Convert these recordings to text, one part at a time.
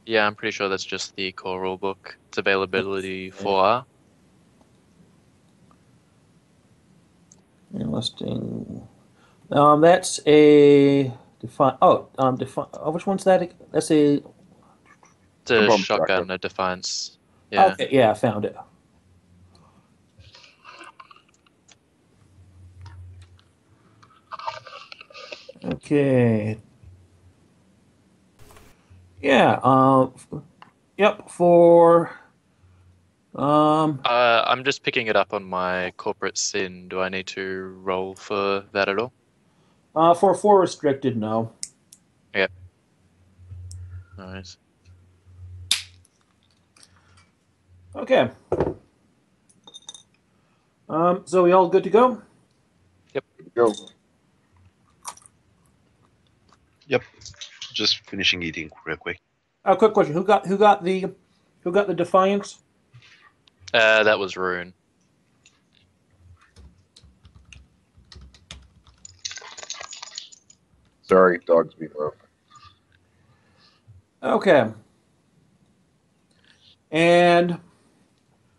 Yeah, I'm pretty sure that's just the core rulebook. It's availability 4R. Enlisting. That's a define. Oh, define. Oh, which one's that? That's a. It's a bump shotgun, shotgun. a Defiance. Yeah. Okay, yeah, I found it. Okay. Yeah. Yep. For. Um. I'm just picking it up on my corporate SIN. Do I need to roll for that at all? For four restricted, no. Yep. Nice. Okay. So we all good to go? Go. Yep. Just finishing eating real quick. Quick question: who got the Defiance? That was Rune. Sorry, dog's being loud. Okay. And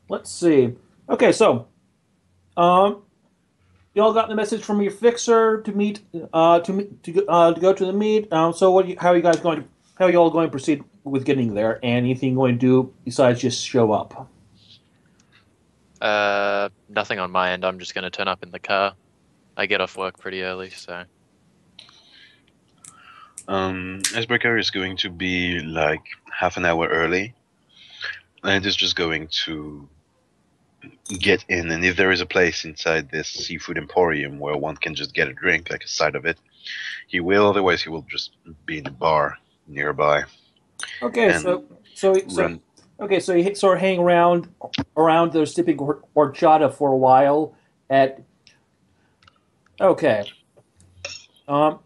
let's see. Okay, so you all got the message from your fixer to meet to go to the meet. So how are you guys going? How are you all going to proceed with getting there? And anything you're going to do besides just show up? Nothing on my end. I'm just going to turn up in the car. I get off work pretty early, so. Icebreaker is going to be like half an hour early, and it is just going to get in, and if there is a place inside this seafood emporium where one can just get a drink, like a side of it, he will. Otherwise, he will just be in the bar nearby. Okay, And so run. okay, so you sort of hang around the sipping horchata for a while. Okay, um,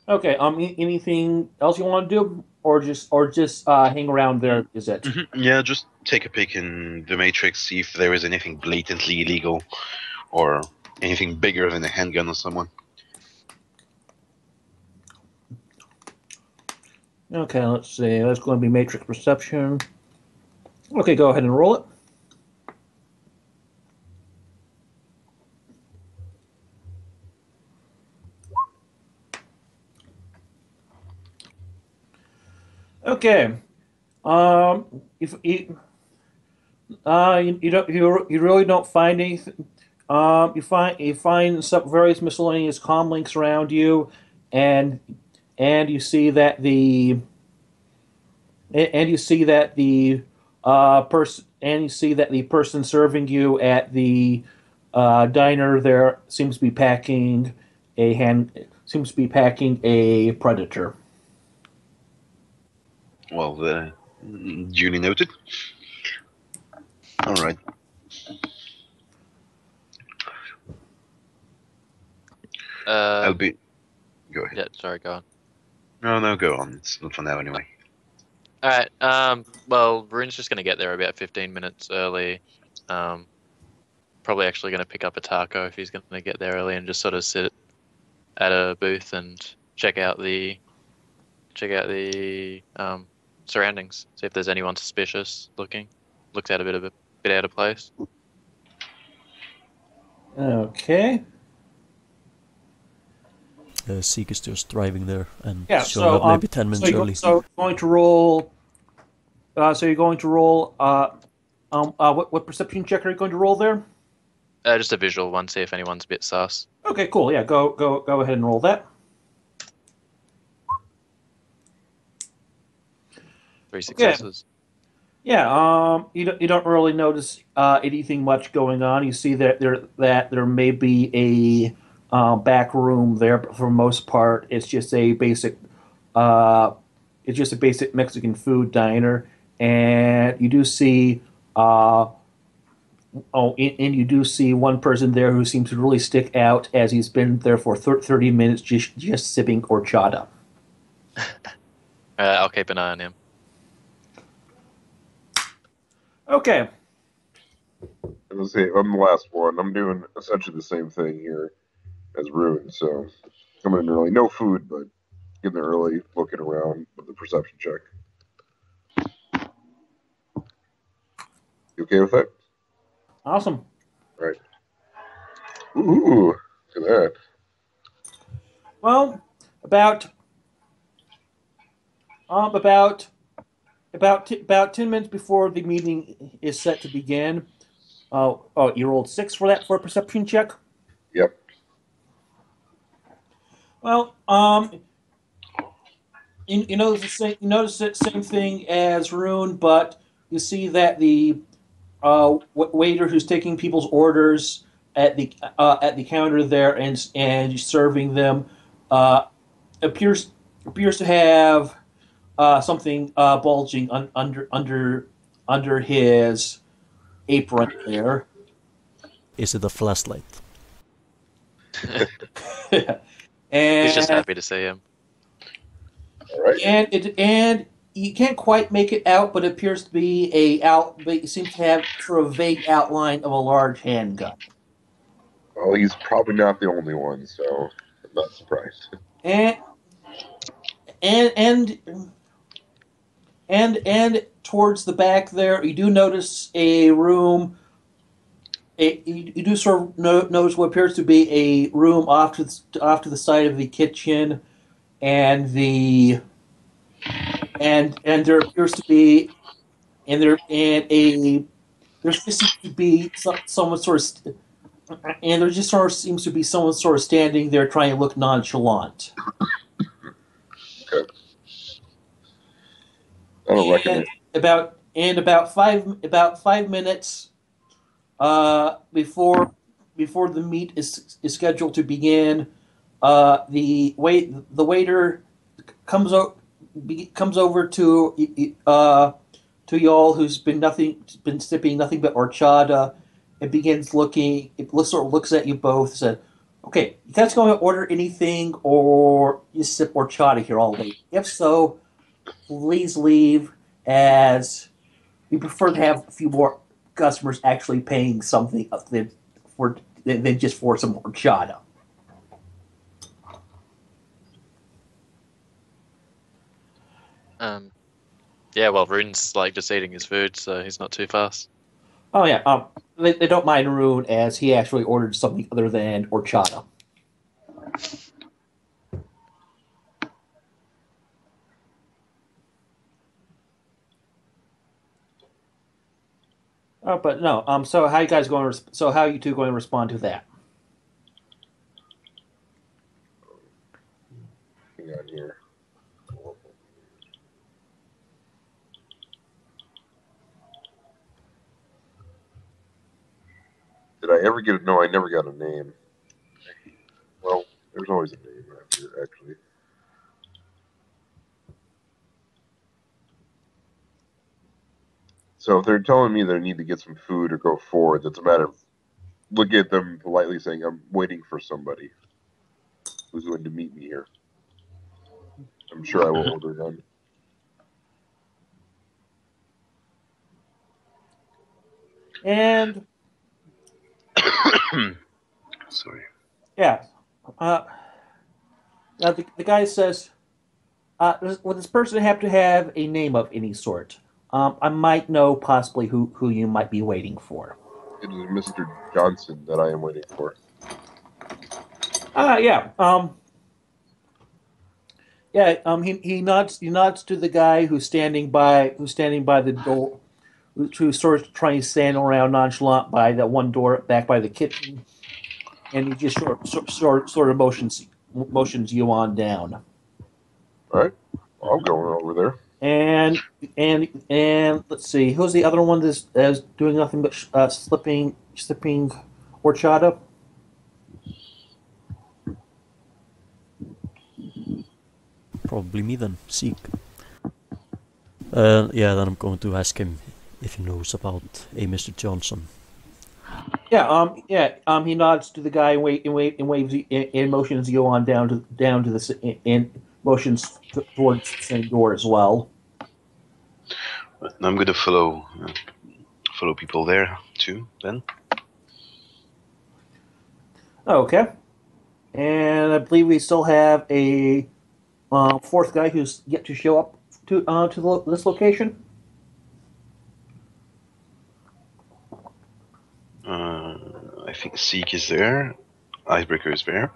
okay. Anything else you want to do, or just hang around there? Is it? Yeah, just take a peek in the Matrix, see if there is anything blatantly illegal or anything bigger than a handgun on someone. Okay, let's see. That's going to be Matrix Perception. Okay, go ahead and roll it. Okay. If you don't you really don't find anything. You find some various miscellaneous comm links around you, and and you see that the and you see that the person and you see that the person serving you at the diner there seems to be packing a predator. Well, duly noted. All right. I'll be. Go ahead. Yeah, sorry, go on. No, go on. It's not for now anyway. Alright, well, Rune's just going to get there about 15 minutes early. Probably actually going to pick up a taco if he's going to get there early and just sort of sit at a booth and check out the surroundings. See if there's anyone suspicious looking. Looks out a bit out of place. Okay. Ziek is just driving there and Yeah. showing up maybe 10 minutes early. So you're going to roll. So you're going to roll. What perception check are you going to roll there? Just a visual one, see if anyone's a bit sus. Okay, cool. Yeah, go ahead and roll that. 3 successes. Yeah. You don't really notice anything much going on. You see that there may be a back room there, but for the most part, it's just a basic Mexican food diner, and you do see and you do see one person there who seems to really stick out as he's been there for 30 minutes just sipping horchata. I'll keep an eye on him. Okay. Let's see, I'm the last one. I'm doing essentially the same thing here as Rune, so coming in early. No food, but getting there early, looking around with the perception check. You okay with that? Awesome. Right. Ooh, look at that. Well, about 10 minutes before the meeting is set to begin. You rolled 6 for that for a perception check. Yep. Well, you notice the same thing as Rune, but you see that the waiter who's taking people's orders at the counter there and serving them appears to have something bulging under his apron there. Is it a flashlight? He's just And happy to see him. All right. and you can't quite make it out, but it appears to be but it seems to have sort of vague outline of a large handgun. Well, he's probably not the only one, so I'm not surprised. And towards the back there, you do notice a room. You do sort of notice what appears to be a room off to the side of the kitchen, and there appears to be there seems to be someone sort of and there just sort of seems to be someone sort of standing there trying to look nonchalant. Okay. I don't reckon it. About 5 minutes before the meet is scheduled to begin, the waiter comes over to y'all, who's been sipping nothing but horchata, and begins looking. It sort of looks at you both and said, "Okay, you guys going to order anything, or you sip horchata here all day? If so, please leave, as we prefer to have a few more customers actually paying something than just for some horchata." Yeah, well, Rune's like just eating his food, so he's not too fast. Oh yeah, they don't mind Rune, as he actually ordered something other than horchata. But no. So how you guys going? So how are you two going to respond to that? Hang on here. Did I ever get a... No, I never got a name. Well, there's always a name after, actually. So if they're telling me that I need to get some food or go forward, that's a matter of looking at them politely saying, I'm waiting for somebody who's going to meet me here. I'm sure I will order then. And Sorry. yeah, now the guy says, "Would this person have to have a name of any sort? I might know possibly who you might be waiting for." It is Mr. Johnson that I am waiting for. Yeah. He nods to the guy who's standing by the door, who's sort of trying to stand around nonchalant by that one door back by the kitchen, and he just sort of motions you on down. All right, well, I'm going over there. And let's see, who's the other one that's doing nothing but sipping horchata? Probably me then, Ziek. Yeah, then I'm going to ask him if he knows about a Mr. Johnson. He nods to the guy and waves and motions you on down to the and motions towards the same door as well. I'm gonna follow people there too. Then. Okay, and I believe we still have a fourth guy who's yet to show up to this location. I think Ziek is there. Icebreaker is there.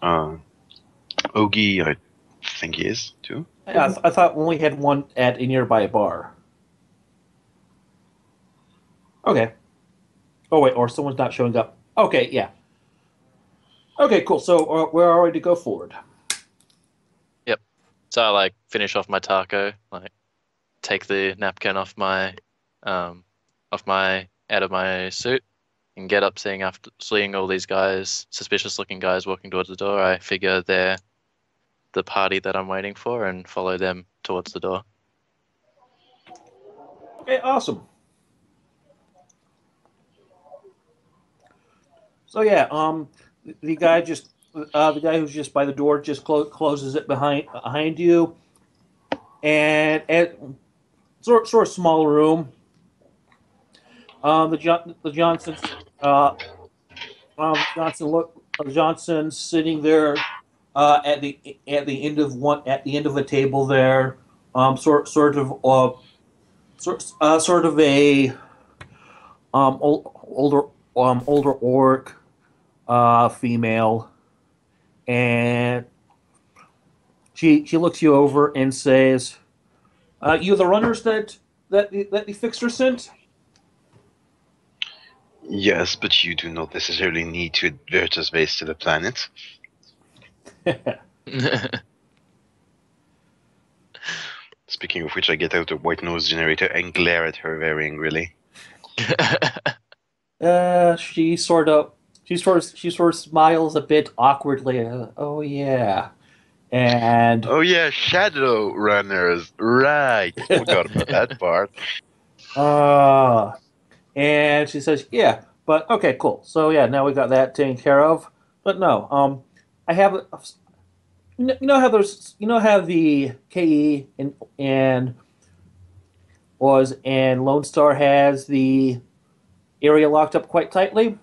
Ogie, I think he is too. Yeah, I thought we only had one at a nearby bar. Okay. Oh wait, or someone's not showing up. Okay, yeah. Okay, cool. So we're all ready to go forward. Yep. So I like finish off my taco, like take the napkin off my out of my suit, and get up. Seeing all these guys, suspicious-looking guys walking towards the door, I figure they're the party that I'm waiting for, and follow them towards the door. Okay, awesome. So yeah, the guy who's just by the door just closes it behind you, and sort of small room. The Johnsons Johnson's sitting there at the end of a table there, sort of a older orc female, and she looks you over and says, "You the runners that the fixer sent?" Yes, but you do not necessarily need to advert us based to the planet. Speaking of which, I get out a white noise generator and glare at her very angrily. She sort of smiles a bit awkwardly. Oh yeah, and Oh yeah, shadow runners, right? Forgot about that part. and she says, "Yeah, but okay, cool. So yeah, now we got that taken care of. But no, I have, you know how the KE and Lone Star has the area locked up quite tightly.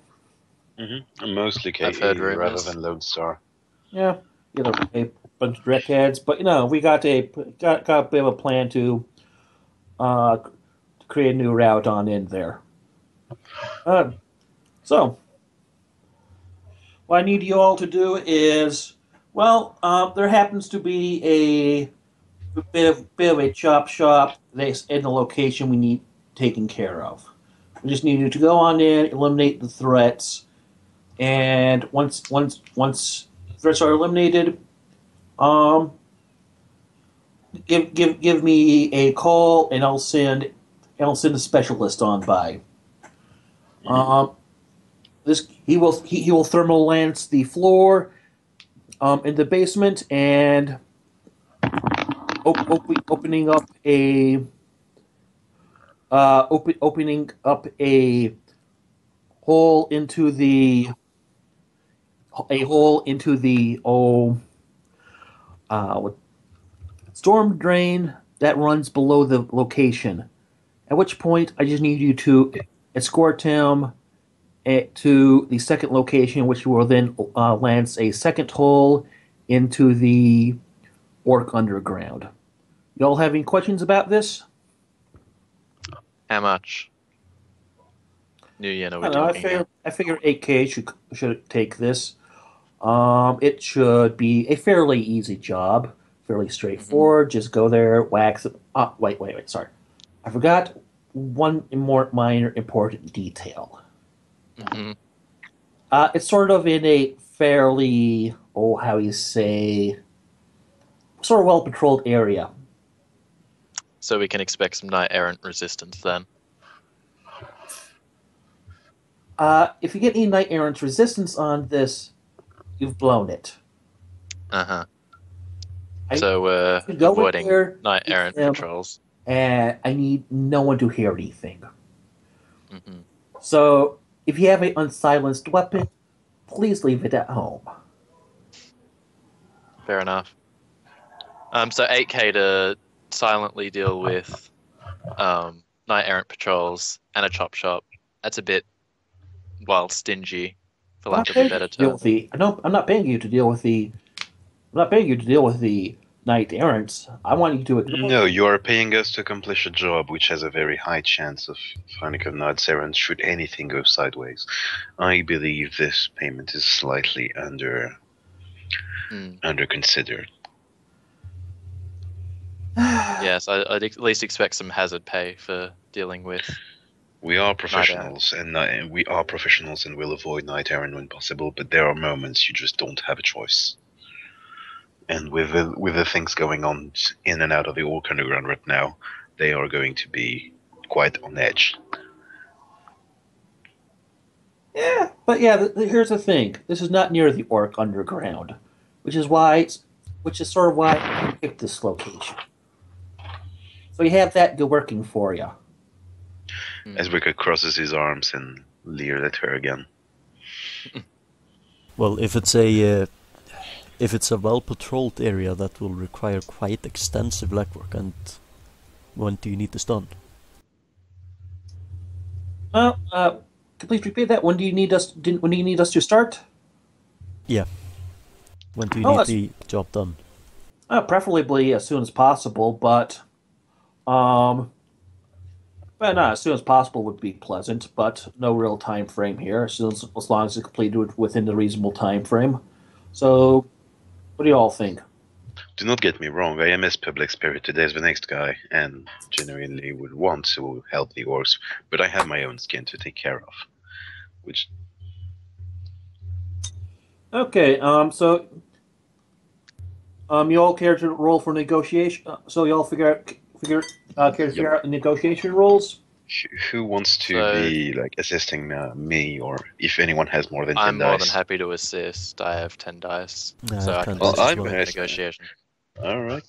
Mm-hmm. Mostly I've heard KE rather rumors. than Lone Star. Yeah, a bunch of dreadheads, but we got a bit of a plan to create a new route on in there. So what I need you all to do is, there happens to be a bit of a chop shop that's in the location we need taken care of. We just need you to go on in, eliminate the threats, and once threats are eliminated, give me a call, and I'll send a specialist on by. He will thermal lance the floor in the basement, and opening up a hole into the storm drain that runs below the location. At which point, I just need you to escort him to the second location, which will then lance a second hole into the Orc Underground. Y'all have any questions about this? How much? New yen are we talking about? I figure 8K should take this. It should be a fairly easy job, fairly straightforward. Mm-hmm. Just go there, wax it. Wait. Sorry, I forgot one more minor important detail. Mm-hmm. It's sort of in a fairly, sort of well patrolled area. So we can expect some knight errant resistance then. If you get any knight errant resistance on this, you've blown it. So we're avoiding knight errant patrols. And I need no one to hear anything. Mm-hmm. So if you have an unsilenced weapon, please leave it at home. Fair enough. So 8K to silently deal with knight errant patrols and a chop shop. That's a bit, stingy, for lack of a better term. I'm not paying you to deal with the knight errants. I want you to ignore. No, you are paying us to accomplish a job which has a very high chance of finding a knights errant should anything go sideways. I believe this payment is slightly under considered. Yes, I'd at least expect some hazard pay for dealing with. We are professionals, and we are professionals, and will avoid knight errant when possible. But there are moments you just don't have a choice. And with the things going on in and out of the Orc Underground right now, they are going to be quite on edge. Yeah, but yeah, here's the thing. This is not near the Orc Underground, which is sort of why I picked this location. So you have that working for you. Icebreaker crosses his arms and leered at her again. Well, if it's a well-patrolled area, that will require quite extensive legwork. And when do you need this done? Well, can you please repeat that? When do you need us? When do you need us to start? Yeah. When do you need the job done? Preferably as soon as possible, but not as soon as possible would be pleasant, but no real time frame here. As long as it's completed within the reasonable time frame. So, what do you all think? Do not get me wrong, I am as public spirited as the next guy, and genuinely would want to help the orcs, but I have my own skin to take care of. Which... Okay, so you all care to roll for negotiation? So you all care to figure out the negotiation rules? Who wants to be like assisting me, or if anyone has more than 10 I'm dice? more than happy to assist. I have 10 dice, so I can well, assist I'm with the negotiation. All right.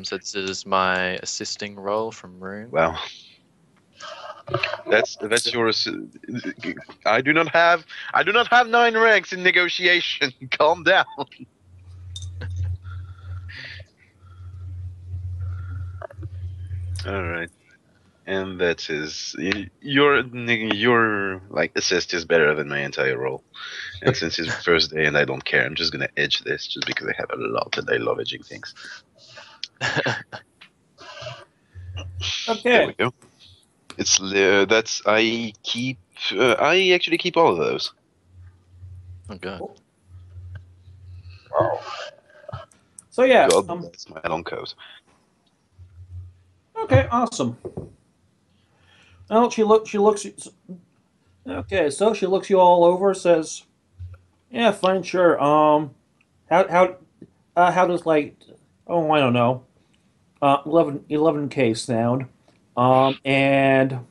So this is my assisting role from Rune. Well, that's your. I do not have 9 ranks in negotiation. Calm down. All right, and that is your like assist is better than my entire roll. And since it's first day and I don't care, I'm just gonna edge this just because I have a lot and I love edging things. Okay. There we go. It's that's I actually keep all of those. Okay. Wow. So yeah. God, that's my add-on code. Okay, awesome. Well, she looks. Okay, so she looks you all over. Says, "Yeah, fine, sure. How does I don't know, 11K sound. And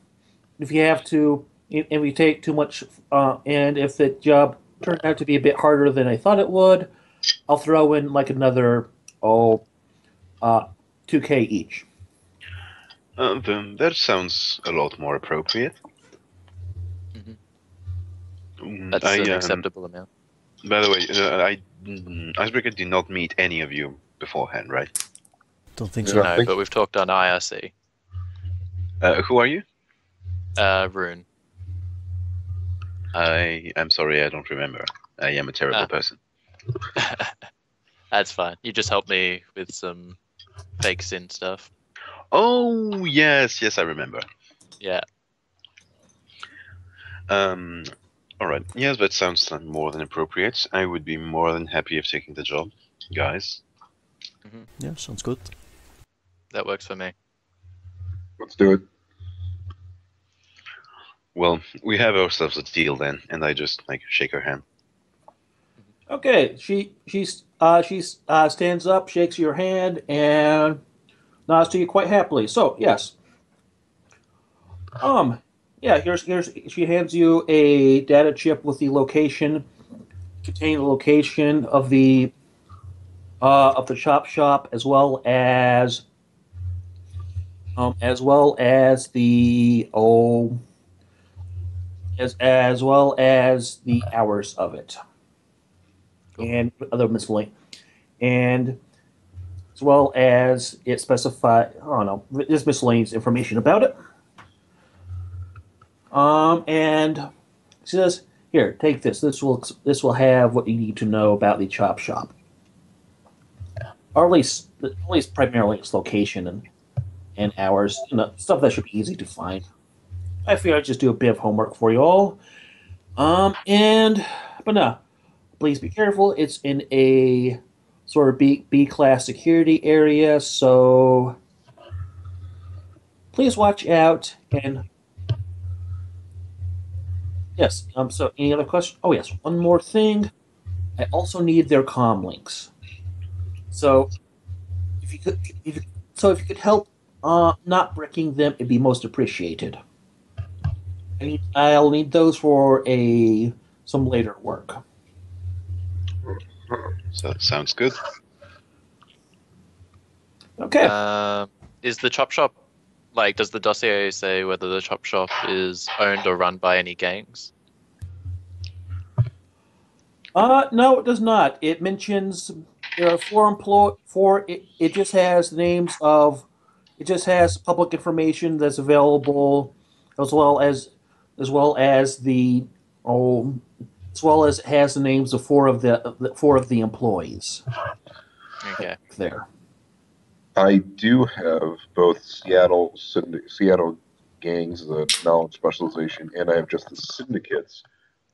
if you have to, if we take too much, and if the job turned out to be a bit harder than I thought it would, I'll throw in like another 2K each." Then that sounds a lot more appropriate. That's an acceptable amount. By the way, Icebreaker did not meet any of you beforehand, right? Don't think so. No, but we've talked on IRC. Who are you? Rune. I'm sorry, I don't remember. I am a terrible person. That's fine. You just helped me with some fake sin stuff. Oh, yes, I remember. Yeah. All right. Yes, that sounds like more than appropriate. I would be more than happy of taking the job, guys. Yeah, sounds good. That works for me. Let's do it. Well, we have ourselves a deal then, and I just shake her hand. Okay, she stands up, shakes your hand, and nods to you quite happily. So yes, here's she hands you a data chip with the location, containing the location of the chop shop as well as the as well as the hours of it. And other miscellaneous, and as well as it specified, I don't know, there's miscellaneous information about it. And she says, Here, take this. This will have what you need to know about the chop shop, or at least primarily its location and hours. Stuff that should be easy to find. I figured I'd just do a bit of homework for you all. But no, please be careful. It's in a sort of B class security area, so please watch out. And yes, so any other questions? Oh yes, one more thing. I also need their comm links. So if you could help not breaking them, it'd be most appreciated. I'll need those for some later work. So that sounds good. Okay. Is the chop shop, like, does the dossier say whether the chop shop is owned or run by any gangs? No, it does not. It mentions there are four. It just has names of. It just has public information that's available, as well as the as well as it has the names of four of the employees. Okay. There. I do have both Seattle gangs, the knowledge specialization, and I have just the syndicate's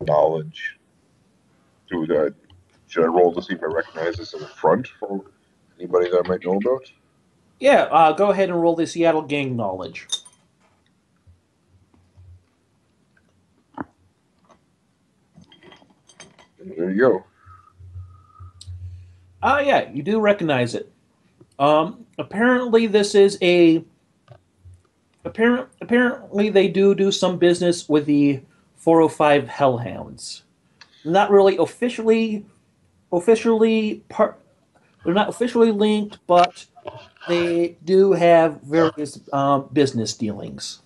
knowledge. Should I roll to see if I recognize this in the front for anybody that I might know about? Yeah, go ahead and roll the Seattle gang knowledge. There you go. Yeah, you do recognize it. Apparently this is apparently they do some business with the 405 Hellhounds. Not really officially they're not officially linked, but they do have various business dealings.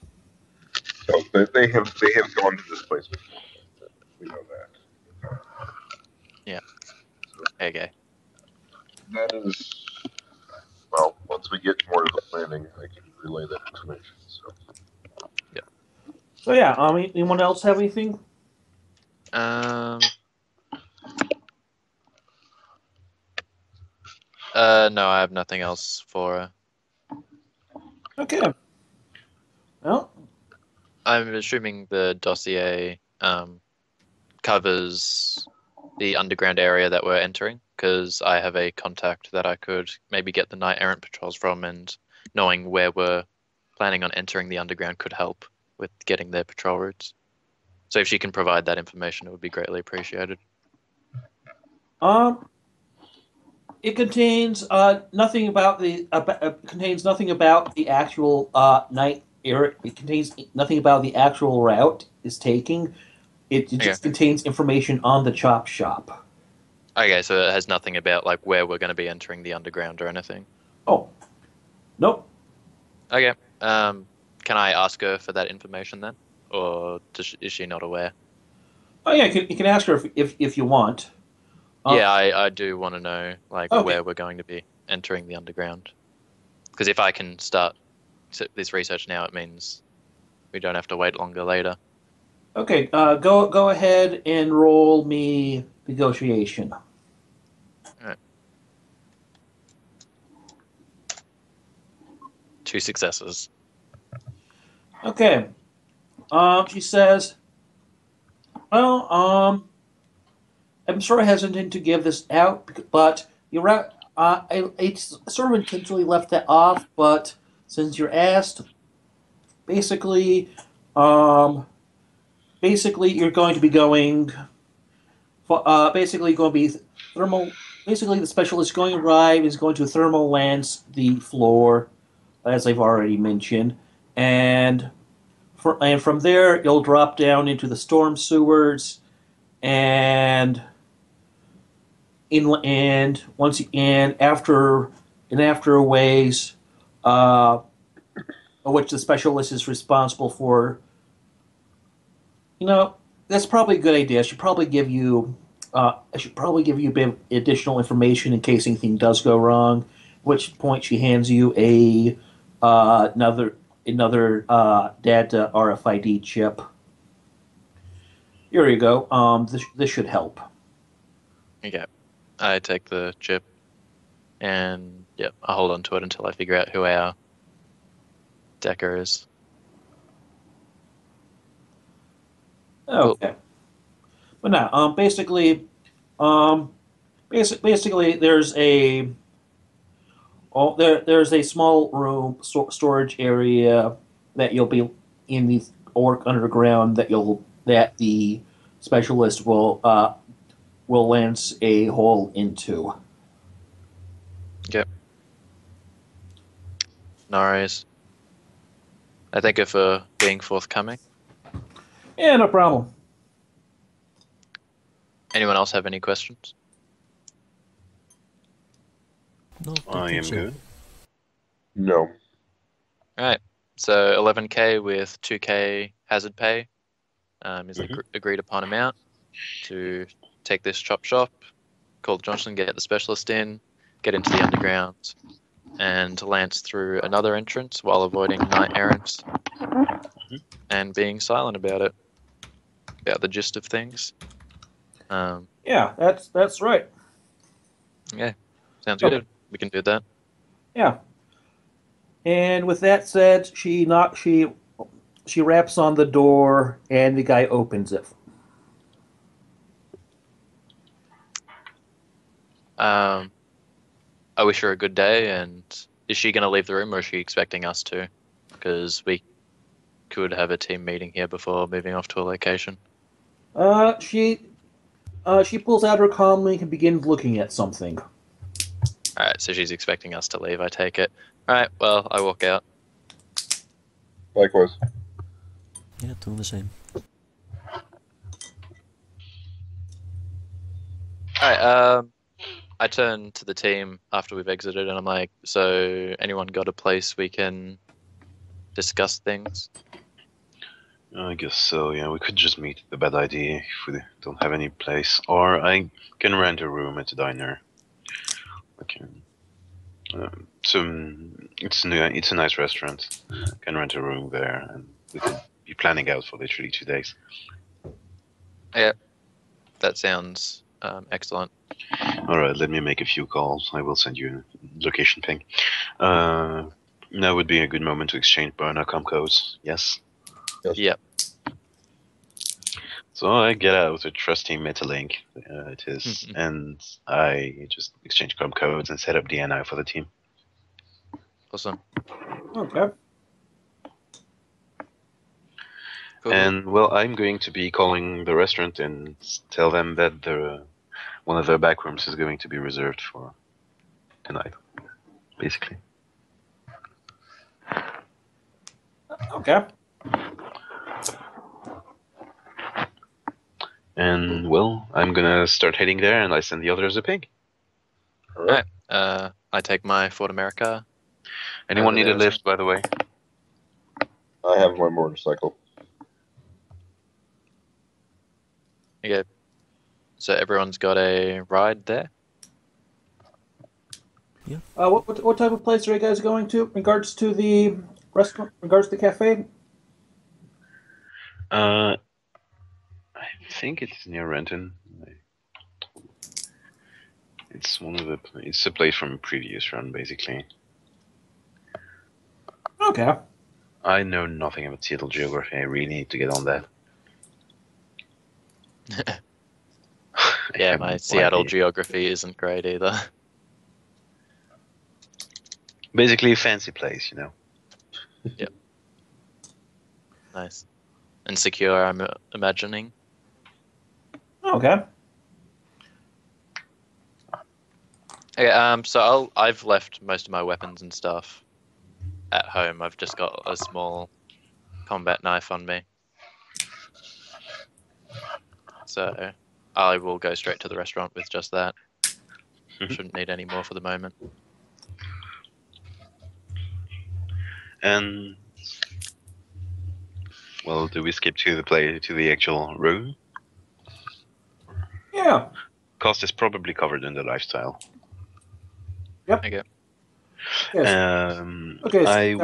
So they have gone to this place before. We know that. Yeah. Okay. That is, well, once we get more to the planning, I can relay that information. So yeah, anyone else have anything? No, I have nothing else for. Okay. Well, I'm assuming the dossier covers the underground area that we're entering, because I have a contact that I could maybe get the night errant patrols from, and knowing where we're planning on entering the underground could help with getting their patrol routes. So if she can provide that information, it would be greatly appreciated. it contains nothing about the actual night area. It contains nothing about the actual route is taking. It just contains information on the chop shop. Okay, so it has nothing about like where we're going to be entering the underground or anything. Oh, nope. Okay. Can I ask her for that information then, or is she not aware? Oh yeah, you can ask her if you want. Yeah, I do want to know like where we're going to be entering the underground. Because if I can start this research now, it means we don't have to wait longer later. Okay, go ahead and roll me negotiation. All right. 2 successes. Okay. She says, well, I'm sort of hesitant to give this out, but you're right. I sort of intentionally left that off, but since you're asked, basically you're going to be going. Basically, going to be thermal. Basically, the specialist going to arrive is going to thermal lance the floor, as I've already mentioned, and from there you'll drop down into the storm sewers, and after a ways, which the specialist is responsible for. That's probably a good idea. I should probably give you a bit of additional information in case anything does go wrong. At which point she hands you another data RFID chip. Here you go. This should help. Okay. I take the chip and yep, I hold on to it until I figure out who our decker is. Okay. But now, basically, there's a there's a small room storage area that you'll be in the orc underground that the specialist will lance a hole into. Yep. No worries. I thank you for being forthcoming. Yeah, no problem. Anyone else have any questions? No, I am good. No. Alright, so 11k with 2k hazard pay is the agreed upon amount to take this chop shop, call Johnson, get the specialist in, get into the underground, and lance through another entrance while avoiding night errants and being silent about the gist of things. Yeah, that's right. Yeah, sounds Okay. good. We can do that. Yeah. And with that said, she raps on the door, and the guy opens it. I wish her a good day, and is she going to leave the room, or is she expecting us to? Because we could have a team meeting here before moving off to a location. She pulls out her comlink and begins looking at something. Alright, so she's expecting us to leave, I take it. Alright, well, I walk out. Likewise. Yeah, doing the same. Alright, I turn to the team after we've exited and I'm like, so anyone got a place we can discuss things? I guess so, yeah. We could just meet at the bad idea if we don't have any place. Or I can rent a room at the diner. Okay. It's a nice restaurant. I can rent a room there, and we could be planning out for literally 2 days. Yeah, that sounds excellent. Alright, let me make a few calls. I will send you a location ping. Now would be a good moment to exchange burner com codes. Yes? Yep. So I get out a trusty Metalink, it is, and I just exchange com codes and set up DNI for the team. Awesome. Okay. Cool. And well, I'm going to be calling the restaurant and tell them that one of their back rooms is going to be reserved for tonight, basically. Okay. And well, I'm gonna start heading there, and I send the others a ping. Alright, I take my Ford America. Anyone need a there as lift, by the way? I have my motorcycle. Okay. So everyone's got a ride there? What type of place are you guys going to? In regards to the restaurant, regards to the cafe? I think it's near Renton. It's it's a place from a previous run, basically. Okay. I know nothing about Seattle geography. I really need to get on that. Yeah, my Seattle geography isn't great either. Basically a fancy place, you know. Yep. Nice. And secure, I'm imagining. Okay. Okay, so I've left most of my weapons and stuff at home. I've just got a small combat knife on me. So I will go straight to the restaurant with just that. Shouldn't need any more for the moment. And well, do we skip to the actual room? Yeah. Cost is probably covered in the lifestyle. Yep. Okay. Yes. Okay. I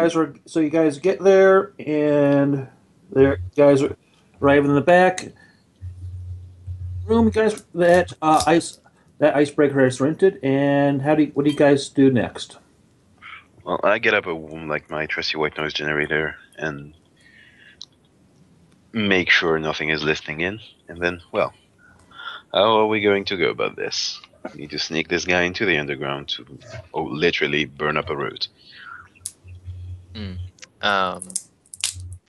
So you guys get there, and there guys are arriving in the back. room, guys, that icebreaker is rented, and what do you guys do next? Well, I get up like my trusty white noise generator and make sure nothing is listening in, and then, well, how are we going to go about this? We need to sneak this guy into the underground to literally burn up a road.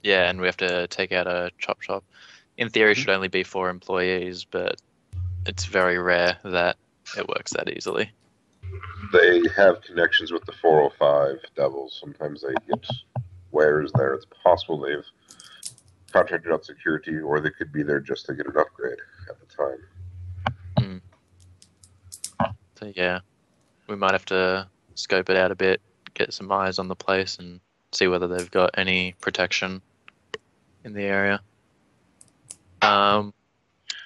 Yeah, and we have to take out a chop shop. In theory, it should only be 4 employees, but it's very rare that it works that easily. They have connections with the 405 Devils. Sometimes they get wares there. It's possible they've contracted out security, or they could be there just to get an upgrade at the time. So yeah, we might have to scope it out a bit, get some eyes on the place, and see whether they've got any protection in the area. I'm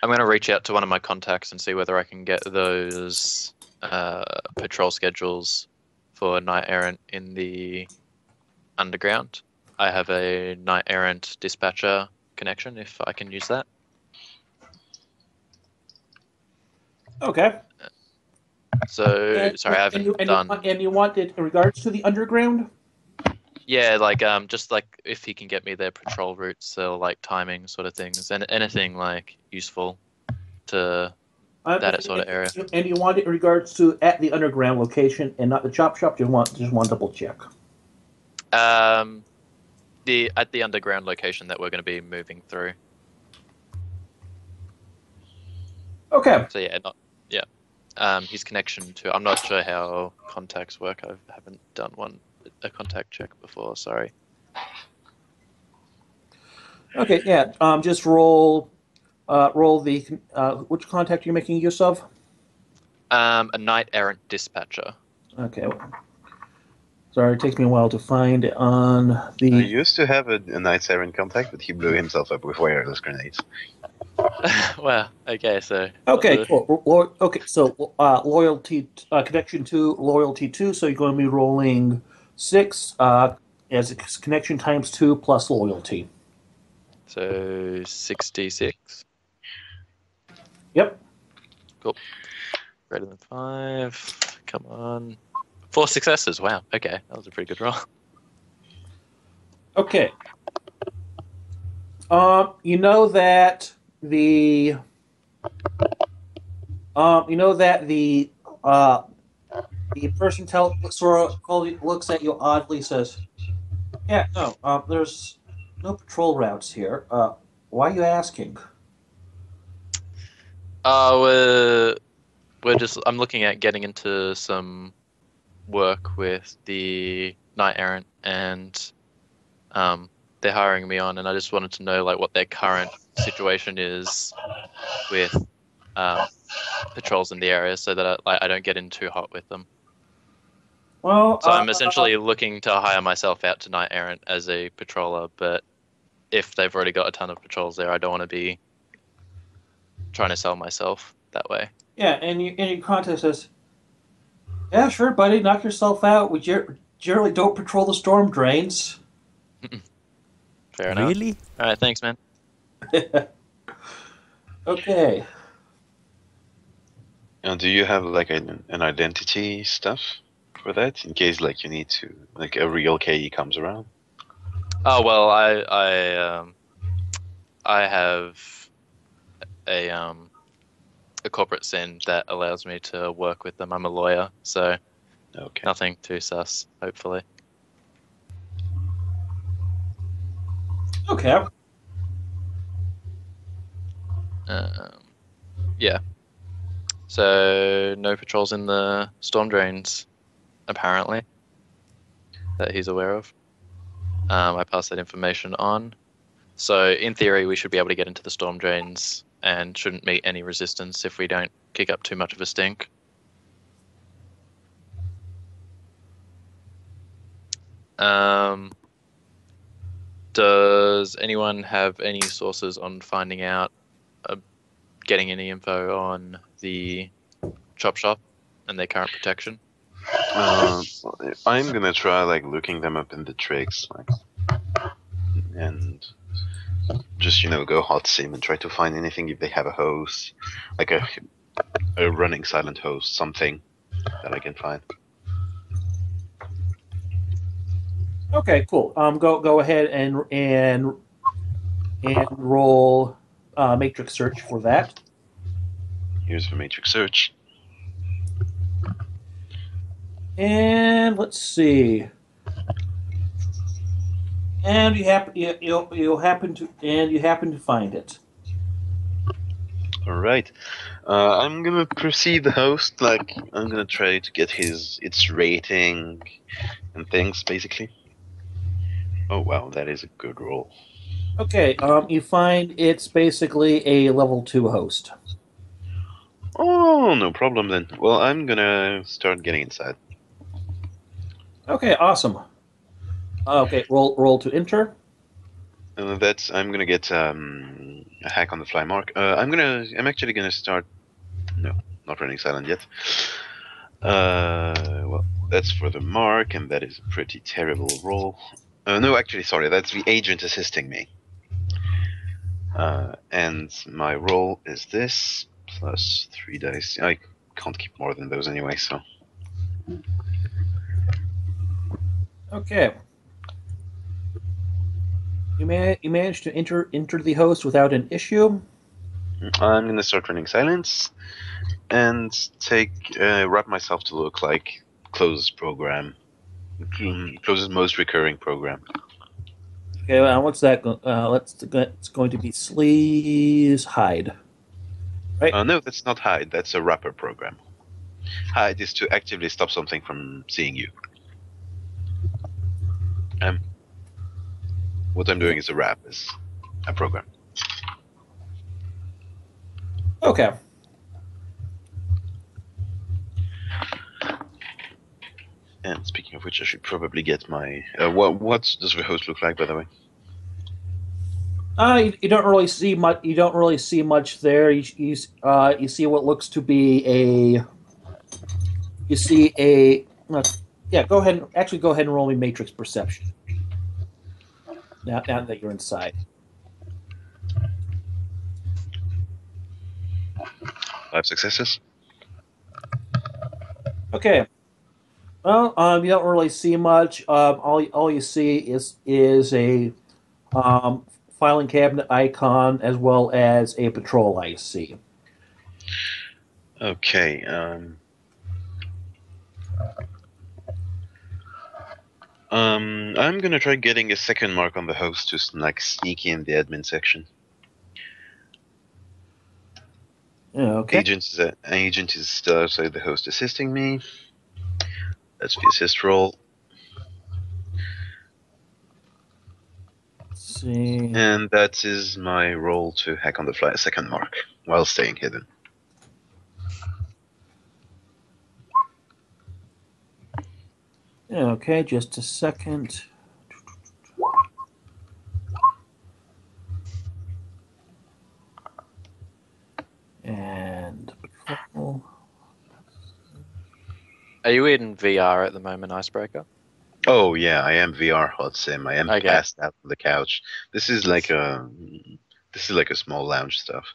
going to reach out to one of my contacts and see whether I can get those patrol schedules for Knight Errant in the underground. I have a Knight Errant dispatcher connection, if I can use that. Okay. So, sorry, I haven't done... And you want it in regards to the underground? Yeah, like just like if he can get me their patrol routes or like timing sort of things, and anything like useful to that sort of area. And you want it in regards to at the underground location and not the chop shop. You just want double check. At the underground location that we're going to be moving through. Okay. So yeah, his connection to... I'm not sure how contacts work. I haven't done a contact check before. Sorry. Okay. Yeah. Just roll the which contact you're making use of. A Knight Errant dispatcher. Okay. Sorry, it takes me a while to find it on the... I used to have a Knight Errant contact, but he blew himself up with wireless grenades. Well, okay, so... Okay, cool. Okay, so loyalty connection 2, loyalty 2, so you're going to be rolling 6 as a connection times 2 plus loyalty. So 66. Yep. Cool. Greater than 5. Come on. 4 successes. Wow. Okay, that was a pretty good roll. Okay. You know that the person looks at you oddly, says, "Yeah, no, there's no patrol routes here. Why are you asking?" I'm looking at getting into some work with the Knight Errant, and they're hiring me on, and I just wanted to know like what their current situation is with patrols in the area, so that I don't get in too hot with them. Well, so I'm essentially looking to hire myself out to Knight Errant as a patroller, but if they've already got a ton of patrols there, I don't want to be trying to sell myself that way. Yeah, and your contact says, "Yeah, sure, buddy, knock yourself out. We generally don't patrol the storm drains." Fair enough. Really? All right, thanks, man. Okay. Do you have like an identity stuff for that in case like you need to like a real KE comes around? Oh well, I have a corporate SIN that allows me to work with them. I'm a lawyer, so Okay. nothing too sus, hopefully. Okay. Yeah. So no patrols in the storm drains, apparently, that he's aware of. I passed that information on. So in theory, we should be able to get into the storm drains and shouldn't meet any resistance if we don't kick up too much of a stink. Does anyone have any sources on finding out, getting any info on the chop shop and their current protection? I'm gonna try like looking them up in the tricks, like, and Just go hot sim and try to find anything if they have a host, like a running silent host, something that I can find. Okay, cool. Go ahead and roll matrix search for that. Here's the matrix search. And let's see. And you happen to find it. All right. I'm gonna perceive the host. Like I'm gonna try to get its rating and things, basically. Oh wow, that is a good roll. Okay. You find it's basically a level 2 host. Oh, no problem then. Well, I'm gonna start getting inside. Okay. Awesome. Okay. Roll to enter. I'm gonna get a hack on the fly mark. I'm actually gonna start. No, not running silent yet. Well, that's for the mark, and that is a pretty terrible roll. No, actually, sorry, that's the agent assisting me. And my roll is this plus 3 dice. I can't keep more than those anyway, so. Okay. You managed to enter the host without an issue. I'm gonna start running silence and wrap myself to look like closest program, closest most recurring program. Okay, what's that? It's going to be Sleaze Hide. Right? No, that's not hide. That's a wrapper program. Hide is to actively stop something from seeing you. What I'm doing is a wrap, is a program. Okay. And speaking of which, I should probably get my. What does the host look like, by the way? You don't really see much. You don't really see much there. You see what looks to be a. You see a. Yeah, go ahead. Go ahead and roll me matrix perception. Now that you're inside. 5 successes. Okay. Well, you don't really see much. All you see is a filing cabinet icon as well as a patrol IC. Okay. I'm gonna try getting a second mark on the host to sneak in the admin section. Okay. Agent is still outside the host assisting me. That's the assist roll. Let's see. And that is my roll to hack on the fly a second mark while staying hidden. Okay, just a second. And patrol. Are you in VR at the moment, Icebreaker? Oh yeah, I am VR hot sim. I am passed out on the couch. This is like a small lounge stuff.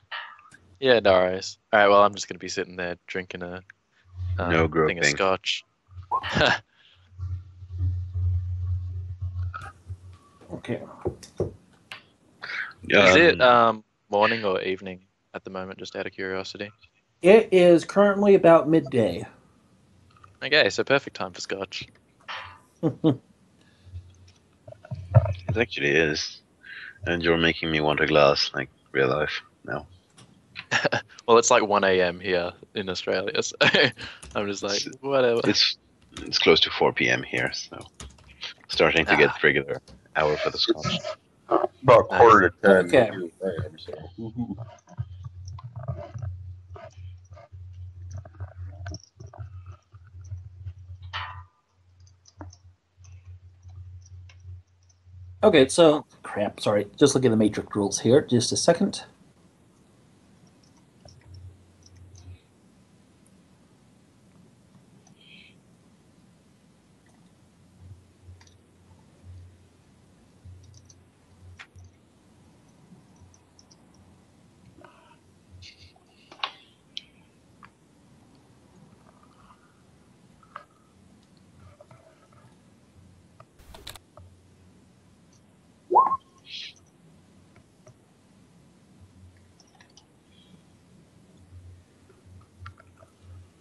Yeah, no worries. All right, well, I'm just gonna be sitting there drinking a No thing of groping. scotch. Okay. Is it morning or evening at the moment? Just out of curiosity. It is currently about midday. Okay, so perfect time for scotch. It actually is. And you're making me want a glass, like real life now. Well, it's like 1 a.m. here in Australia, so I'm just like, whatever. It's close to 4 p.m. here, so starting to get regular hour for the scotch. About quarter to 10. Okay. Okay, so crap. Sorry, just looking at the matrix rules here. Just a second.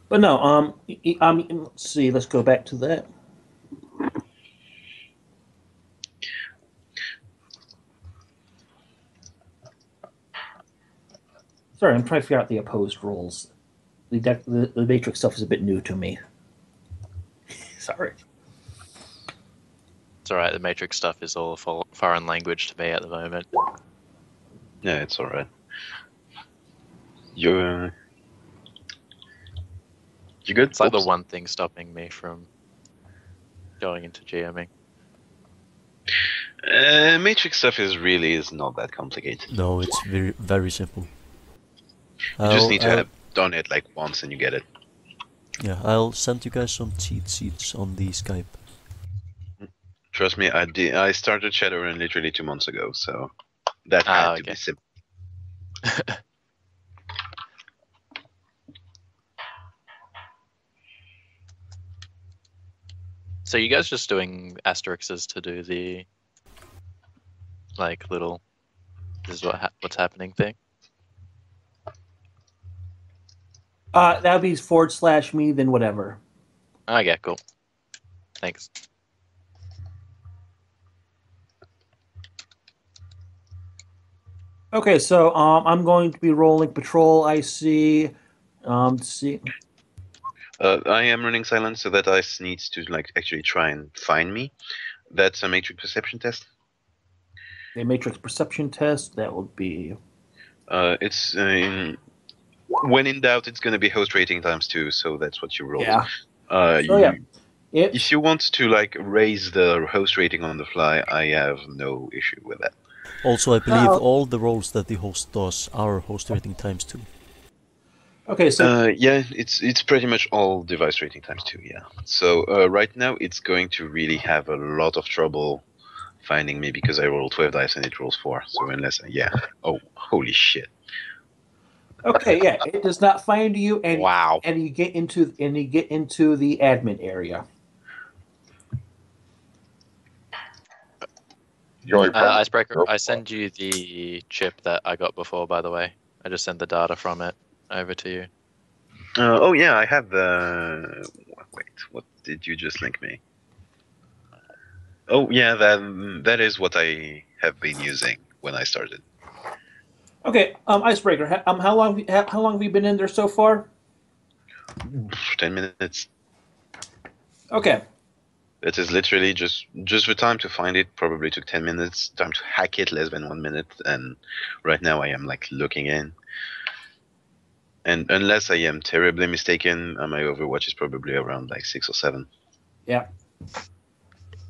But no, let's see. Let's go back to that. Sorry, I'm trying to figure out the opposed roles. The Matrix stuff is a bit new to me. Sorry. It's alright, the Matrix stuff is all foreign language to me at the moment. Yeah, it's alright. You good? It's like the Oops. one thing stopping me from going into GMing. Matrix stuff is not that complicated. No, it's very very simple. You just need to have done it like once and you get it. Yeah, I'll send you guys some cheat sheets on the Skype. Trust me, I started Shadowrun literally 2 months ago, so that had to be simple. So you guys just doing asterisks to do the like little this is what's happening thing? That would be /me, then whatever. Okay, cool. Thanks. Okay, so I'm going to be rolling patrol. I see. See. I am running silent, so that ice needs to like actually try and find me. That's a matrix perception test. A matrix perception test. That would be. It's when in doubt, it's going to be host rating ×2, so that's what you roll. Yeah. If you want to like raise the host rating on the fly, I have no issue with that. Also, I believe all the roles that the host does are host rating ×2. Okay, so yeah, it's pretty much all device rating ×2. Yeah. So right now, it's going to really have a lot of trouble finding me because I rolled 12 dice and it rolls 4. So unless oh holy shit. Okay, yeah, it does not find you, and wow, and you get into the admin area. Icebreaker, I send you the chip that I got before, by the way. I just sent the data from it over to you. Oh yeah, I have the. Wait, what did you just link me? Oh yeah, that is what I have been using when I started. Okay, Icebreaker. How long have you been in there so far? 10 minutes. Okay. It is literally just the time to find it probably took 10 minutes. Time to hack it less than 1 minute, and right now I am like looking in. And unless I am terribly mistaken, my Overwatch is probably around like 6 or 7. Yeah.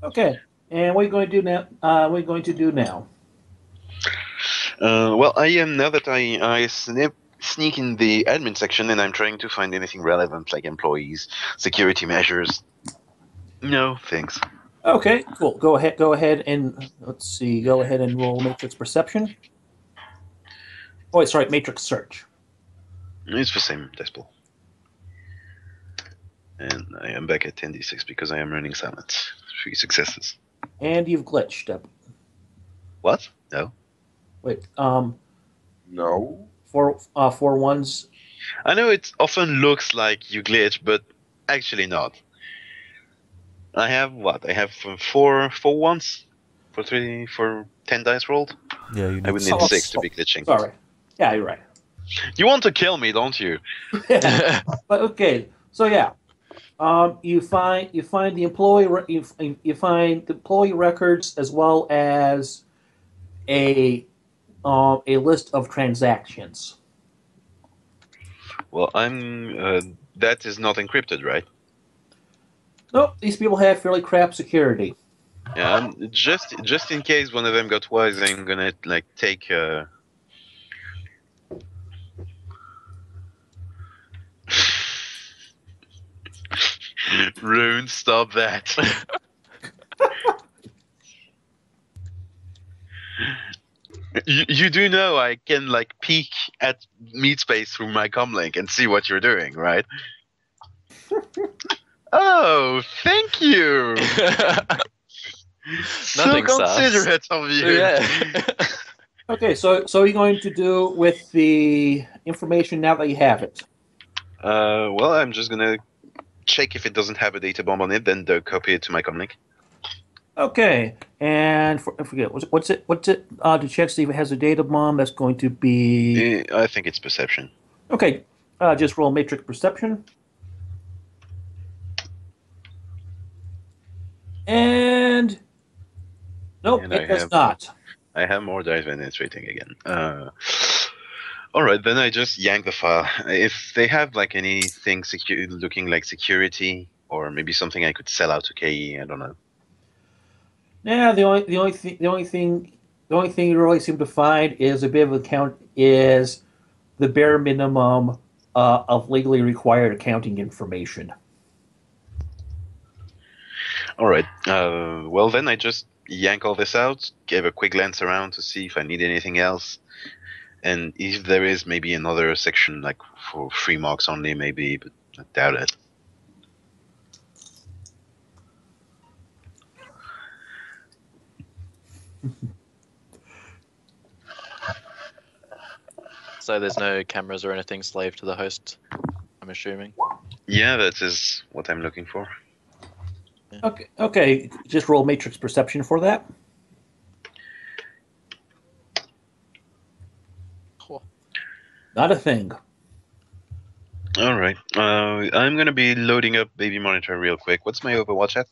Okay. And what are you going to do now? What are you going to do now? Well, I am now that I sneak in the admin section and I'm trying to find anything relevant like employees, security measures. No, thanks. Okay, cool. Go ahead and let's see. Go ahead and roll matrix perception. Oh, wait, sorry, matrix search. It's the same dice pool. And I am back at 10d6 because I am running silent. 3 successes. And you've glitched. What? No. Wait. No. 4 ones. I know it often looks like you glitch, but actually not. I have what? I have 4 ones for 10 dice rolled. Yeah, you need I would need 6 to be glitching. Sorry. Yeah, you're right. You want to kill me, don't you? But okay, so yeah, you find the employee you find the employee records as well as a list of transactions. Well, I'm that is not encrypted, right? Nope, these people have fairly crap security. Yeah, just in case one of them got wise, I'm gonna like take. Rune, stop that. You do know I can like peek at meat space through my comlink and see what you're doing, right? Oh, thank you. So Nothing sus. considerate of you. Yeah. Okay, so what are you going to do with the information now that you have it? Well, I'm just gonna check if it doesn't have a data bomb on it, then copy it to my comlink. Okay, and I forget what's it to check see if it has a data bomb. That's going to be I think it's perception. okay. Just roll matrix perception, and nope, And it does not. I have more dice than it's rating again. All right, then I just yank the file. If they have like anything looking like security, or maybe something I could sell out to KE, I don't know. Yeah, the only thing you really seem to find is a bit of account is the bare minimum of legally required accounting information. All right. Well, then I just yank all this out, give a quick glance around to see if I need anything else, and if there is maybe another section like for free marks only, maybe, but I doubt it. So there's no cameras or anything slaved to the host, I'm assuming. Yeah, that is what I'm looking for. Okay. Just roll matrix perception for that. Cool. Not a thing. All right. I'm gonna be loading up Baby Monitor real quick. What's my Overwatch at?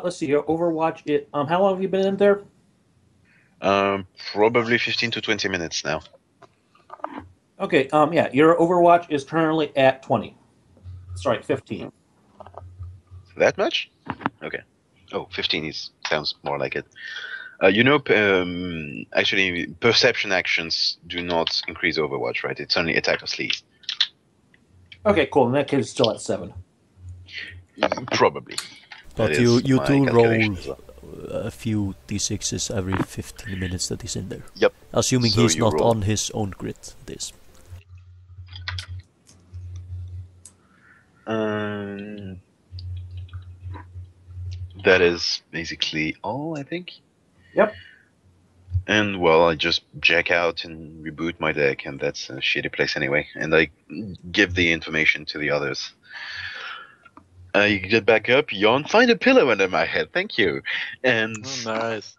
Let's see. Your Overwatch. How long have you been in there? Probably 15 to 20 minutes now. Okay. Yeah. Your Overwatch is currently at 20. Sorry, 15. That much? Okay. Oh, 15 sounds more like it. Actually, perception actions do not increase Overwatch, right? It's only attack or sleaze. Okay, cool. In that case, it's still at 7. Probably. But That you is do my roll calculation as well. a few d6s every 15 minutes that he's in there. Yep. Assuming So he's you not roll. on his own grid. This. That is basically all, I think. Yep. And well, I just jack out and reboot my deck, and that's a shitty place anyway. And I give the information to the others. I get back up, yawn, find a pillow under my head, thank you. And Oh, nice.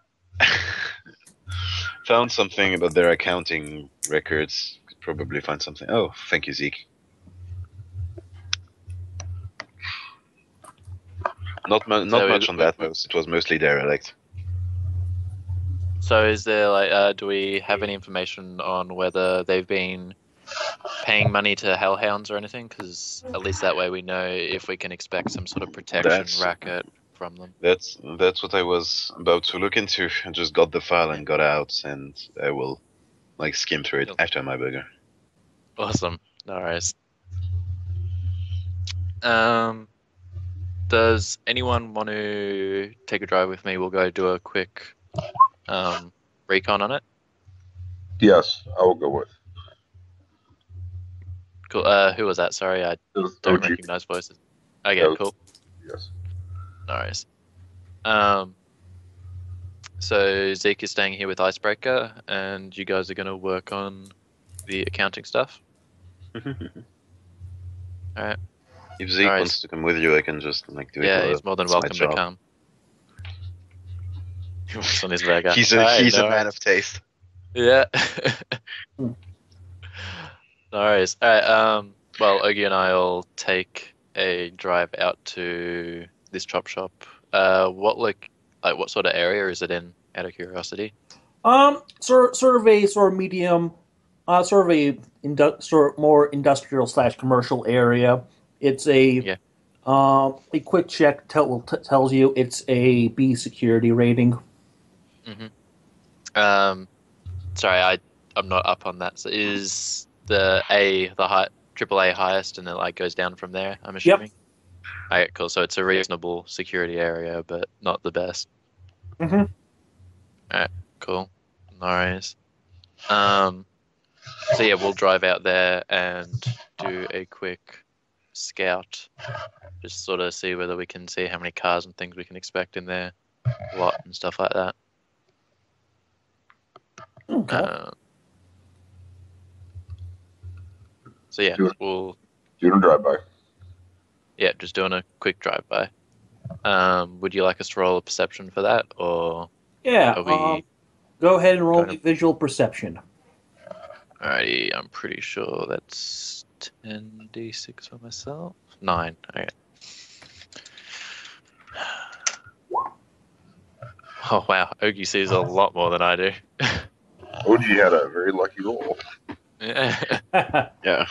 found something about their accounting records. Could probably find something. Oh, thank you, Zeke. Not much on that post. It was mostly derelict. So is there like, do we have any information on whether they've been paying money to hellhounds or anything? Because at least that way we know if we can expect some sort of protection racket from them. That's what I was about to look into. I just got the file and got out, and I will skim through it after my burger. Awesome. No worries. Does anyone want to take a drive with me? We'll go do a quick recon on it. Yes, I will go with. Cool. Who was that? Sorry, I It was don't OG. recognize voices. Okay, That was- cool. Yes. No worries. So Zeke is staying here with Icebreaker, and you guys are going to work on the accounting stuff. Alright. If Zeke Nice. wants to come with you, I can just do it. Yeah, he's more than side welcome to job. come. He works on his burger. He's a man of taste. Yeah. No worries. Alright, well, Ogie and I will take a drive out to this chop shop. What sort of area is it in, out of curiosity? Sort of a medium, sort of more industrial / commercial area. It's a quick check tells you it's a B security rating. Mm-hmm. Sorry, I'm not up on that. So is the AAA highest, and then goes down from there? I'm assuming. Yep. Alright, cool. So it's a reasonable security area, but not the best. Mm-hmm. Alright, cool. No worries. So yeah, we'll drive out there and do a quick scout. Just sort of see whether we can see how many cars and things we can expect in their lot and stuff like that. Okay. So yeah, Do it. we'll Doing a drive-by. just doing a quick drive-by. Would you like us to roll a perception for that, or Yeah. are we? Go ahead and roll Going a visual perception. Alrighty, I'm pretty sure that's 10d6 for myself. 9. Okay. Oh wow, Ogie sees a lot more than I do. OG had a very lucky roll. Yeah. Yeah.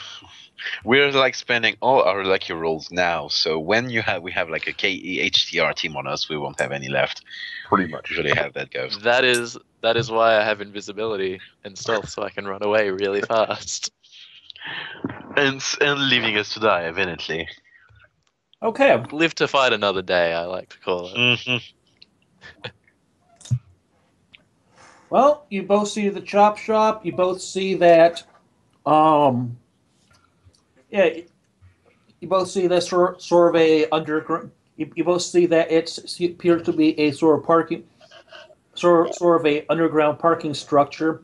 We're like spending all our lucky rolls now, so when we have like a KEHTR team on us, we won't have any left. Pretty much. Usually have that goes. That is why I have invisibility and stealth, so I can run away really fast. And leaving us to die, evidently. Okay. Live to fight another day, I like to call it. Mm-hmm. Well, you both see the chop shop. You both see that. Yeah. You both see that sort of a underground. You both see that it appears to be a sort of parking, sort of a underground parking structure,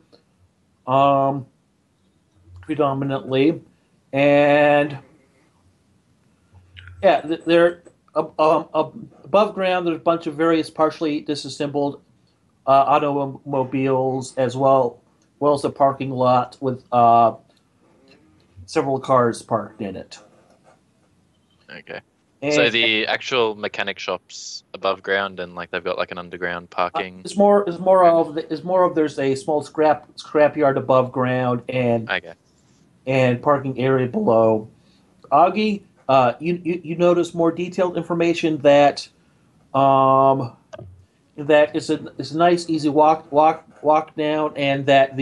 predominantly, and yeah, there above ground. There's a bunch of various partially disassembled automobiles as well as a parking lot with several cars parked in it. Okay. And So the actual mechanic shops above ground, and like they've got like an underground parking. It's more of there's a small scrapyard above ground Okay. and parking area below. Augie, you notice more detailed information that that it's a nice easy walk down, and that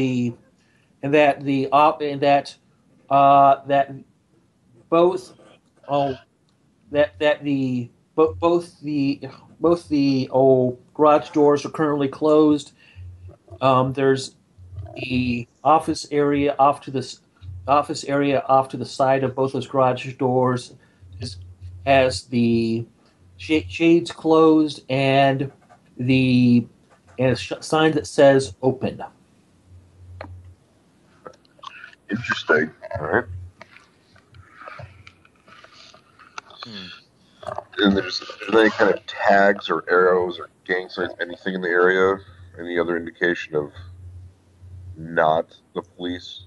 both both the garage doors are currently closed. There's the office area off to the side of both those garage doors has the shades closed and a sign that says open. Interesting. All right. And there's any kind of tags or arrows or gang signs, anything in the area? Any other indication of not the police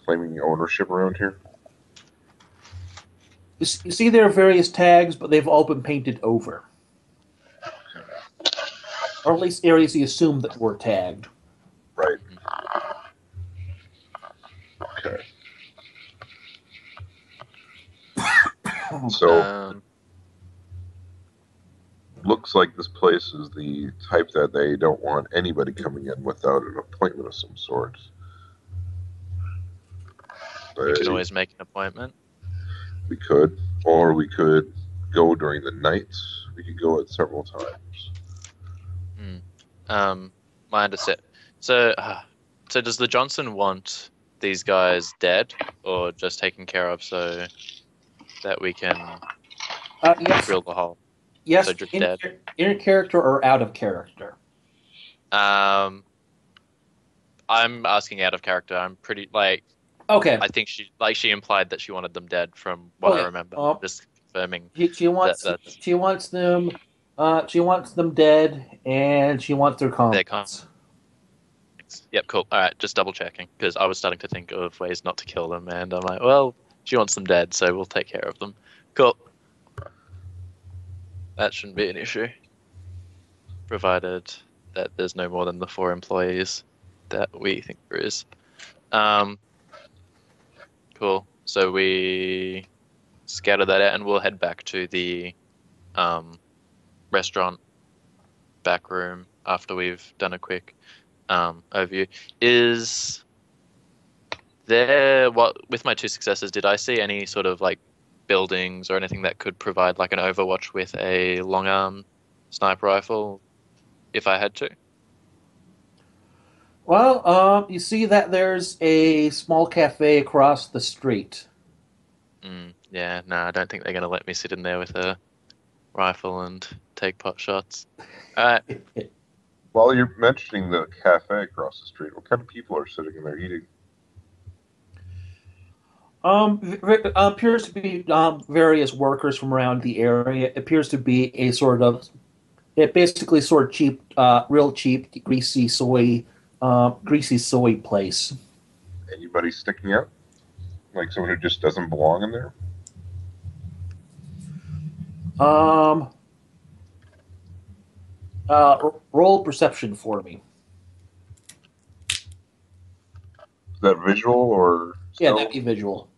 claiming ownership around here? You see there are various tags, but they've all been painted over. Or at least areas you assume that were tagged. Right. Okay. So, looks like this place is the type that they don't want anybody coming in without an appointment of some sort. We can always make an appointment. We could, or we could go during the night. We could go at several times. My understanding. So does the Johnson want these guys dead or just taken care of so that we can drill the hole? Yes, So just dead. In character or out of character? I'm asking out of character. I'm pretty Okay. I think she implied that she wanted them dead from what I remember. Just confirming. She wants them dead, and she wants their comments. Yep, cool. All right, just double checking because I was starting to think of ways not to kill them, and I'm like, well, she wants them dead, so we'll take care of them. Cool. That shouldn't be an issue, provided that there's no more than the 4 employees that we think there is. Cool. So we scatter that out, and we'll head back to the restaurant back room after we've done a quick overview. Is there with my 2 successes? Did I see any sort of like buildings or anything that could provide like an overwatch with a long arm sniper rifle if I had to? Well, you see that there's a small cafe across the street. Yeah, no, I don't think they're going to let me sit in there with a rifle and take pot shots. All right. While you're mentioning the cafe across the street, what kind of people are sitting in there eating? Appears to be various workers from around the area. It appears to be a sort of, it basically sort of cheap, real cheap, greasy soy place. Anybody sticking out? Like someone who just doesn't belong in there? Roll perception for me. Is that visual or Yeah, stealth? that'd be visual.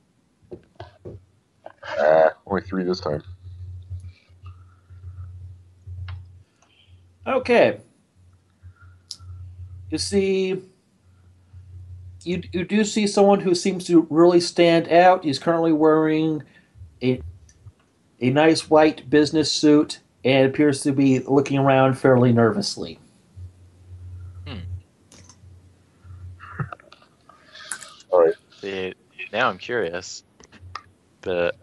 Only 3 this time. Okay. You see, you do see someone who seems to really stand out. He's currently wearing a nice white business suit and appears to be looking around fairly nervously. All right. See, now I'm curious, but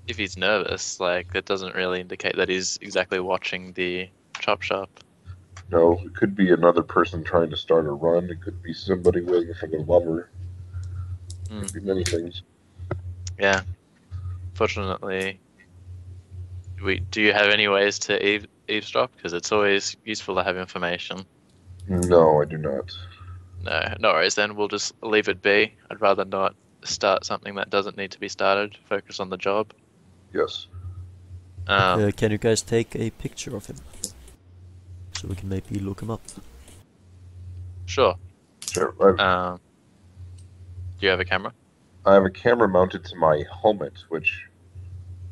if he's nervous, like that doesn't really indicate that he's exactly watching the chop shop. No, it could be another person trying to start a run. It could be somebody waiting for their lover. It could be many things. Yeah. Fortunately, do you have any ways to eavesdrop? Because it's always useful to have information. No, I do not. No worries then. We'll just leave it be. I'd rather not start something that doesn't need to be started. Focus on the job. Yes. Can you guys take a picture of him? So we can maybe look him up. Sure. Sure. Do you have a camera? I have a camera mounted to my helmet, which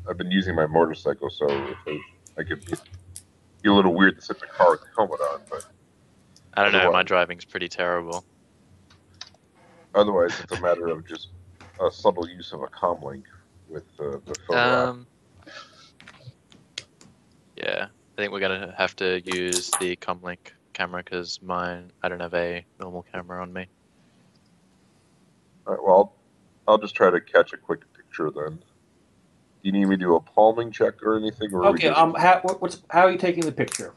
I've been using my motorcycle, so if I could be a little weird to sit in the car with the helmet on, but I don't know. My otherwise- driving's pretty terrible. Otherwise, it's a matter of just a subtle use of a comm link with the photo app. Yeah, I think we're gonna have to use the comlink camera because I don't have a normal camera on me. All right, well, I'll just try to catch a quick picture then. Do you need me to do a palming check or anything? Or Okay. How are you taking the picture?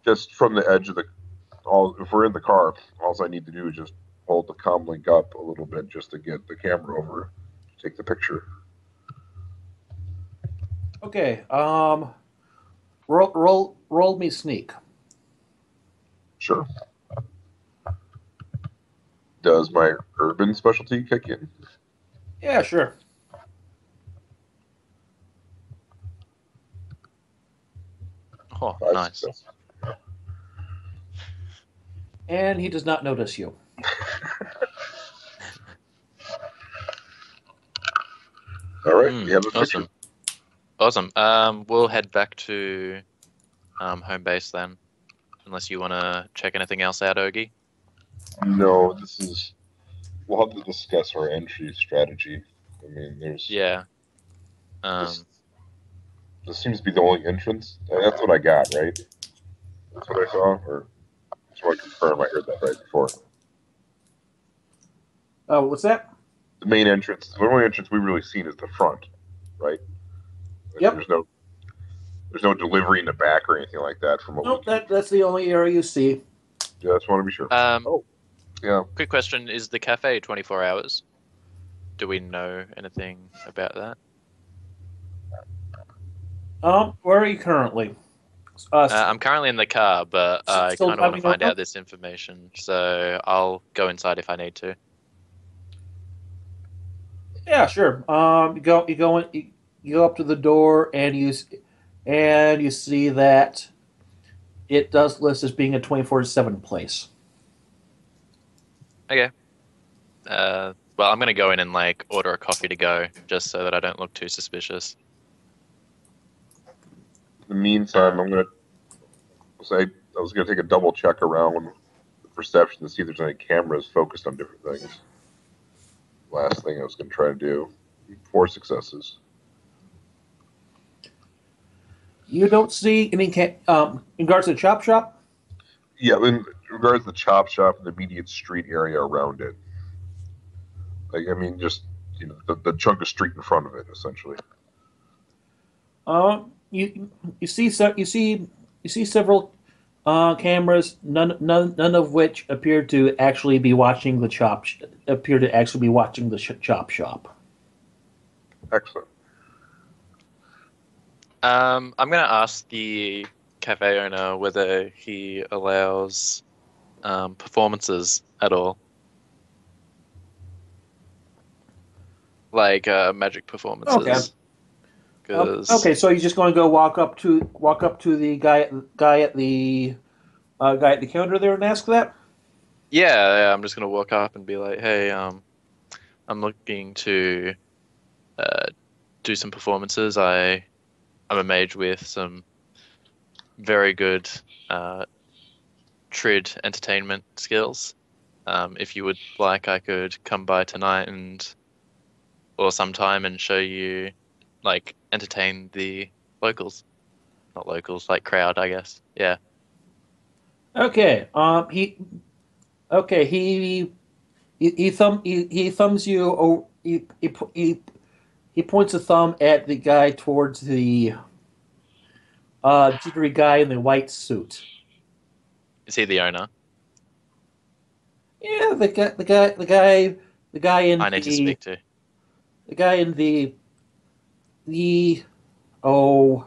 just from the edge of if we're in the car, all I need to do is just hold the comm link up a little bit just to get the camera over to take the picture. Okay. Roll me sneak. Sure. Does my urban specialty kick in? Yeah, sure. Oh, 5 nice. success. And he does not notice you. All right, we have a picture. Awesome. We'll head back to home base then, unless you want to check anything else out, Ogie. No, we'll have to discuss our entry strategy. I mean, Yeah. This seems to be the only entrance. That's what I got, right? That's what I saw, or just want to confirm I heard that right before. Oh, what's that? The main entrance, the only entrance we've really seen is the front, right? Yep. There's no delivery in the back or anything like that from what Nope, we can. that's the only area you see. Yeah, I just want to be sure. Yeah. Quick question: is the cafe 24 hours? Do we know anything about that? Where are you currently? I'm currently in the car, but I Still kind of want to driving find over? out this information, so I'll go inside if I need to. Yeah, sure. You go up to the door and you see that it does list as being a 24/7 place. Okay. Well, I'm gonna go in and like order a coffee to go, just so that I don't look too suspicious. In the meantime, I was gonna take a double check around the perception to see if there's any cameras focused on different things. Last thing I was gonna try to do. 4 successes. You don't see any in regards to the chop shop. Yeah, in regards to the chop shop and the immediate street area around it. Like, I mean, just the chunk of street in front of it, essentially. You see several cameras, none of which appear to actually be watching the chop shop. Excellent. I'm gonna ask the cafe owner whether he allows performances at all, like magic Okay. performances. Because Okay, so you're just going to go walk up to the guy at the counter there and ask that. yeah, I'm just gonna walk up and be like, "Hey, I'm looking to uh, do some performances. I'm a mage with some very good uh, trid entertainment skills. If you would like, I could come by tonight and or sometime and show you, like, entertain the locals. Not locals, like crowd, I guess. Yeah. Okay. He thumbs you. He points a thumb at the guy towards the jittery guy in the white suit. Is he the owner? Yeah, the guy in I need to speak to. the guy in the oh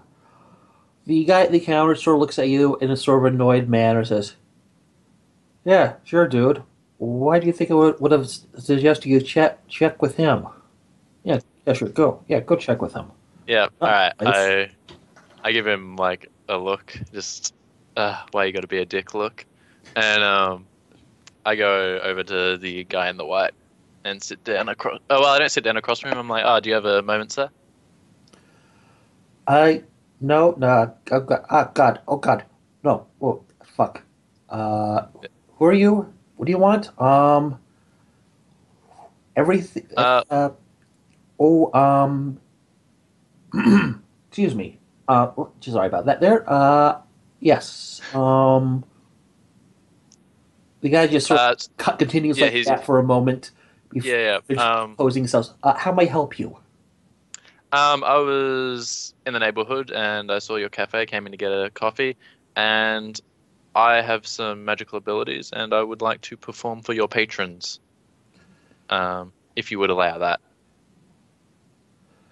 the guy at the counter sort of looks at you in a sort of annoyed manner. Says, "Yeah, sure, dude. Why do you think I would have suggested you check with him? Yeah, yeah, sure. Go. Yeah, go check with him. Yeah, all Oh, right. nice. I give him like a look, just why you got to be a dick look, and I go over to the guy in the white and sit down across. Oh well, I don't sit down across from him. I'm like, oh, do you have a moment, sir? I no no. Oh God. Ah, God. Oh God. No. Oh fuck. Uh, who are you? What do you want? Everything. Uh, Oh. Excuse me. Sorry about that. There. Yes. The guy just sort of uh, continues yeah, like he's that for a moment before yeah, yeah. closing himself. How may I help you? I was in the neighborhood and I saw your cafe, came in to get a coffee, and I have some magical abilities and I would like to perform for your patrons. If you would allow that.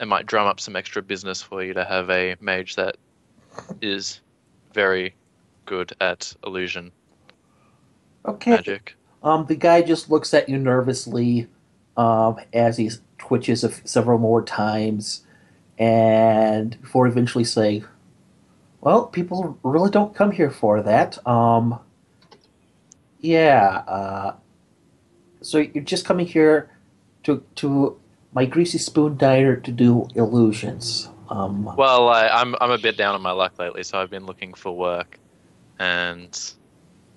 It might drum up some extra business for you to have a mage that is very good at illusion Okay. magic. The guy just looks at you nervously, as he twitches several more times, and before eventually saying, "Well, people really don't come here for that." Yeah. So you're just coming here to my greasy spoon diner to do illusions. Well, I'm a bit down on my luck lately, so I've been looking for work, and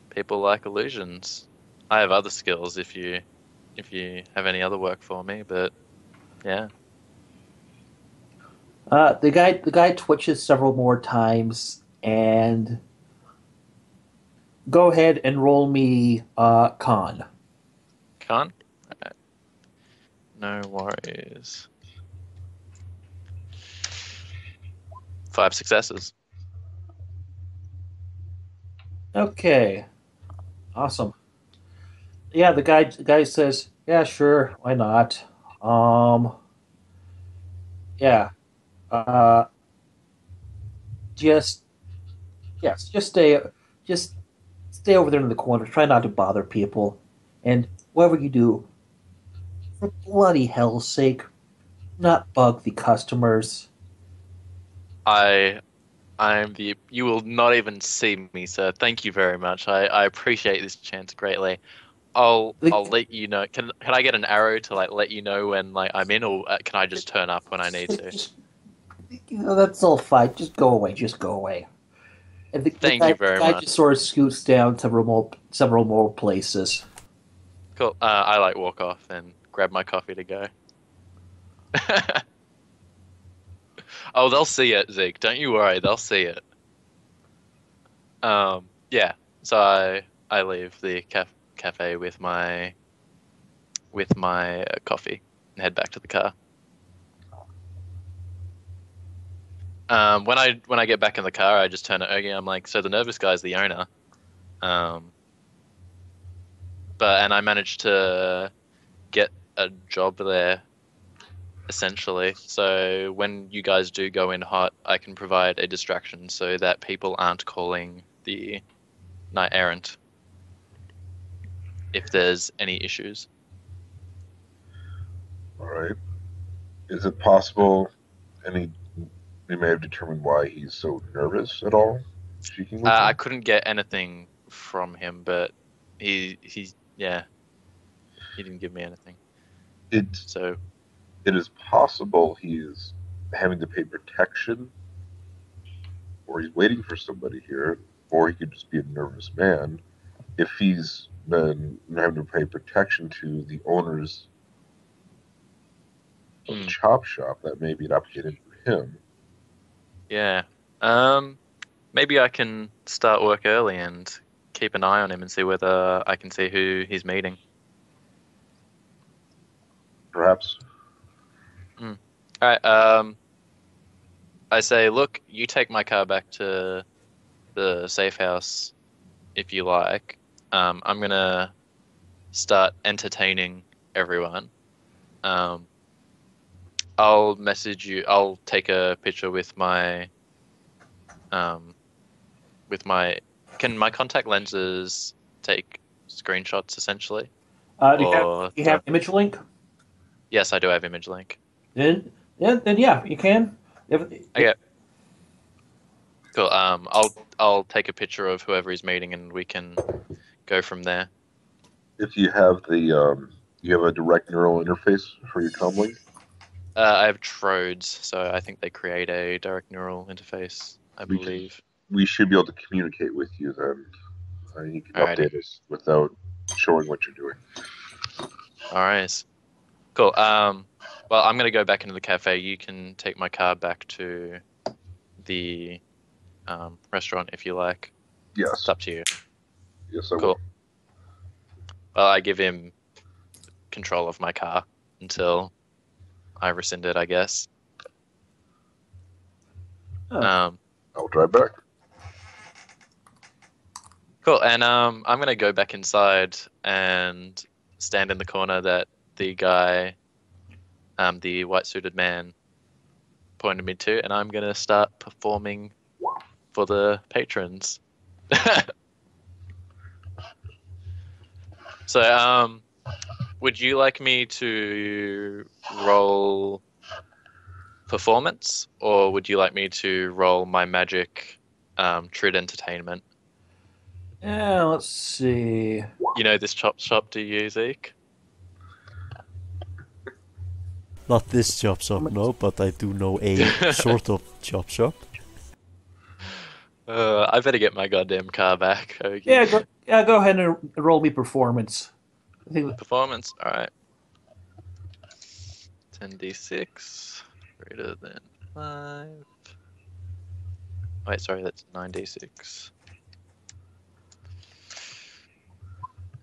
people like illusions. I have other skills if you have any other work for me, but yeah. The guy twitches several more times, and go ahead and roll me con. Can't? Alright, no worries. 5 successes. Okay, awesome. Yeah, the guy says, "Yeah, sure, why not?" Um, yeah. Uh, just yes, just stay over there in the corner. Try not to bother people, and whatever you do, for bloody hell's sake, not bug the customers. I I'm the you will not even see me, sir. Thank you very much. I appreciate this chance greatly. The, I'll let you know. Can I get an arrow to like let you know when like I'm in, or can I just turn up when I need to? just that's all fine. Just go away. Just go away. And Thank you the very guy much. just sort of scoots down several more places. Cool. I like walk off and grab my coffee to go. Oh, they'll see it, Zeke. Don't you worry. They'll see it. Yeah. So I leave the cafe with my coffee and head back to the car. When I get back in the car, I just turn it again. I'm like, so the nervous guy's the owner. And I managed to get a job there, essentially. So when you guys do go in hot, I can provide a distraction so that people aren't calling the Knight Errant if there's any issues. All right. Is it possible we may have determined why he's so nervous at all? Speaking with I him? couldn't get anything from him, but he didn't give me anything. So It is possible he's having to pay protection, or he's waiting for somebody here, or he could just be a nervous man. If he's been having to pay protection to the owners of the chop shop, that may be an opportunity for him. yeah. Maybe I can start work early and keep an eye on him and see whether I can see who he's meeting. Perhaps. All right. I say, look, you take my car back to the safe house if you like. I'm gonna start entertaining everyone. I'll message you. I'll take a picture with my Can my contact lenses take screenshots essentially? Do you have image link? Yes, I do have image link. Then yeah, you can. Okay. Cool. I'll take a picture of whoever he's meeting, and we can go from there. If you have you have a direct neural interface for your comlink? I have Trodes, so I think they create a direct neural interface, I believe. We should be able to communicate with you then. You can Alrighty. update us without showing what you're doing. All right. Cool. Well, I'm gonna go back into the cafe. You can take my car back to the restaurant if you like. Yes. It's up to you. Yes, I Cool. will. Well, I give him control of my car until I rescind it, I guess. Oh. I'll drive back. Cool. And I'm gonna go back inside and stand in the corner that the guy, the white suited man, pointed me to, and I'm gonna start performing for the patrons. So, would you like me to roll performance, or would you like me to roll my magic Trid Entertainment? Yeah, let's see. You know this chop shop, do you, Zeke? Not this chop shop, no, but I do know a sort of chop shop. I better get my goddamn car back. Okay. Go ahead and roll me performance. I think Performance, alright. 10d6 greater than 5. Wait, sorry, that's 9d6.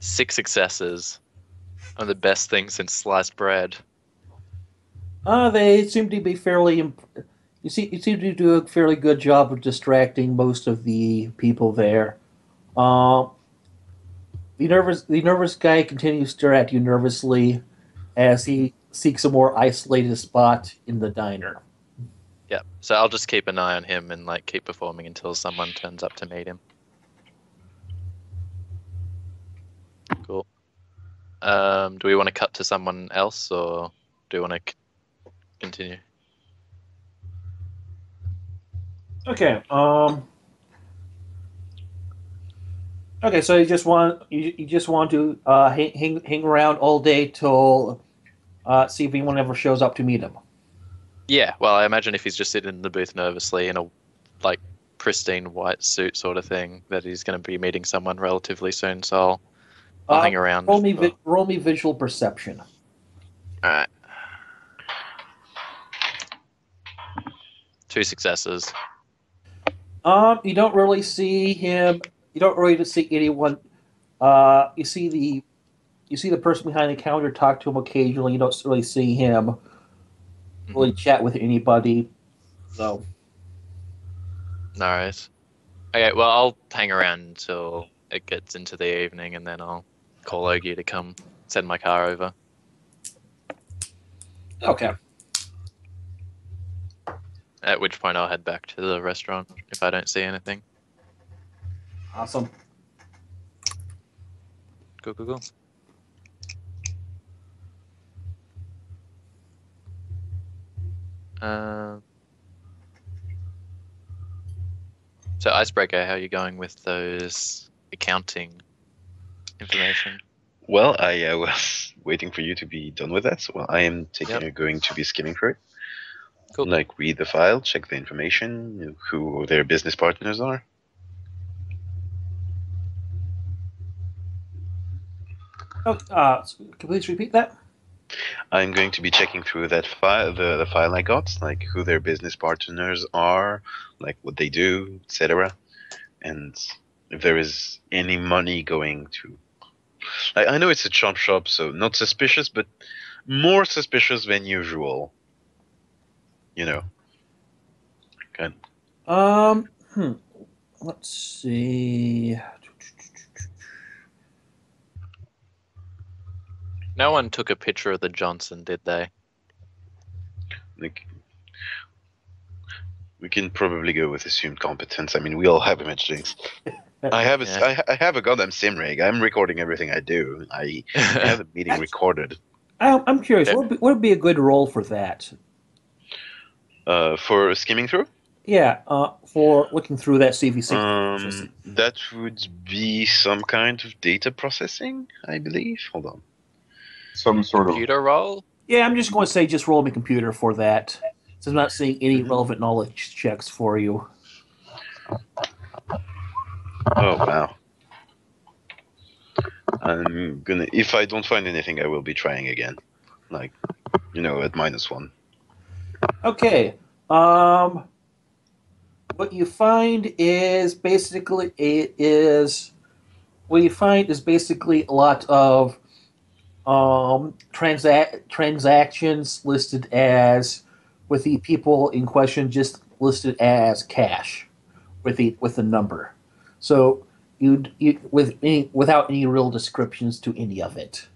6 successes. I'm the best thing since sliced bread. they seem to be fairly. You seem to do a fairly good job of distracting most of the people there. The nervous guy continues to stare at you nervously as he seeks a more isolated spot in the diner. Yeah, so I'll just keep an eye on him and like keep performing until someone turns up to meet him. Cool. Do we want to cut to someone else, or do we want to continue? Okay. Okay. So you just want to hang around all day till see if anyone ever shows up to meet him. Yeah, well, I imagine if he's just sitting in the booth nervously in a like pristine white suit sort of thing, that he's going to be meeting someone relatively soon. So I'll hang around. Roll me visual perception. All right. 2 successes. You don't really see him. You don't really see anyone. You see the person behind the counter talk to him occasionally. You don't really see him really chat with anybody. So, No worries. Okay, well, I'll hang around until it gets into the evening, and then I'll call Ogie to come send my car over. Okay. At which point I'll head back to the restaurant if I don't see anything. Awesome. Cool. So Icebreaker, how are you going with those accounting information? Well, I was waiting for you to be done with that. So, well, I am Yep. going to be skimming through it. Cool. Like, read the file, check the information, who their business partners are. Oh, can you please repeat that? I'm going to be checking through that file, the file I got, like who their business partners are, like what they do, etc. And if there is any money going to. I know it's a chop shop, so not suspicious, but more suspicious than usual. You know. Kind. Let's see. No one took a picture of the Johnson, did they? Like, we can probably go with assumed competence. I mean, we all have image things. I have I have a goddamn sim rig. I'm recording everything I do. I have the meeting recorded. I'm curious. What would be a good role for that? For skimming through? Yeah, for looking through that CVC. That would be some kind of data processing, I believe. Hold on. Some sort of Computer role? Yeah, I'm just going to say just roll me computer for that. So I'm not seeing any relevant knowledge checks for you. Oh wow. I'm gonna. If I don't find anything, I will be trying again. Like, at -1. Okay. What you find is basically a lot of transactions listed as with the people in question just listed as cash with the number. So without any real descriptions to any of it.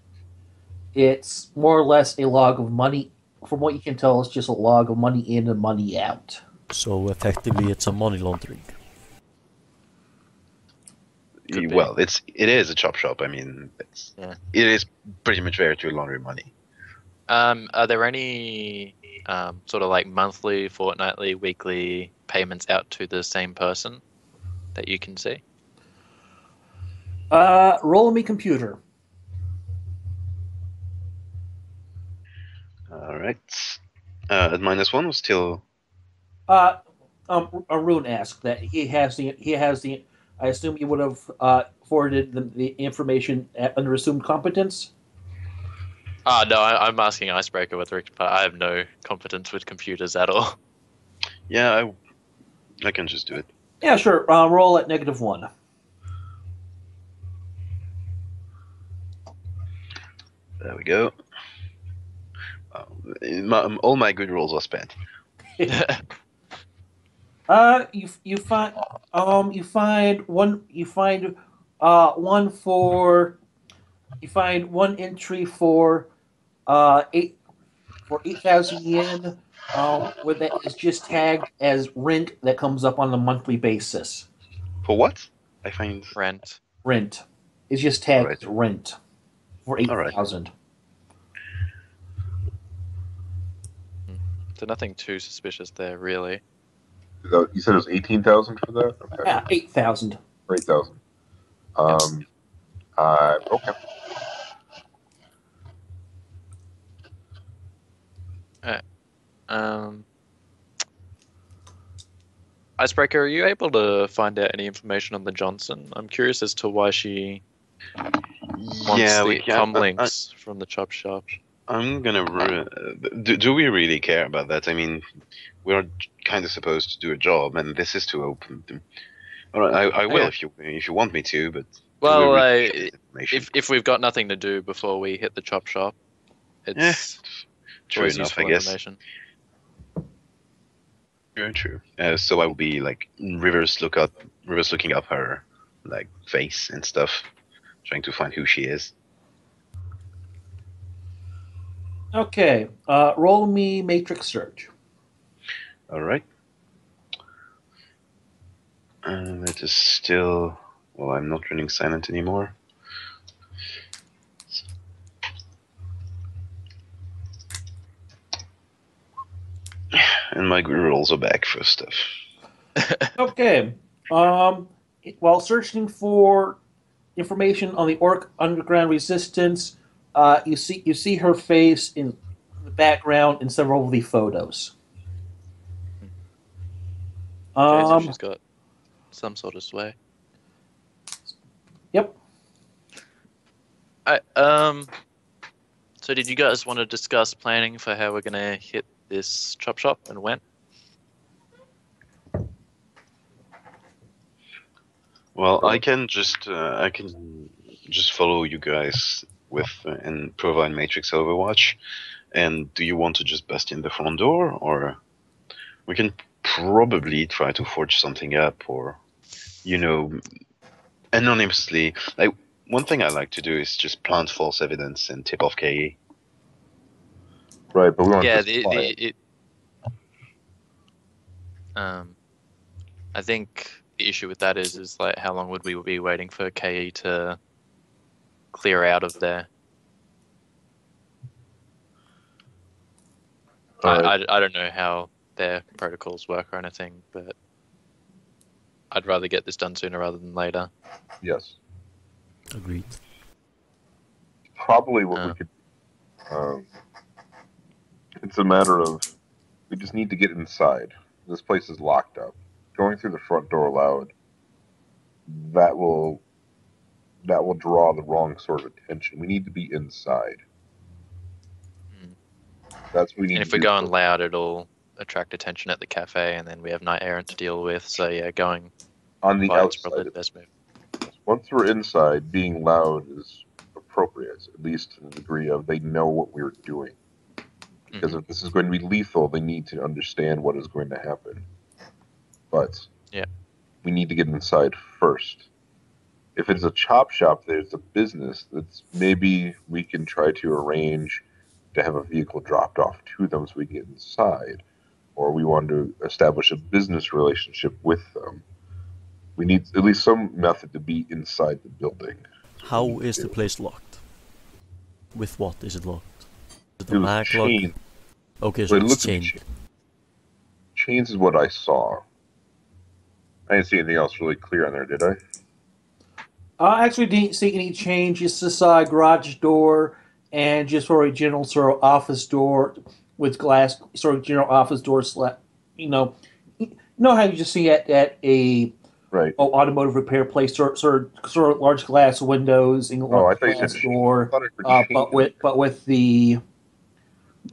It's more or less a log of money. From what you can tell, it's just a log of money in and money out. So effectively, it's a money laundering. Well, it is a chop shop. I mean, it is pretty much there to launder money. Are there any sort of like monthly, fortnightly, weekly payments out to the same person that you can see? Roll me computer. All right. At -1 was still. Rune asked that he has the. I assume you would have forwarded the information under assumed competence. No, I'm asking Icebreaker whether I have no competence with computers at all. Yeah, I can just do it. Yeah, sure. Roll at -1. There we go. All my good rolls are spent. You find one entry for 8,000 yen, where that is just tagged as rent that comes up on a monthly basis. For what? I find Rent. Rent is just tagged as rent for 8,000. So nothing too suspicious there, really. You said it was 18,000 for that? Okay. Yeah, 8,000. 8,000. Okay. Icebreaker, are you able to find out any information on the Johnson? I'm curious as to why she wants the comlinks from the chop shop. I'm gonna. Do we really care about that? I mean, we're kind of supposed to do a job, and this is to open them. All right, I will if you want me to, but well, if we've got nothing to do before we hit the chop shop, it's true enough, I guess. Very true. So I will be like reverse looking up her like face and stuff, trying to find who she is. Okay. Roll me matrix search. All right. It is still. Well, I'm not running silent anymore. And my rolls are back for stuff. Okay. While searching for information on the Orc Underground Resistance, you see her face in the background in several of the photos. Jesus, she's got some sort of sway. Yep. So did you guys want to discuss planning for how we're gonna hit this chop shop and when? Well, I can just follow you guys with and provide Matrix Overwatch. And do you want to just bust in the front door, or we can probably try to forge something up, or anonymously. Like one thing I like to do is just plant false evidence and tip off KE. Right, but we want Yeah, to supply it. I think the issue with that is like how long would we be waiting for KE to clear out of there? I don't know how their protocols work or anything, but I'd rather get this done sooner rather than later. Yes. Agreed. Probably what we could. It's a matter of we just need to get inside. This place is locked up. Going through the front door loud. That will draw the wrong sort of attention. We need to be inside. That's what we need. And if we're going loud, it'll attract attention at the cafe, and then we have night errant to deal with. So yeah, going on the outside. Probably the best move. Once we're inside, being loud is appropriate, at least to the degree of they know what we're doing. Because if this is going to be lethal, they need to understand what is going to happen. But we need to get inside first. If it's a chop shop, there's a business that's maybe we can try to arrange to have a vehicle dropped off to them so we get inside, or we want to establish a business relationship with them. We need at least some method to be inside the building. How is the place locked? With what is it locked? Is it It was chained. Okay, so it's chained. Chains is what I saw. I didn't see anything else really clear on there, did I? I actually didn't see any change. Just a garage door and just sort of general sort of office door with glass, sort of general office door you know how you just see at a automotive repair place, sort of large glass windows and large glass door, but with the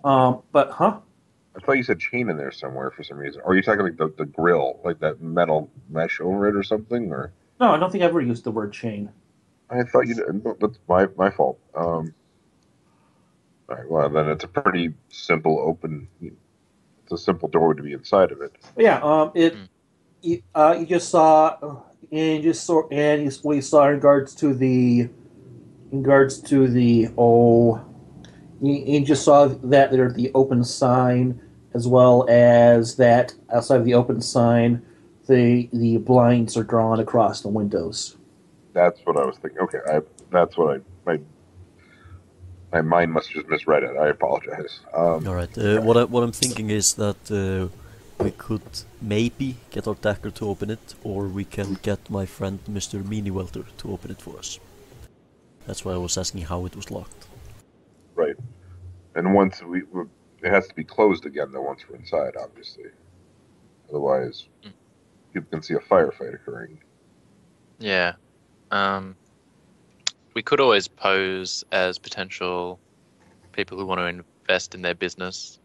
I thought you said chain in there somewhere for some reason. Or are you talking like the grill, like that metal mesh over it or something? Or no, I don't think I ever used the word chain. I thought you did. That's my fault. All right, well, then it's a pretty simple open. It's a simple door to be inside of it. Yeah. You just saw, and you saw in regards to the, you just saw that there's the open sign, as well as that outside of the open sign, the blinds are drawn across the windows. That's what I was thinking. Okay, my mind must have just misread it. I apologize. All right. What I'm thinking is that we could maybe get our Dacker to open it, or we can get my friend Mr. Meanywelter to open it for us. That's why I was asking how it was locked. Right. And once it has to be closed again, though, once we're inside, obviously. Otherwise, people can see a firefight occurring. Yeah. We could always pose as potential people who want to invest in their business,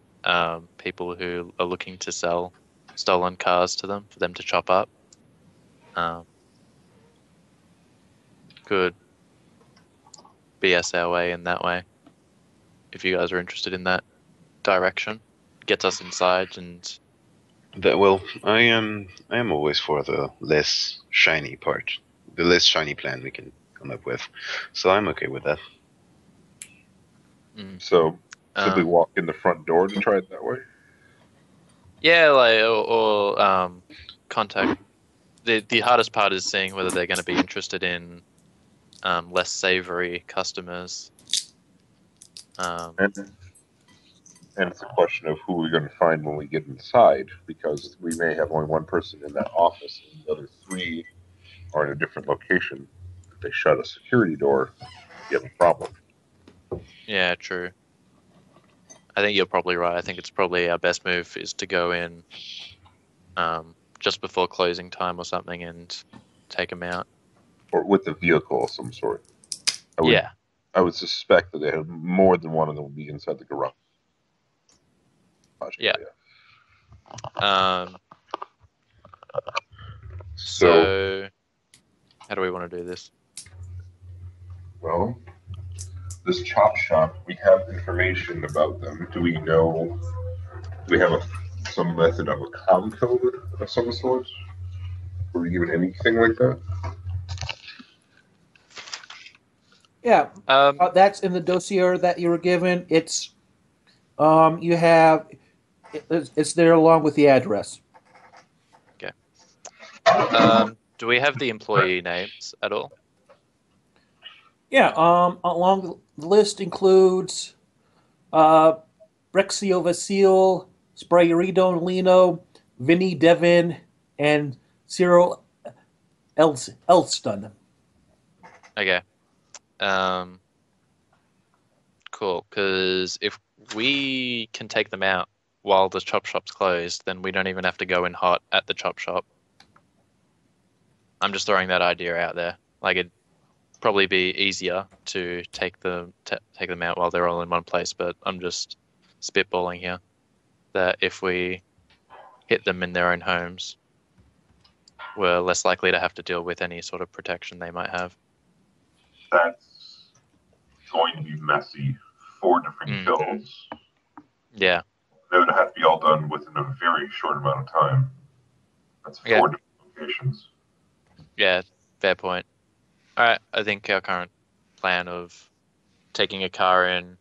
people who are looking to sell stolen cars to them for them to chop up. Could BS our way in that way, if you guys are interested in that direction. Gets us inside and Well, I am always for the less shiny part, the less shiny plan we can come up with. So I'm okay with that. So simply Um, walk in the front door to try it that way. yeah, like or contact. The hardest part is seeing whether they're going to be interested in less savory customers. And it's a question of who we're going to find when we get inside, because we may have only one person in that office, and the other three are in a different location. If they shut a security door, you have a problem. Yeah, true. I think you're probably right. I think it's probably our best move is to go in just before closing time or something and take them out. Or with a vehicle of some sort. Yeah. I would suspect that they have more than one of them will be inside the garage. Yeah. Area. So how do we want to do this? Well, this chop shop, we have information about them. Do we know? Do we have some method of a com code of some sort? Were we given anything like that? Yeah, That's in the dossier that you were given. It's you have it's there along with the address. okay. Do we have the employee names at all? Yeah, along the list includes Brexio Vasile, Sprayerido Lino, Vinny Devin, and Cyril Elston. Okay. Cool. Because if we can take them out while the chop shop's closed, then we don't even have to go in hot at the chop shop. I'm just throwing that idea out there. Like it'd probably be easier to take them out while they're all in one place, but I'm just spitballing here that if we hit them in their own homes, we're less likely to have to deal with any sort of protection they might have. That's going to be messy. 4 different kills. Yeah. They would have to be all done within a very short amount of time. That's 4 different locations. Yeah, fair point. All right, I think our current plan of taking a car in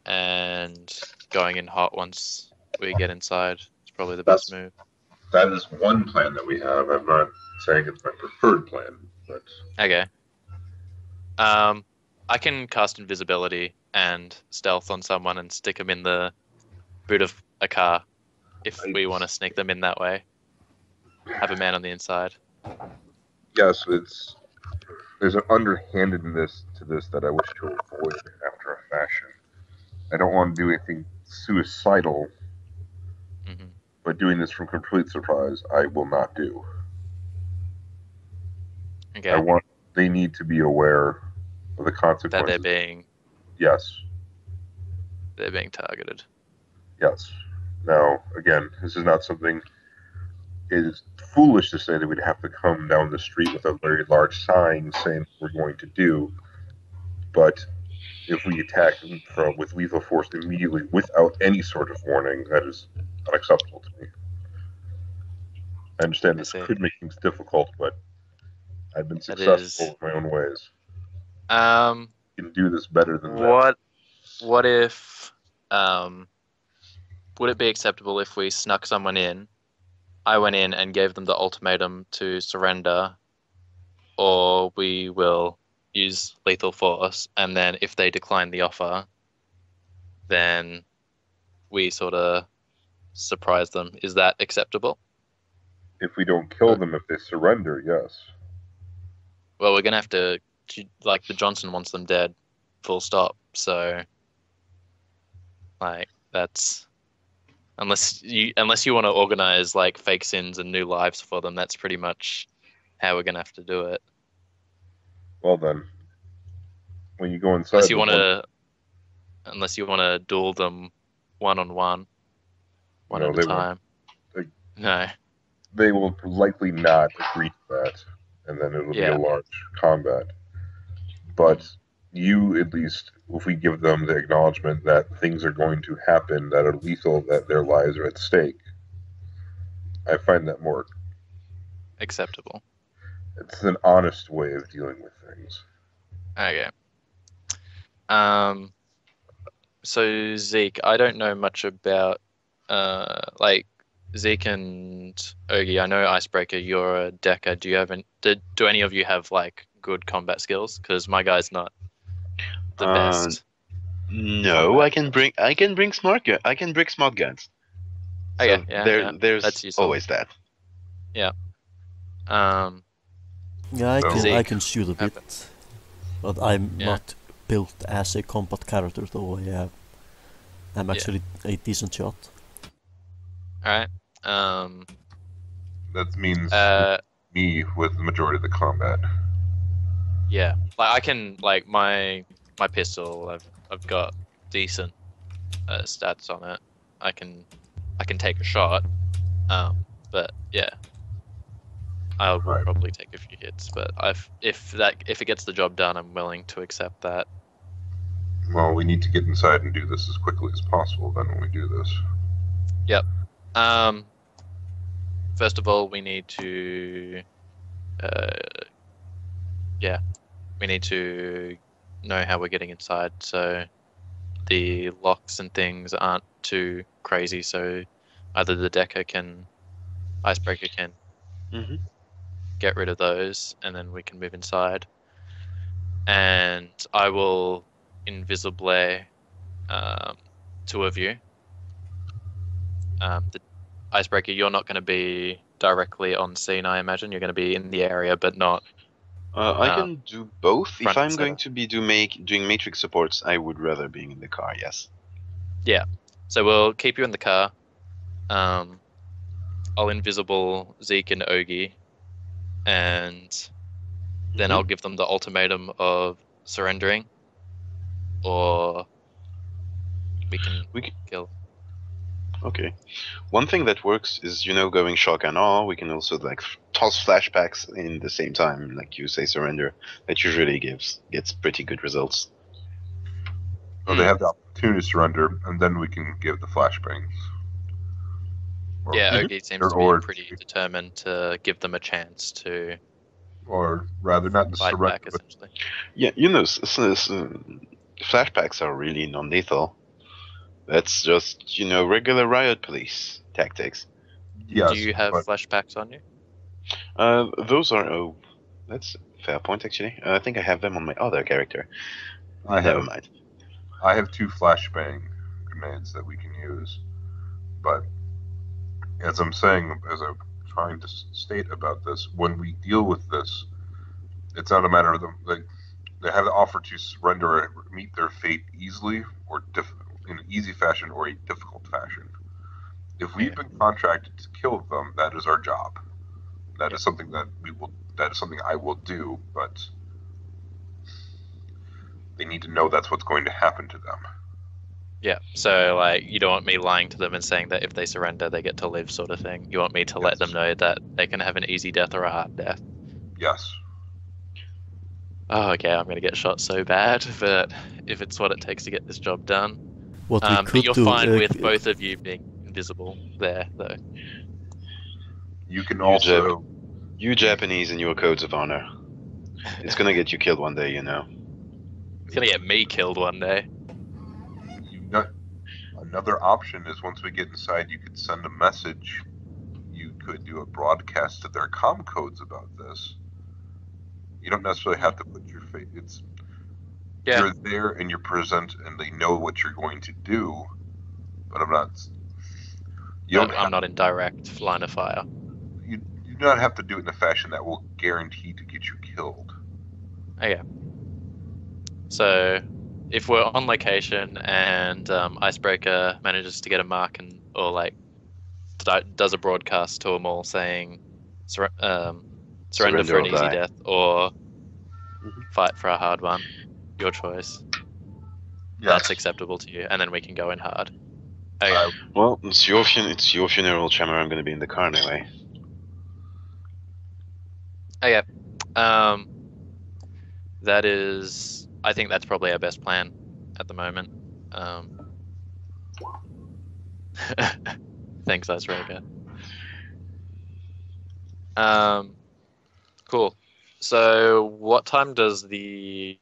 and going in hot once we get inside is probably the best move. That is one plan that we have. I'm not saying it's my preferred plan, but okay. I can cast invisibility and stealth on someone and stick them in the boot of a car if we want to sneak them in that way. Have a man on the inside. Yes, there's an underhandedness to this that I wish to avoid after a fashion. I don't want to do anything suicidal, but doing this from complete surprise, I will not do. Okay. They need to be aware of the consequences. That they're being... Yes. They're being targeted. Yes. Now, again, this is not something... It is foolish to say that we'd have to come down the street with a very large sign saying what we're going to do, but if we attack them with lethal force immediately without any sort of warning, that is unacceptable to me. I understand this could make things difficult, but I've been successful with my own ways. You can do this better than that. What if... would it be acceptable if we snuck someone in, I went in and gave them the ultimatum to surrender, or we will use lethal force, and then if they decline the offer, then we sort of surprise them. Is that acceptable? If we don't kill them, if they surrender, yes. Well, we're going to have to, like, the Johnson wants them dead, full stop, so, like, that's... Unless you want to organize like fake sins and new lives for them, that's pretty much how we're gonna have to do it. Well then, when you go inside, unless you want to duel them one-on-one, one at a time. No, they will likely not agree to that, and then it will be a large combat. But you, at least, if we give them the acknowledgement that things are going to happen that are lethal, that their lives are at stake, I find that more. acceptable. It's an honest way of dealing with things. Okay. So Zeke, I don't know much about like Zeke and Ogie. I know Icebreaker, you're a decker. Do you have do any of you have like good combat skills? Because my guy's not the best. No, I can bring smart gun. I can bring smart guns. Okay, So yeah, there's that's useful. always that. Yeah. Um, Yeah, I Zeke. can shoot a bit, but I'm not built as a combat character, though. I'm actually a decent shot. All right. That means me with the majority of the combat. Yeah, like I can like my pistol. I've got decent stats on it. I can take a shot. But yeah, I will Right. probably take a few hits. But if it gets the job done, I'm willing to accept that. Well, we need to get inside and do this as quickly as possible. Then when we do this. Yep. First of all, we need to we need to know how we're getting inside, so the locks and things aren't too crazy. So either the decker can, Icebreaker can get rid of those, and then we can move inside. And I will invisibly two of you. The Icebreaker, you're not going to be directly on scene, I imagine. You're going to be in the area, but not. I can do both. If I'm center. going to be doing matrix supports, I would rather be in the car. Yes. Yeah. So we'll keep you in the car. I'll invisible Zeke and Ogie, and then I'll give them the ultimatum of surrendering, or we can kill. Okay. One thing that works is, going shotgun, or we can also like toss flashbacks in the same time, like you say surrender. That usually gets pretty good results. Well, they have the opportunity to surrender, and then we can give the flashbangs. Ogie seems to be pretty determined to give them a chance to. Or rather, not to surrender, back, essentially. Yeah, flashbacks are really non-lethal. That's just, regular riot police tactics. Yes, do you have flashbacks on you? Those are. That's a fair point, actually. I think I have them on my other character. Never mind. I have 2 flashbang grenades that we can use, but as I'm saying, as I'm trying to state about this, when we deal with this, it's not a matter of them. They have the offer to surrender or meet their fate easily, or in an easy fashion, or a difficult fashion. If we've been contracted to kill them, that is our job. That is something that That is something I will do, but they need to know that's what's going to happen to them. Yeah, so like you don't want me lying to them and saying that if they surrender they get to live, sort of thing. You want me to let them know that they can have an easy death or a hard death. Yes. Oh, okay, I'm gonna get shot so bad, but if it's what it takes to get this job done. What we could but you're do, fine with both of you being invisible there, though. You can also... You Japanese and your codes of honor. It's gonna get you killed one day, It's gonna get me killed one day. Another option is once we get inside, you could send a message. You could do a broadcast to their comm codes about this. You don't necessarily have to put your face. You're there and you're present, and they know what you're going to do. But I'm not. I'm not in direct line of fire. You do not have to do it in a fashion that will guarantee to get you killed. Okay. So, if we're on location and Icebreaker manages to get a mark or does a broadcast to them all saying surrender for an easy death or fight for a hard one, your choice. Yes. That's acceptable to you, and then we can go in hard. Okay. Well, it's your funeral, Chammer. I'm going to be in the car anyway. Okay. I think that's probably our best plan at the moment. Thanks, Icebreaker. Cool. So, what time does the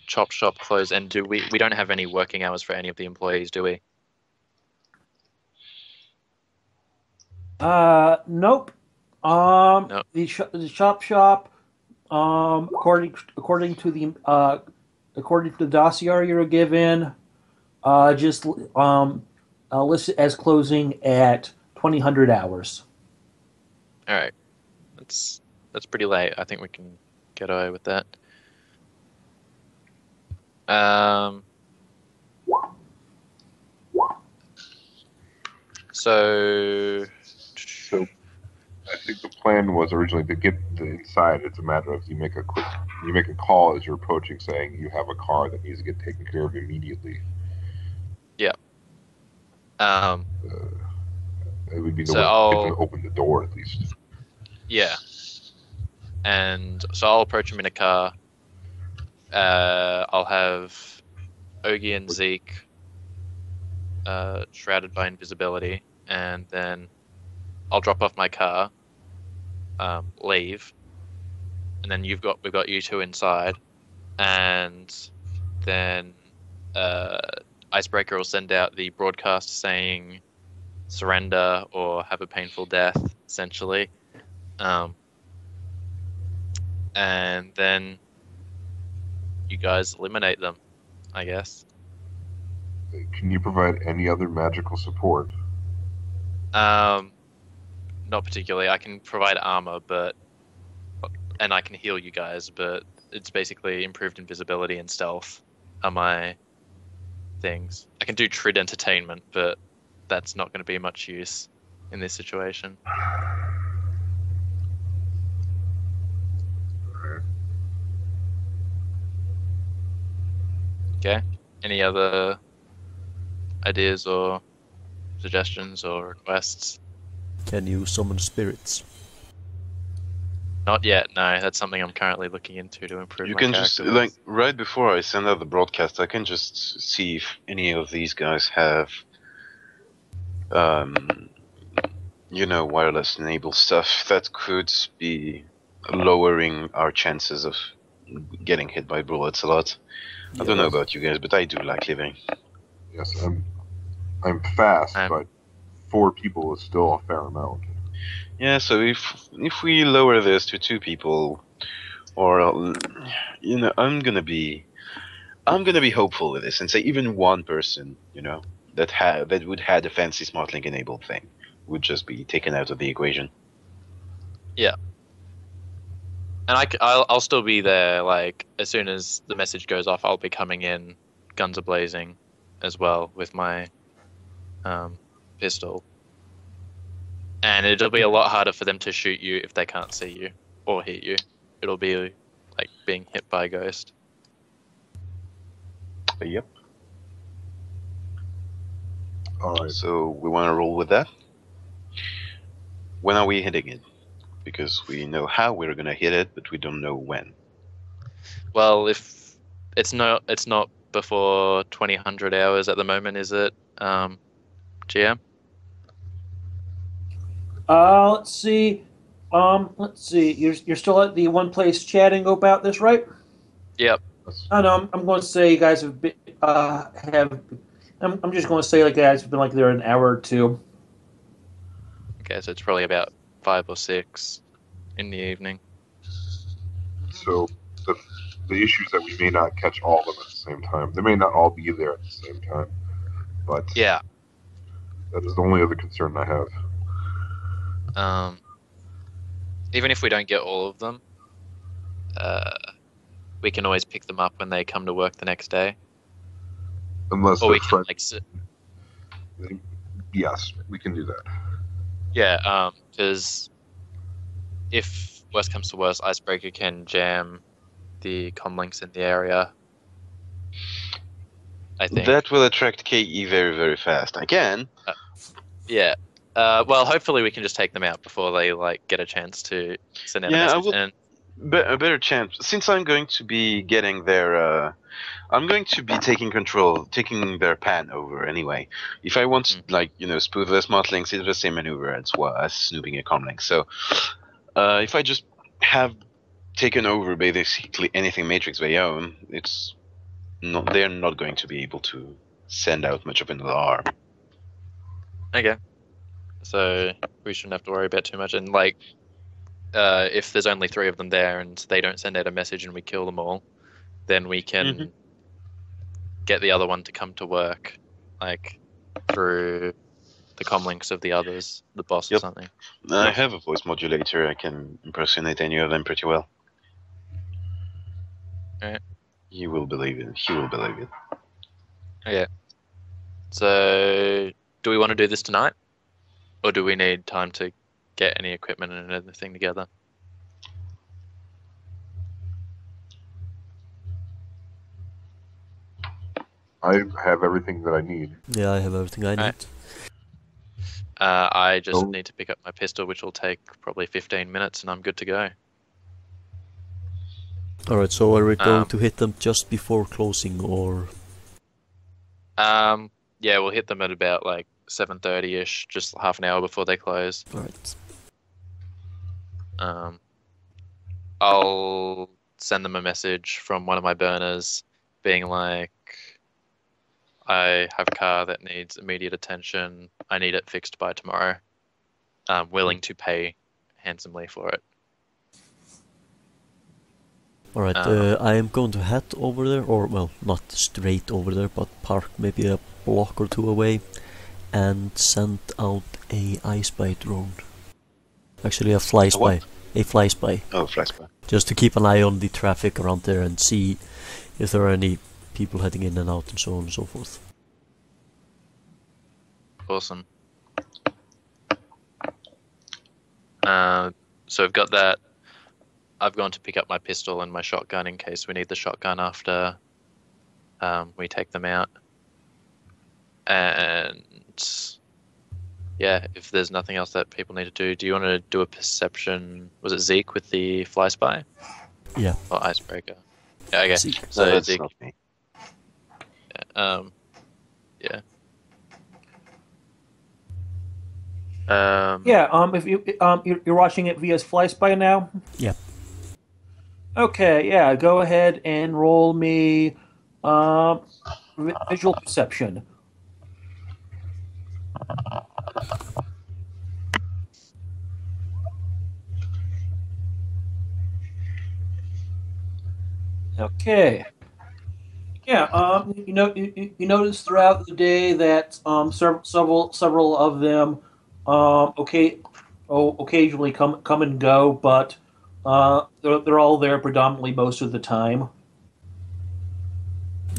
chop shop close? And do we don't have any working hours for any of the employees, do we? Nope. No. The chop shop, according to the dossier you're given, just listed as closing at 2000 hours. All right. That's pretty late. I think we can get away with that. So So I think the plan was originally to get inside. It's a matter of you make a call as you're approaching, saying you have a car that needs to get taken care of immediately. yeah. It would be the So way to I'll- get them to open the door at least. Yeah. And so I'll approach him in a car. I'll have Ogie and Zeke shrouded by invisibility, and then I'll drop off my car, leave, and then we've got you two inside, and then Icebreaker will send out the broadcast saying surrender or have a painful death, essentially. And then you guys eliminate them, I guess. Can you provide any other magical support? Not particularly. I can provide armor, and I can heal you guys, but it's basically improved invisibility and stealth are my things. I can do Trid Entertainment, but that's not going to be much use in this situation. Okay. Any other ideas or suggestions or requests? Can you summon spirits? Not yet, no. That's something I'm currently looking into to improve You my can just, character like, with. right before I send out the broadcast, I can just see if any of these guys have, wireless enabled stuff that could be lowering our chances of getting hit by bullets a lot. I don't know about you guys, but I do like living. Yes, I'm fast, I'm- but 4 people is still a fair amount. Yeah, so if we lower this to 2 people, or I'm gonna be hopeful with this and say even one person, that would have a fancy smart link enabled thing would just be taken out of the equation. Yeah. And I'll still be there, like, as soon as the message goes off, I'll be coming in, guns a-blazing, as well, with my pistol. And it'll be a lot harder for them to shoot you if they can't see you or hit you. It'll be like being hit by a ghost. Yep. Alright. So we want to roll with that. When are we hitting it? Because we know how we're gonna hit it, but we don't know when. Well, if it's not before 2000 hours at the moment, is it, GM? Let's see. You're still at the one place chatting about this, right? Yep. I know. I'm going to say you guys have been, I'm just going to say like you guys have been like there an hour or two. Okay, so it's probably about 5 or 6 in the evening. So the issue is that we may not catch all of them at the same time. They may not all be there at the same time. But Yeah. that is the only other concern I have. Even if we don't get all of them, we can always pick them up when they come to work the next day. Unless Or they're we can, like, yes, we can do that. yeah, because if worst comes to worst, Icebreaker can jam the comlinks in the area. I think. That will attract KE very, very fast. Again. Yeah. Well, hopefully we can just take them out before they like get a chance to send out a message. a better chance. Since I'm going to be getting their, I'm going to be taking taking their pan over anyway. If I want to, like, spoof the smart links, it's the same maneuver as well as snooping a comlink. So, if I just have taken over basically anything Matrix they own, they're not going to be able to send out much of an alarm. Okay. So we shouldn't have to worry about too much. And like, if there's only 3 of them there and they don't send out a message and we kill them all, then we can get the other one to come to work, like through the comlinks of the others, the boss or something. I have a voice modulator. I can impersonate any of them pretty well. Alright. You will believe it. He will believe it. Okay. So, do we want to do this tonight? Or do we need time to get any equipment and everything together? I have everything that I need. Yeah, I have everything I need. Alright. I just need to pick up my pistol, which will take probably 15 minutes, and I'm good to go. Alright, so are we going to hit them just before closing, or...? Yeah, we'll hit them at about like 7:30ish, just half an hour before they close. Alright. I'll send them a message from one of my burners being like, I have a car that needs immediate attention. I need it fixed by tomorrow. I'm willing to pay handsomely for it. Alright, I am going to head over there, or, well, not straight over there, but park maybe a block or 2 away and send out a I-spy drone. Actually, a fly spy. A fly spy. Oh, fly spy. Just to keep an eye on the traffic around there and see if there are any people heading in and out and so on and so forth. Awesome. So I've got that. I've gone to pick up my pistol and my shotgun in case we need the shotgun after we take them out. And yeah, if there's nothing else that people need to do you want to do a perception? Was it Zeke with the fly spy? Yeah. Or Icebreaker? Yeah, okay. Zeke. So No, that's Zeke. not me. Yeah. If you're watching it via Fly Spy now. Yeah. Okay, yeah. Go ahead and roll me visual perception. Okay. Yeah. You notice throughout the day that several of them occasionally come and go, but they're all there predominantly most of the time.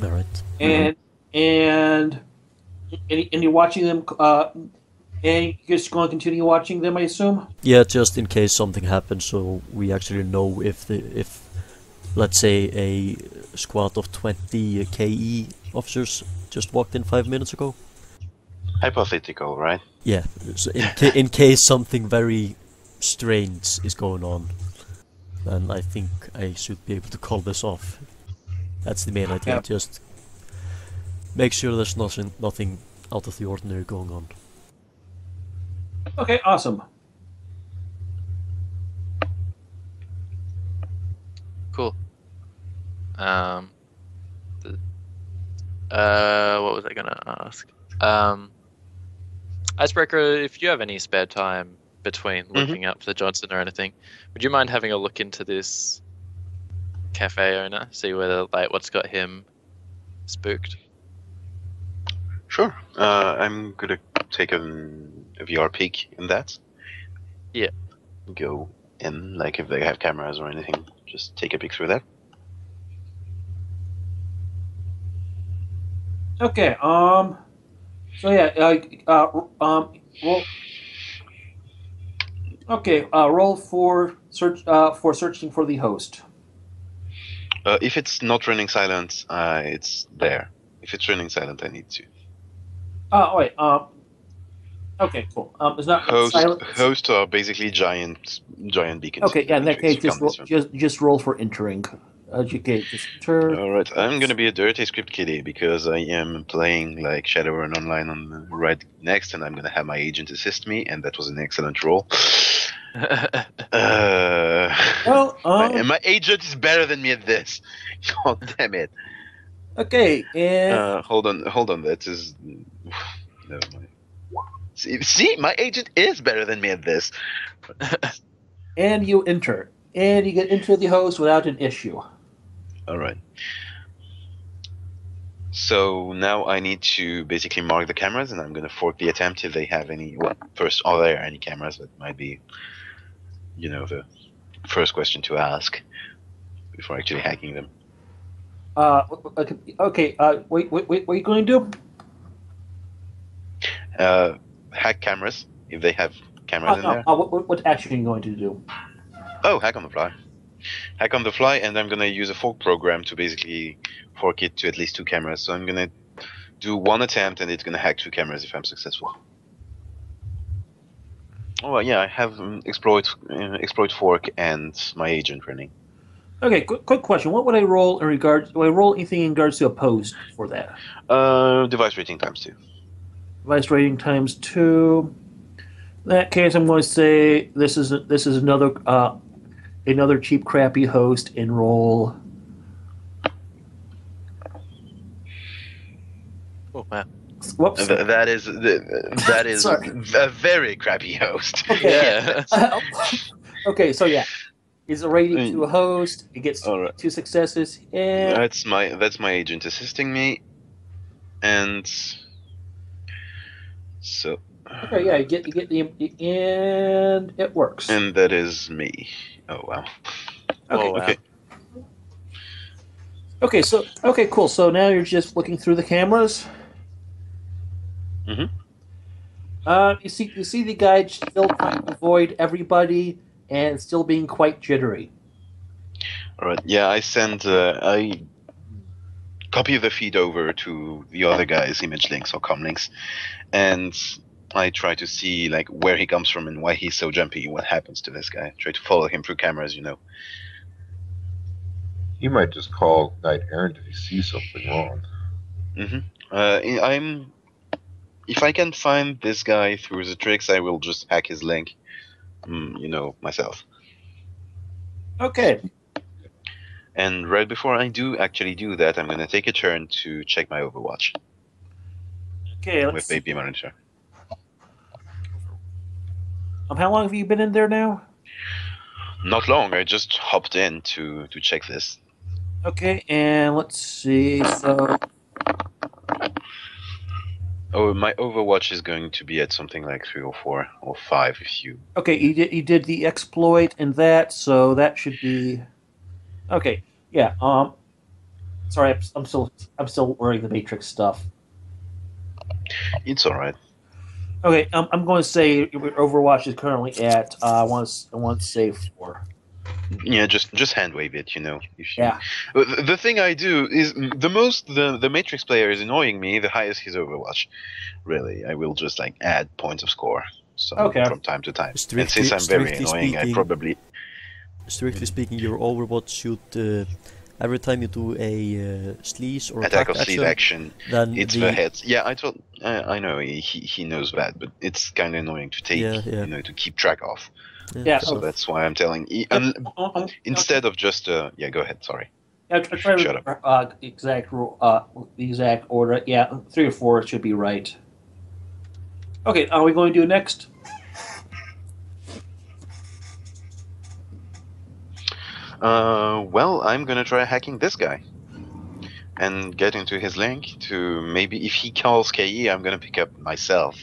All right. And you're watching them. And you're just going to continue watching them, I assume. Yeah, just in case something happens, so we actually know if let's say a squad of 20 KE officers just walked in 5 minutes ago. Hypothetical, right? Yeah, so in case something very strange is going on, then I think I should be able to call this off. That's the main idea. Yeah. Just make sure there's nothing out of the ordinary going on. Okay, awesome. Cool. What was I gonna ask? Icebreaker, if you have any spare time between looking up the Johnson or anything, would you mind having a look into this cafe owner, see whether what's got him spooked? Sure. I'm gonna take a VR peek in that. Yeah. Go in, like if they have cameras or anything, just take a peek through that. Okay. So yeah. Roll. Okay. Roll for searching for the host. If it's not running silent, it's there. If it's running silent, I need to. Oh wait. Okay, cool. It's not Host silent. hosts are basically giant beacons. Okay, yeah. In that case, You can't miss them. just roll for entering. Okay, just enter. All right, I'm gonna be a dirty script kiddie because I am playing like Shadowrun Online on the right next, and I'm gonna have my agent assist me, and that was an excellent roll. Well, and my agent is better than me at this. God damn it! okay, and Hold on. That is never mind. See, my agent is better than me at this. and you enter, and you get into the host without an issue. All right. So now I need to basically mark the cameras, and I'm going to fork the attempt if they have any. Well, first, are there any cameras? That might be, the first question to ask before actually hacking them. Okay. Wait. What are you going to do? Hack cameras if they have cameras in there. What action are you going to do? Oh, hack on the fly. Hack on the fly, and I'm going to use a fork program to basically fork it to at least 2 cameras. So I'm going to do 1 attempt, and it's going to hack 2 cameras if I'm successful. Oh, well, yeah, I have exploit fork and my agent running. Okay, quick question. What would I roll in regards? Do I roll anything in regards to a post for that? Device rating times 2. Device rating times 2. In that case, I'm going to say this is another cheap, crappy host and roll. Oh man. Whoops. That is a very crappy host. Okay. Yeah. Okay, so yeah, it's a rating to a host. It gets All right. 2 successes, and That's my agent assisting me, and so. okay, yeah, you get the and it works. And that is me. Oh wow. Okay. Oh, wow. Okay. Okay, cool. So now you're just looking through the cameras. Mhm. You see the guy still trying to avoid everybody and still being quite jittery. All right. Yeah, I copy the feed over to the other guy's image links or com links, and I try to see like where he comes from and why he's so jumpy. What happens to this guy? Try to follow him through cameras. He might just call Knight Errant if he sees something wrong. If I can find this guy through the tricks, I will just hack his link. Myself. Okay. And right before I do that, I'm gonna take a turn to check my Overwatch Okay. with Baby Monitor. How long have you been in there now? Not long. I just hopped in to check this. Okay, and let's see. So Oh, my Overwatch is going to be at something like 3 or 4 or 5 if you. okay, you did the exploit and that, so that should be okay. Yeah. Sorry, I'm still learning the Matrix stuff. It's all right. Okay, I'm going to say Overwatch is currently at I want to say 4. Yeah, just hand wave it. If you. Yeah. The thing I do is the Matrix player is annoying me. The higher his Overwatch. Really, I will just like add points of score. So Okay. from time to time. And since I'm very annoying, I probably. Strictly speaking, your Overwatch should every time you do a sleaze or attack or action, sleeve action, then it's the heads. Yeah, I know he knows that, but it's kind of annoying to take, to keep track of. Yeah. So that's why I'm telling. Instead of just yeah, go ahead. Sorry. I try Shut to the exact order. Yeah, 3 or 4 should be right. Okay, are we going to do next? Well, I'm gonna try hacking this guy and get into his link to maybe if he calls KE, I'm gonna pick up myself.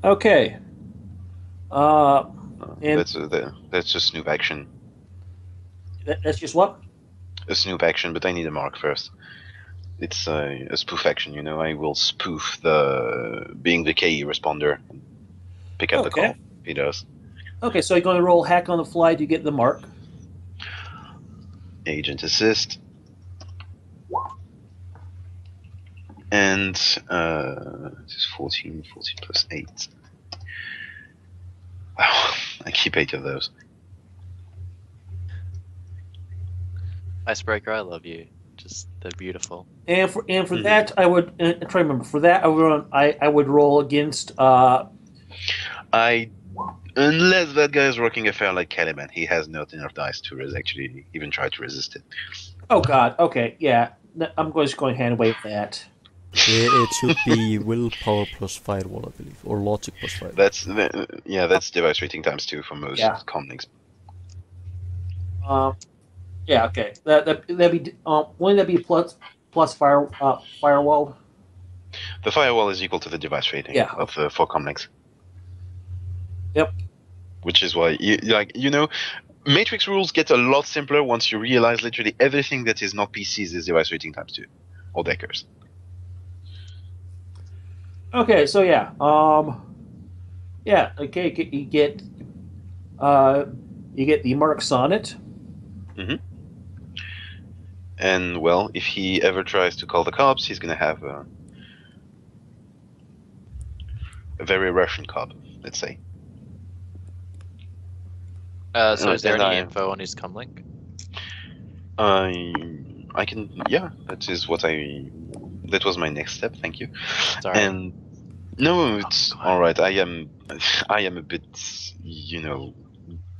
Okay. And That's just snoop action. that's just what? A snoop action, but I need a mark first. It's a spoof action, I will spoof being the KE responder and pick up the call. He does. Okay, so you're going to roll hack on the fly to get the mark. Agent assist. And this is 14 plus 8. Wow, I keep 8 of those. Icebreaker, I love you. Just they're beautiful. And for that, I would try to remember. For that, I would roll against. Unless that guy is working a fair like Caliban, he has not enough dice to actually even try to resist it. Oh God. Okay. Yeah. I'm just going hand away with that. It should be willpower plus firewall, I believe, or logic plus firewall. That's device rating times 2 for most comlinks. Yeah. Okay. That'd be. Wouldn't that be plus firewall? The firewall is equal to the device rating of the 4 comlinks. Yep. Which is why Matrix rules get a lot simpler once you realize literally everything that is not PCs is device rating times 2, or deckers. Okay, so yeah, okay, you get the marks on it. Mm-hmm. And well, if he ever tries to call the cops, he's gonna have a very Russian cop, let's say. So is there any info on his comlink? I can, that was my next step, thank you. Sorry. And no, it's alright, I am a bit,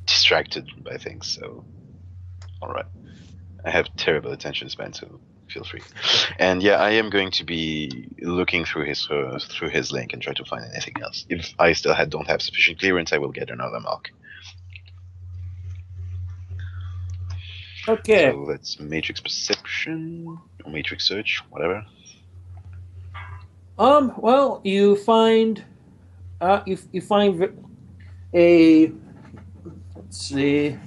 distracted by things, so alright. I have terrible attention span, so feel free. And yeah, I am going to be looking through his link and try to find anything else. If I still don't have sufficient clearance, I will get another mark. Okay. So that's Matrix Perception, or Matrix Search, whatever. Well, you find you find a, let's see.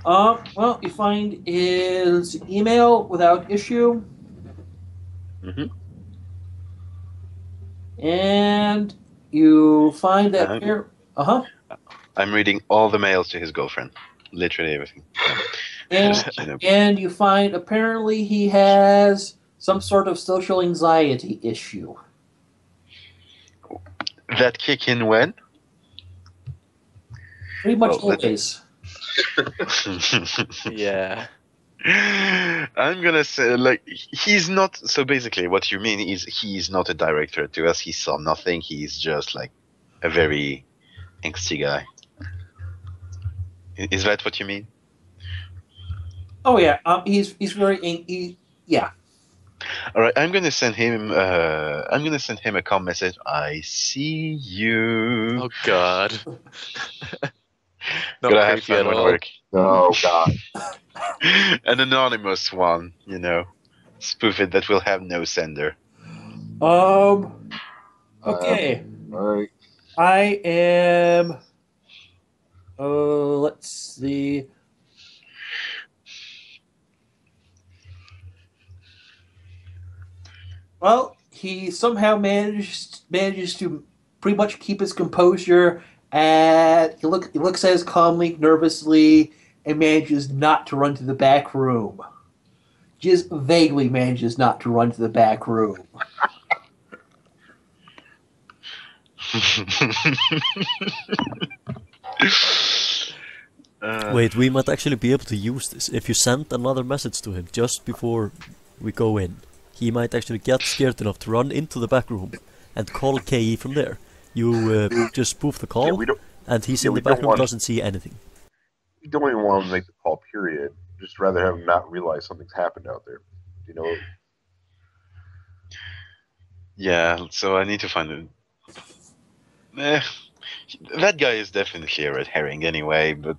Well, you find his email without issue. Mm-hmm. And you find that here. I'm reading all the mails to his girlfriend. Literally everything. And you find apparently he has some sort of social anxiety issue. That kick in when? Pretty much always. Yeah. I'm gonna say, he's not. So basically, what you mean is he's not a direct threat to us. He saw nothing. He's just like a very angsty guy. Is that what you mean? Oh yeah, he's very yeah. All right, I'm gonna send him a calm message. I see you. Oh God. Not Gotta have creepy at fun when all. work. Oh God. An anonymous one, spoof it that will have no sender. Okay. All right. I am. Let's see. Well, he somehow manages to pretty much keep his composure, and he looks at his comlink nervously and manages not to run to the back room. Just vaguely manages not to run to the back room. Wait, we might actually be able to use this. If you send another message to him just before we go in, he might actually get scared enough to run into the back room and call KE from there. You just spoof the call, and he's in the back room, doesn't see anything. We don't even want to make the call, period. Just rather have him not realize something's happened out there. Yeah, so I need to find that guy is definitely a red herring anyway, but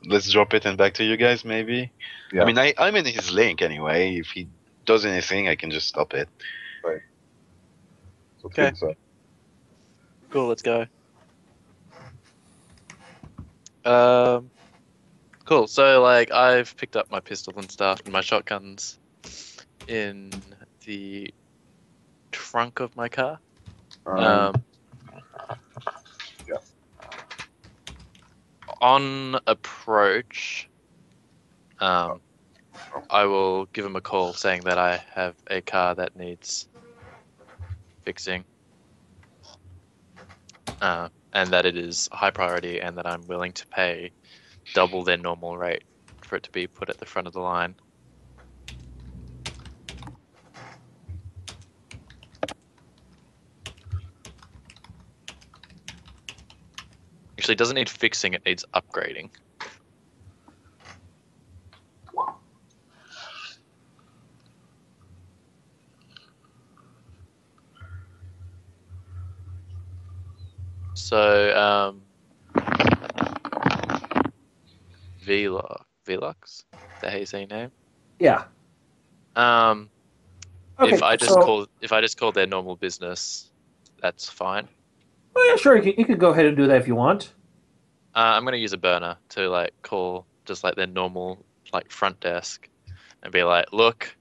let's drop it and back to you guys, maybe. Yeah. I mean, I'm in his link anyway. If he does anything, I can just stop it. Right. So okay. Cool, let's go. Cool, so I've picked up my pistol and stuff and my shotguns in the trunk of my car. Yeah. On approach, I will give him a call saying that I have a car that needs fixing, and that it is high priority, and that I'm willing to pay double their normal rate for it to be put at the front of the line. Actually, it doesn't need fixing, it needs upgrading. So, vvelox? Is that how you say your name? Yeah. Okay. If I just call their normal business, that's fine. Oh, yeah, sure. You can go ahead and do that if you want. I'm gonna use a burner to like call just like their normal like front desk and be like, look,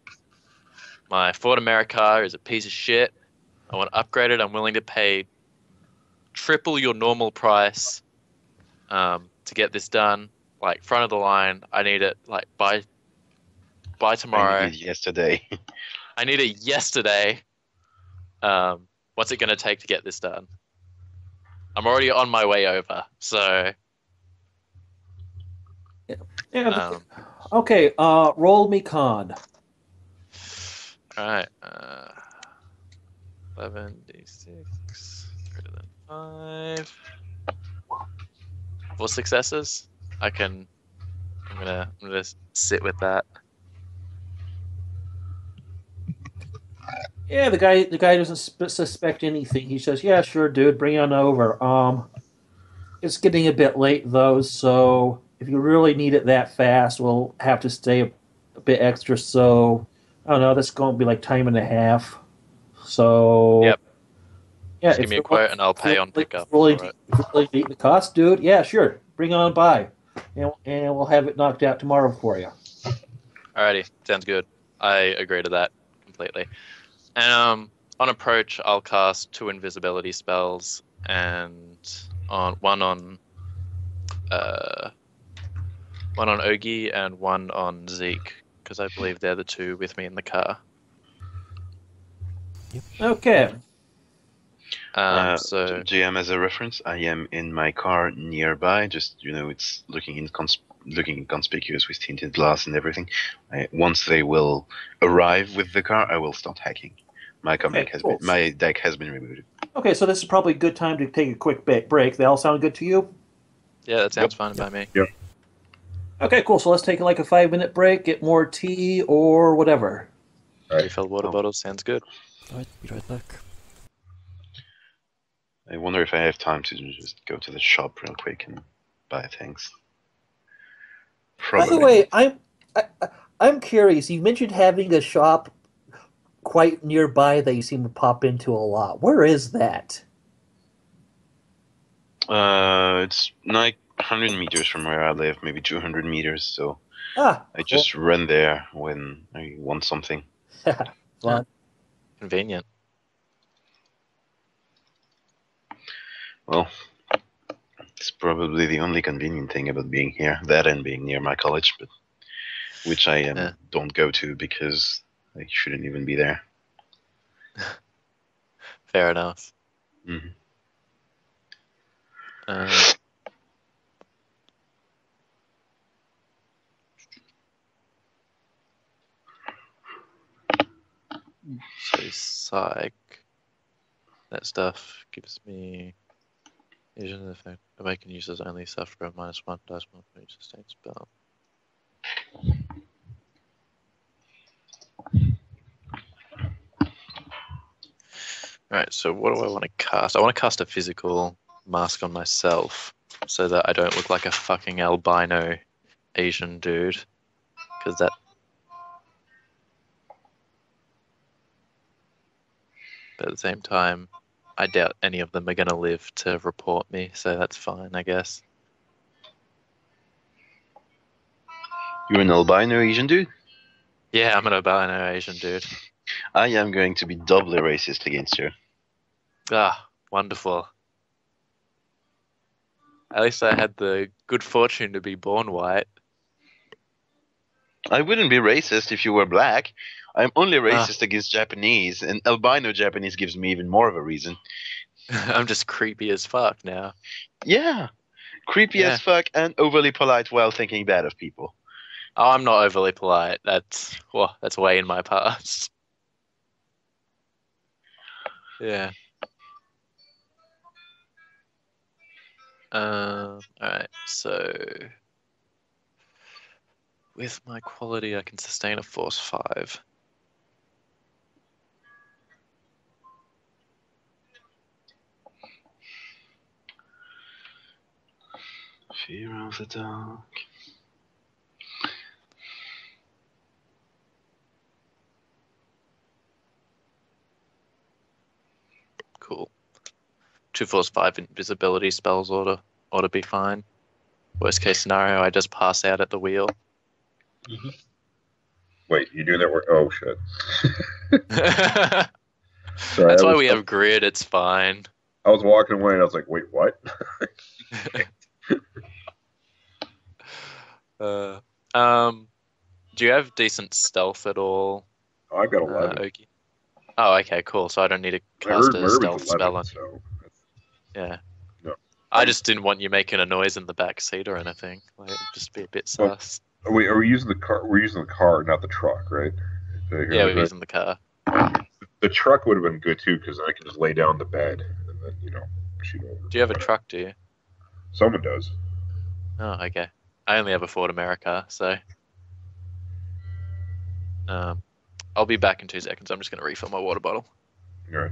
my Ford America is a piece of shit. I want to upgrade it. I'm willing to pay triple your normal price to get this done. Like front of the line. I need it like by tomorrow. I needed yesterday. I need it yesterday. What's it gonna take to get this done? I'm already on my way over, so. Yeah. Okay. Roll me con. All right. 11d6 greater than 5. 4 successes. I'm gonna sit with that. Yeah, the guy doesn't suspect anything. He says, "Yeah, sure, dude, bring on over." It's getting a bit late though, so if you really need it that fast, we'll have to stay a bit extra. So I don't know. That's going to be like time and a half. So Yep. yeah, Just give me a quote and I'll pay on pickup for it. If you really need the cost, dude, yeah, sure, bring on by, and we'll have it knocked out tomorrow for you. Alrighty, sounds good. I agree to that completely. And on approach, I'll cast 2 invisibility spells and one on Ogi and one on Zeke, because I believe they're the 2 with me in the car. Okay. So GM, as a reference, I am in my car nearby. Just it's looking inconspicuous with tinted glass and everything. Once they will arrive with the car, I will start hacking. My deck has been removed. Okay, so this is probably a good time to take a quick break. They all sound good to you? yeah, that sounds fine by me. Yep. Okay, cool. So let's take like a 5-minute break, get more tea or whatever. Refill water bottles sounds good. Alright, be right back. I wonder if I have time to just go to the shop real quick and buy things. By the way, I'm curious. You mentioned having a shop quite nearby that you seem to pop into a lot. Where is that? It's like 100 meters from where I live, maybe 200 meters. So I just run there when I want something. Fun. Convenient. Well, it's probably the only convenient thing about being here. That and being near my college, but which I don't go to because I shouldn't even be there. Fair enough. Mm-hmm. So psych. That stuff gives me vision effect. Awaken users only suffer a -1 dice more for each sustained spell. Alright, so what do I want to cast? I want to cast a physical mask on myself so that I don't look like a fucking albino Asian dude. Because that. But at the same time, I doubt any of them are going to live to report me, so that's fine, I guess. You're an albino Asian dude? Yeah, I'm an albino Asian dude. I am going to be doubly racist against you. Ah, wonderful. At least I had the good fortune to be born white. I wouldn't be racist if you were black. I'm only racist against Japanese, and albino Japanese gives me even more of a reason. I'm just creepy as fuck now. Yeah, creepy Yeah. as fuck and overly polite while thinking bad of people. Oh, I'm not overly polite. That's way in my past. Yeah. Alright, so with my quality I can sustain a force 5. Fear of the dark. Cool. 2 force 5 invisibility spells ought to be fine. Worst case scenario, I just pass out at the wheel. Wait, you do that work? Oh shit! Sorry, That's why we have grid. It's fine. I was walking away and I was like, "Wait, what?" Do you have decent stealth at all? I've got 11. Oki? Oh, okay, cool. So I don't need to I cast heard a Mervin's stealth 11, spell. so Yeah. No. I just didn't want you making a noise in the back seat or anything. Like, it'd just be a bit sus. Wait, are we using the car? We're using the car, not the truck, right? Yeah, we're using the car. The truck would have been good too, because I can just lay down the bed and then shoot over. Do you have a truck? Do you? Someone does. Oh, okay. I only have a Ford America, so. I'll be back in 2 seconds. I'm just going to refill my water bottle. All right.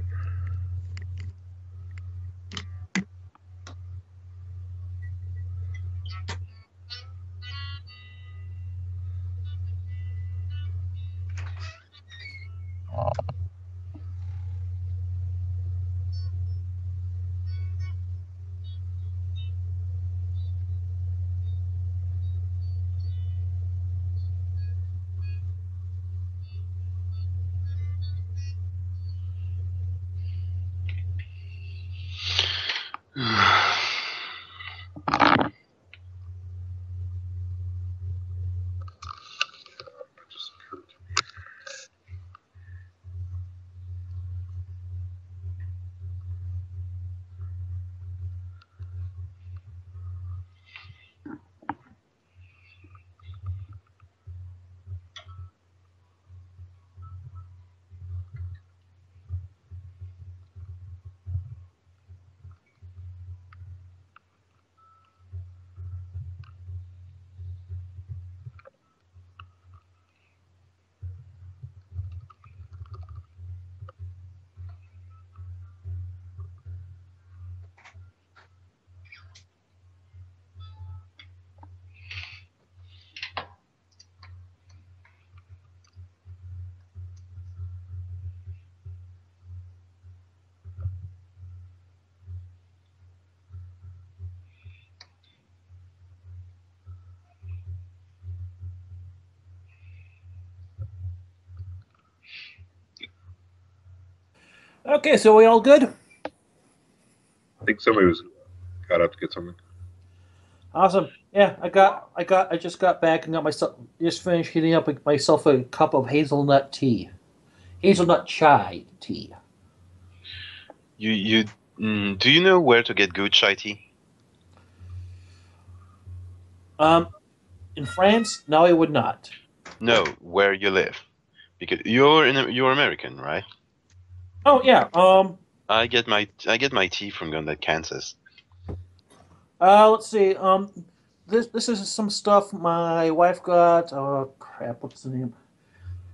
Okay, so we all good? I think somebody got up to get something. Awesome. Yeah, I just got back and just finished heating up myself a cup of hazelnut tea, hazelnut chai tea. Do you know where to get good chai tea? In France, no, I would not. No, where you live, because you're American, right? Oh yeah. I get my tea from Gunda, Kansas. Let's see. This is some stuff my wife got. Oh crap, what's the name?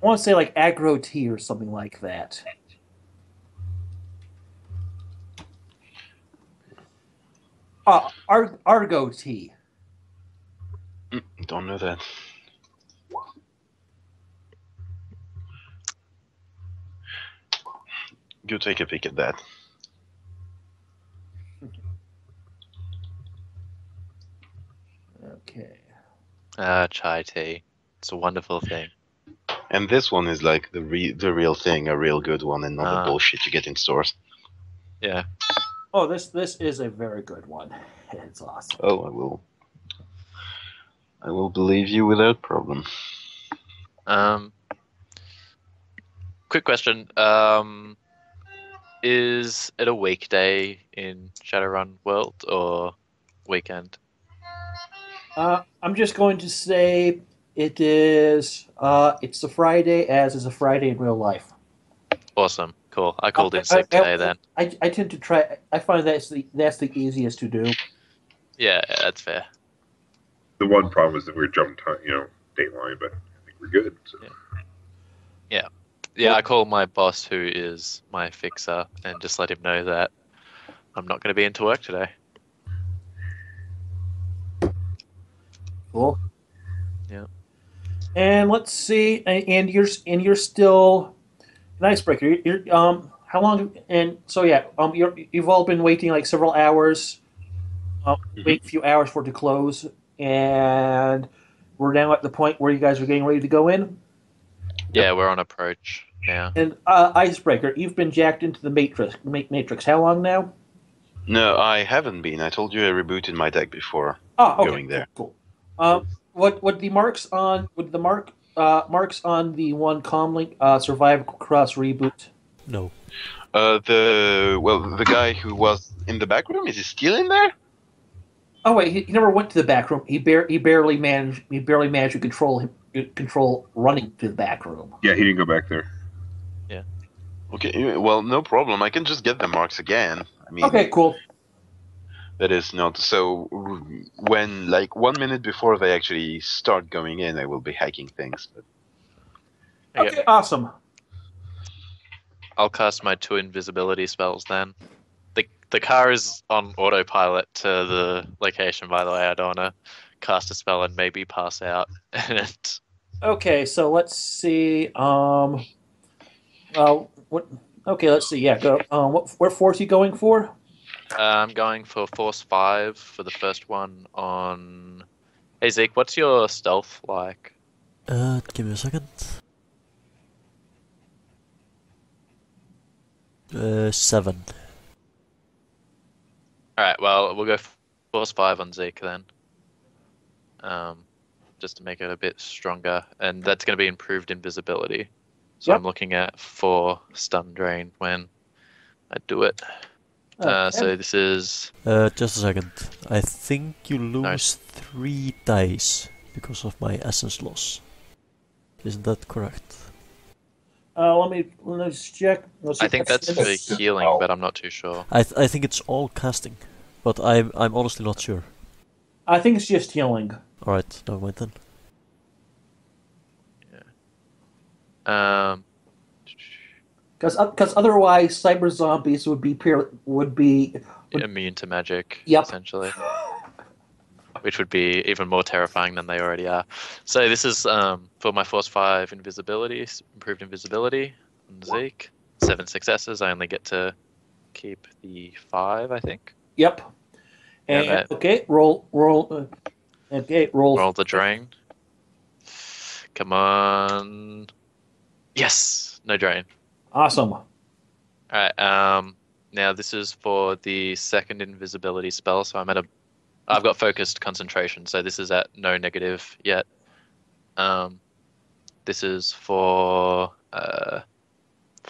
I want to say like agro tea or something like that. Argo tea. Don't know that. Go take a peek at that. Okay. Chai tea. It's a wonderful thing. And this one is like the real thing, a real good one, and not the bullshit you get in stores. Yeah. Oh, this is a very good one. It's awesome. Oh, I will believe you without problem. Quick question. Is it a weekday in Shadowrun World or weekend? I'm just going to say it is. It's a Friday, as is a Friday in real life. Awesome. Cool. I called in sick today then. I tend to try. I find that's the easiest to do. Yeah, that's fair. The one problem is that we're jumping, Dateline, but I think we're good. So. Yeah, I call my boss, who is my fixer, and just let him know that I'm not going to be into work today. Cool. Yeah. And let's see. And you're still an icebreaker. You're how long? And so yeah. You've all been waiting like several hours. Wait a few hours for it to close, and we're now at the point where you guys are getting ready to go in. Yeah, we're on approach now. And icebreaker, you've been jacked into the matrix. How long now? No, I haven't been. I told you I rebooted my deck before going there. Cool. What the marks on marks on the one comlink survive cross reboot? No. The guy who was in the back room, is he still in there? Oh wait, he never went to the back room. He barely managed to control running to the back room. Yeah, he didn't go back there. Yeah. Okay, well, no problem. I can just get the marks again. I mean, okay, cool. That is not so. When 1 minute before they actually start going in, I will be hacking things. But... Okay, awesome. I'll cast my 2 invisibility spells then. The car is on autopilot to the location, by the way. I don't want to cast a spell and maybe pass out. Okay, so let's see. What? Okay, let's see. Yeah, go. What force are you going for? I'm going for Force 5 for the first one on... Hey, Zeke, what's your stealth like? Give me a second. 7. Alright, well, we'll go Force 5 on Zeke then. Just to make it a bit stronger. And that's going to be improved invisibility. So I'm looking at 4 stun drain when I do it. So this is... just a second. I think you lose 3 dice because of my essence loss. Isn't that correct? Let's check. I think that's for healing, but I'm not too sure. I think it's all casting, but I'm honestly not sure. I think it's just healing. Alright, never mind then. Yeah. Because otherwise, cyber zombies would be immune to magic, Yep. essentially. Which would be even more terrifying than they already are. So this is for my Force 5 invisibility, improved invisibility on Zeke. 7 successes. I only get to keep the 5, I think. Yep. And Yeah, okay, roll. Okay, roll. Roll the drain. Come on. Yes, no drain. Awesome. All right. Now this is for the second invisibility spell. So I've got focused concentration. So this is at no negative yet. This is for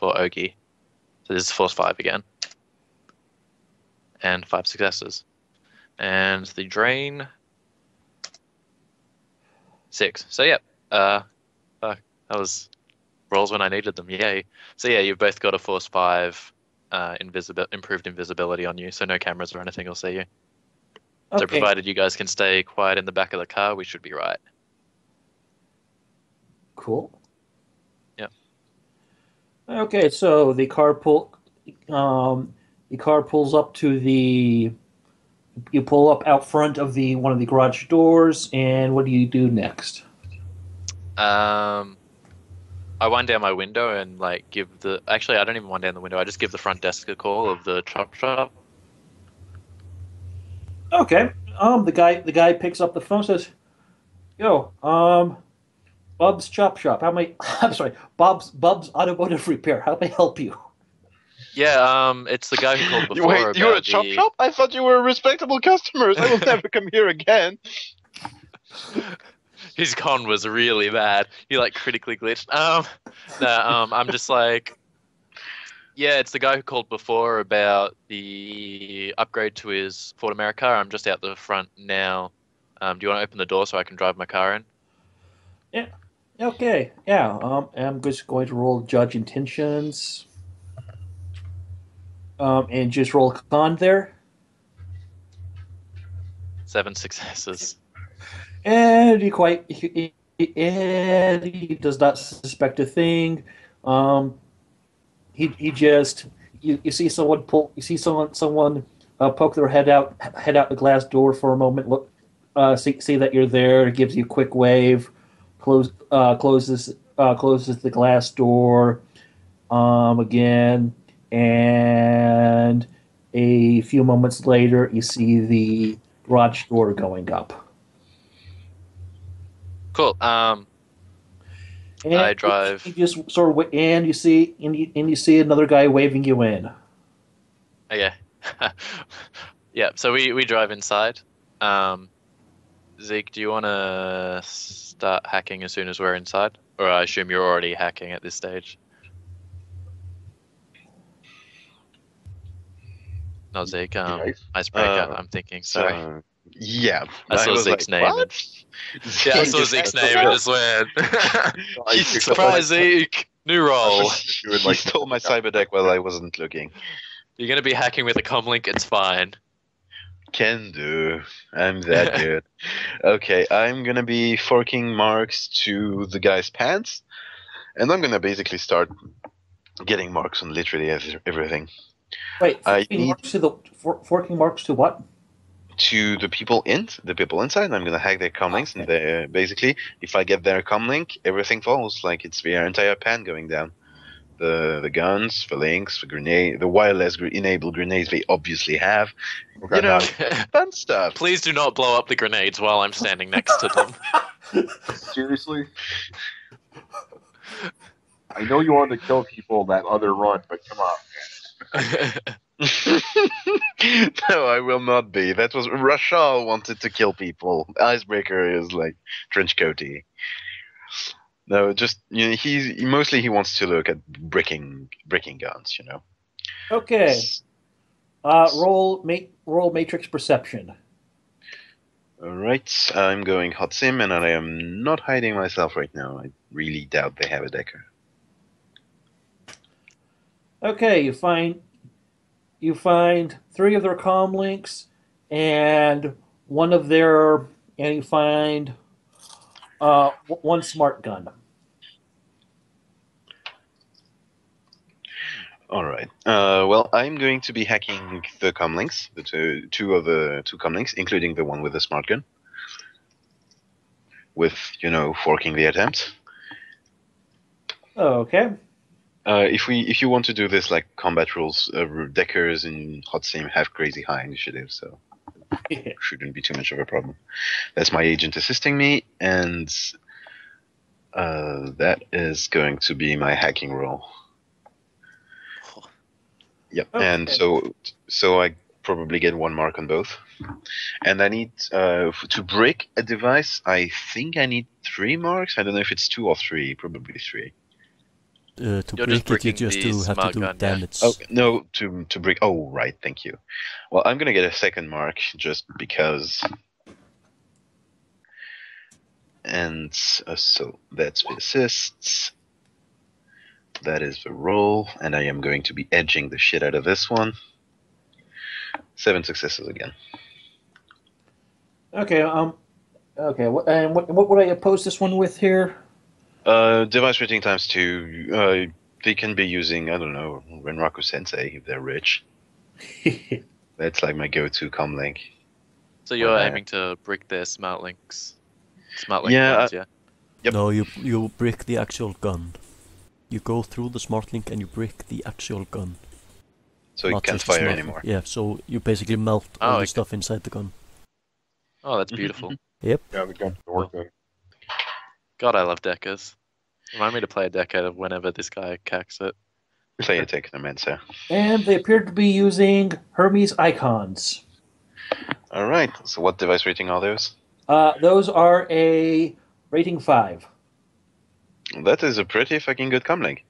Ogi. So this is Force 5 again. And 5 successes. And the drain 6. So yeah. That was rolls when I needed them. Yay. So yeah, you've both got a Force 5 improved invisibility on you, so no cameras or anything will see you. Okay. So provided you guys can stay quiet in the back of the car, we should be right. Cool. Yep. Okay, so the car pulls up to the. You pull up out front of one of the garage doors, and what do you do next? I wind down my window and give the. Actually, I don't even wind down the window. I just give the front desk a call of the chop shop. Okay. The guy picks up the phone and says, "Yo, Bub's Chop Shop. How may I'm sorry, Bub's Automotive Repair. How may I help you?" Yeah, it's the guy who called before. Wait, you're a chop shop? I thought you were respectable customers. I will never come here again. His con was really bad. He like critically glitched. I'm just like, yeah, it's the guy who called before about the upgrade to his Ford America. I'm just out the front now. Do you want to open the door so I can drive my car in? Yeah. Okay. Yeah. I'm just going to roll judge intentions. And just roll con there. 7 successes. And and he does not suspect a thing. He just you see someone poke their head out the glass door for a moment. Look, see that you're there. Gives you a quick wave. Closes the glass door again, and a few moments later, you see the garage door going up. Cool. And I drive. You just sort of, and you see another guy waving you in. Okay. Yeah. So we drive inside. Zeke, do you want to start hacking as soon as we're inside, or I assume you're already hacking at this stage? Not Zeke. Nice. Icebreaker. I'm thinking. Sorry. Yeah, I saw was Zeke's like, name. "What?" Yeah, I saw Zeke's name and just went. Surprise, Zeke! New role. He stole my cyber deck while I wasn't looking. You're gonna be hacking with a comlink. It's fine. Can do. I'm that good. Okay, I'm gonna be forking marks to the guy's pants, and I'm gonna basically start getting marks on literally everything. Wait, I forking marks to what? To the people inside, I'm gonna hack their comlinks, and basically, if I get their comlink, everything falls. Like it's their entire pan going down. The guns, the links, the grenade, the wireless enabled grenades they obviously have. You know, fun stuff. Please do not blow up the grenades while I'm standing next to them. Seriously? I know you wanted to kill people in that other run, but come on, man. No, I will not be. That was Rashal wanted to kill people. Icebreaker is like trenchcoaty. No, just he wants to look at bricking guns. Okay. Roll matrix perception. All right, I'm going hot sim, and I am not hiding myself right now. I really doubt they have a decker. Okay, you find 3 of their comm links, and you find 1 smart gun. All right. Well, I'm going to be hacking the comlinks, the two comlinks, including the one with the smart gun, with forking the attempt. Okay. If you want to do this like combat rules, deckers in hot sim have crazy high initiative, so shouldn't be too much of a problem. That's my agent assisting me, and that is going to be my hacking roll. Yep, okay. And so I probably get 1 mark on both, and I need to break a device. I think I need 3 marks. I don't know if it's 2 or 3. Probably 3. To break it, you just have to do damage. Oh no, to break. Oh right, thank you. Well, I'm gonna get a 2nd mark just because. And so that's the assists. That is the roll, and I am going to be edging the shit out of this one. 7 successes again. Okay. Okay. What would I oppose this one with here? Device rating ×2. They can be using, I don't know, Renraku Sensei if they're rich. That's like my go-to comlink. So you're aiming to brick their smart links. Smart link yeah, guns, yeah. Yep. No, you brick the actual gun. You go through the smart link and you brick the actual gun. So it can't fire anymore. Yeah, so you basically melt all the stuff inside the gun. Oh, that's beautiful. Yep. Yeah, the gun's working. God, I love deckers. Remind me to play a decker whenever this guy cacks it. Play a Technomancer. And they appear to be using Hermes icons. Alright, so what device rating are those? Those are a Rating 5. That is a pretty fucking good comlink.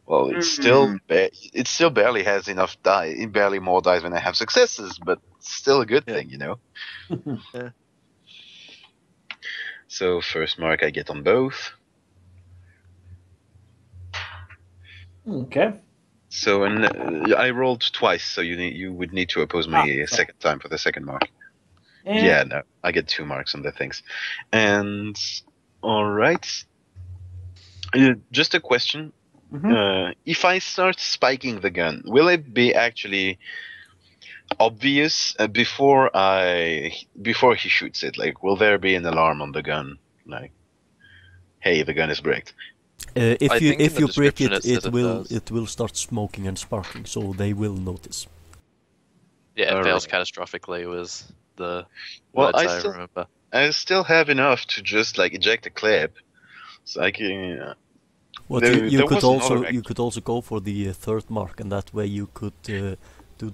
Well, it still barely has enough die, barely more dice when I have successes, but still a good thing, you know. Yeah. So first mark I get on both. Okay. So I rolled twice, so you would need to oppose me a second time for the second mark. And Yeah, no, I get 2 marks on the things. And all right, just a question. If I start spiking the gun, will it be actually obvious before he shoots it? Like, will there be an alarm on the gun? Like, hey, the gun is bricked. If think in if the you break description it, it says it does. it will start smoking and sparking, so they will notice. Yeah, it All fails right. catastrophically was the Well, words I remember. I still have enough to just like eject a clip, so I can. What There you could was another also you could also go for the third mark, and that way you could do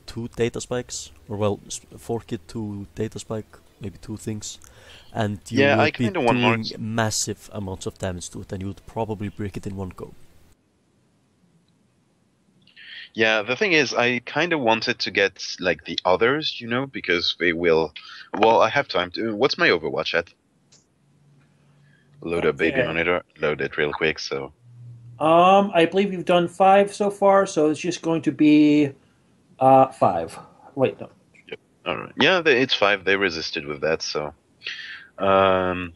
2 data spikes, or well, fork it to data spike, maybe 2 things, and you Yeah, I would be kinda want doing marks. massive amounts of damage to it, and you would probably break it in one go. Yeah, the thing is, I kind of wanted to get like the others, you know, because they will. Well, I have time to. What's my Overwatch at? Load up baby Okay. monitor. Load it real quick. So I believe you've done 5 so far, so it's just going to be 5. Wait, no. all right. Yeah, it's 5. They resisted with that. So, um,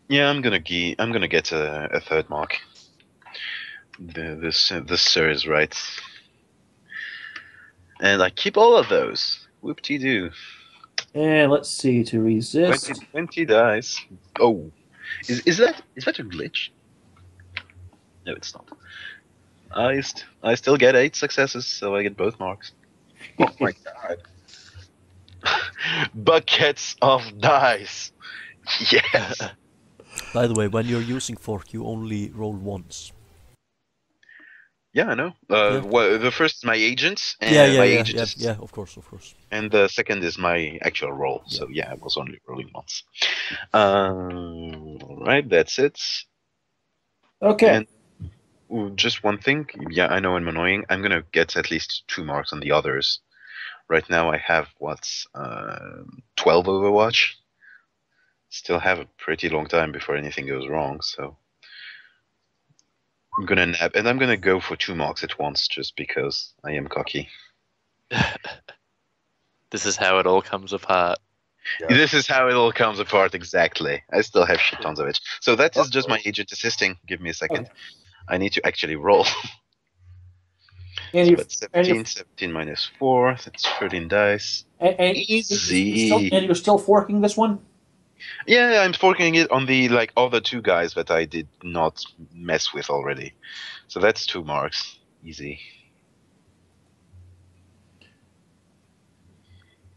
yeah, I'm gonna get a third mark. The sir is right, and I keep all of those. Whoop-de-doo. And let's see, to resist. 20 dice. Oh, is that a glitch? No, it's not. I still get 8 successes, so I get both marks. Oh my god. Buckets of dice. Yes. By the way, when you're using fork, you only roll once. Yeah, I know. Yeah. Well, the first is my agent, and my agent is, yeah. Of course. and the second is my actual roll. Yeah. So yeah, I was only rolling once. Right, that's it. Okay. And just one thing. Yeah, I know I'm annoying. I'm gonna get at least 2 marks on the others. Right now I have 12 Overwatch. Still have a pretty long time before anything goes wrong, so I'm gonna nab, and I'm gonna go for 2 marks at once, just because I am cocky. This is how it all comes apart. Yeah. This is how it all comes apart, exactly. I still have shit tons of it. So that is just my agent assisting. Give me a second. Okay. I need to actually roll. And So you're, that's 17 minus 4, that's 13 dice. Easy. You're still forking this one? Yeah, I'm forking it on the like other 2 guys that I did not mess with already. So that's 2 marks. Easy.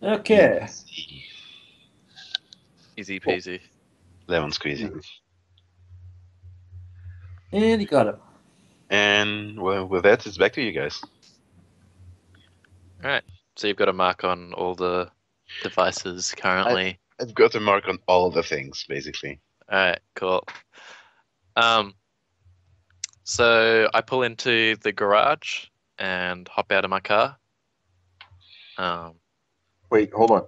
Okay. Easy peasy. Lemon squeezy. And you got it. And well, with that, it's back to you guys. Alright. So you've got a mark on all the devices currently. I've got a mark on all the things, basically. Alright, cool. So I pull into the garage and hop out of my car. Wait, hold on.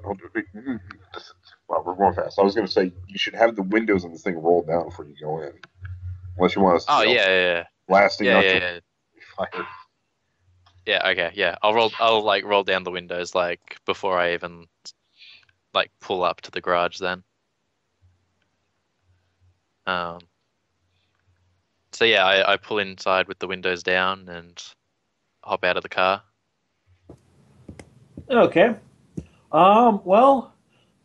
Wow, we're going fast. I was going to say you should have the windows on this thing rolled down before you go in, unless you want to. Oh yeah. Blasting out your Yeah. fire. Yeah, okay, yeah. I'll like roll down the windows like before I even like pull up to the garage then. So yeah, I pull inside with the windows down and hop out of the car. Okay. Well,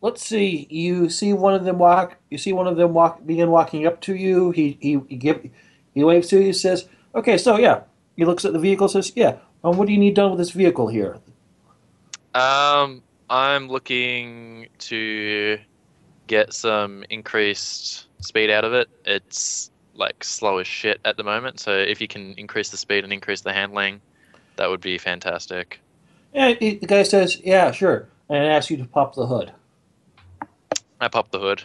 let's see. You see one of them walk. You see one of them begin walking up to you. He waves to you. He says, "Okay, so yeah." He looks at the vehicle. Says, "Yeah. What do you need done with this vehicle here?" I'm looking to get some increased speed out of it. It's like slow as shit at the moment. So if you can increase the speed and increase the handling, that would be fantastic. Yeah. The guy says, "Yeah, sure," and asks you to pop the hood. I pop the hood.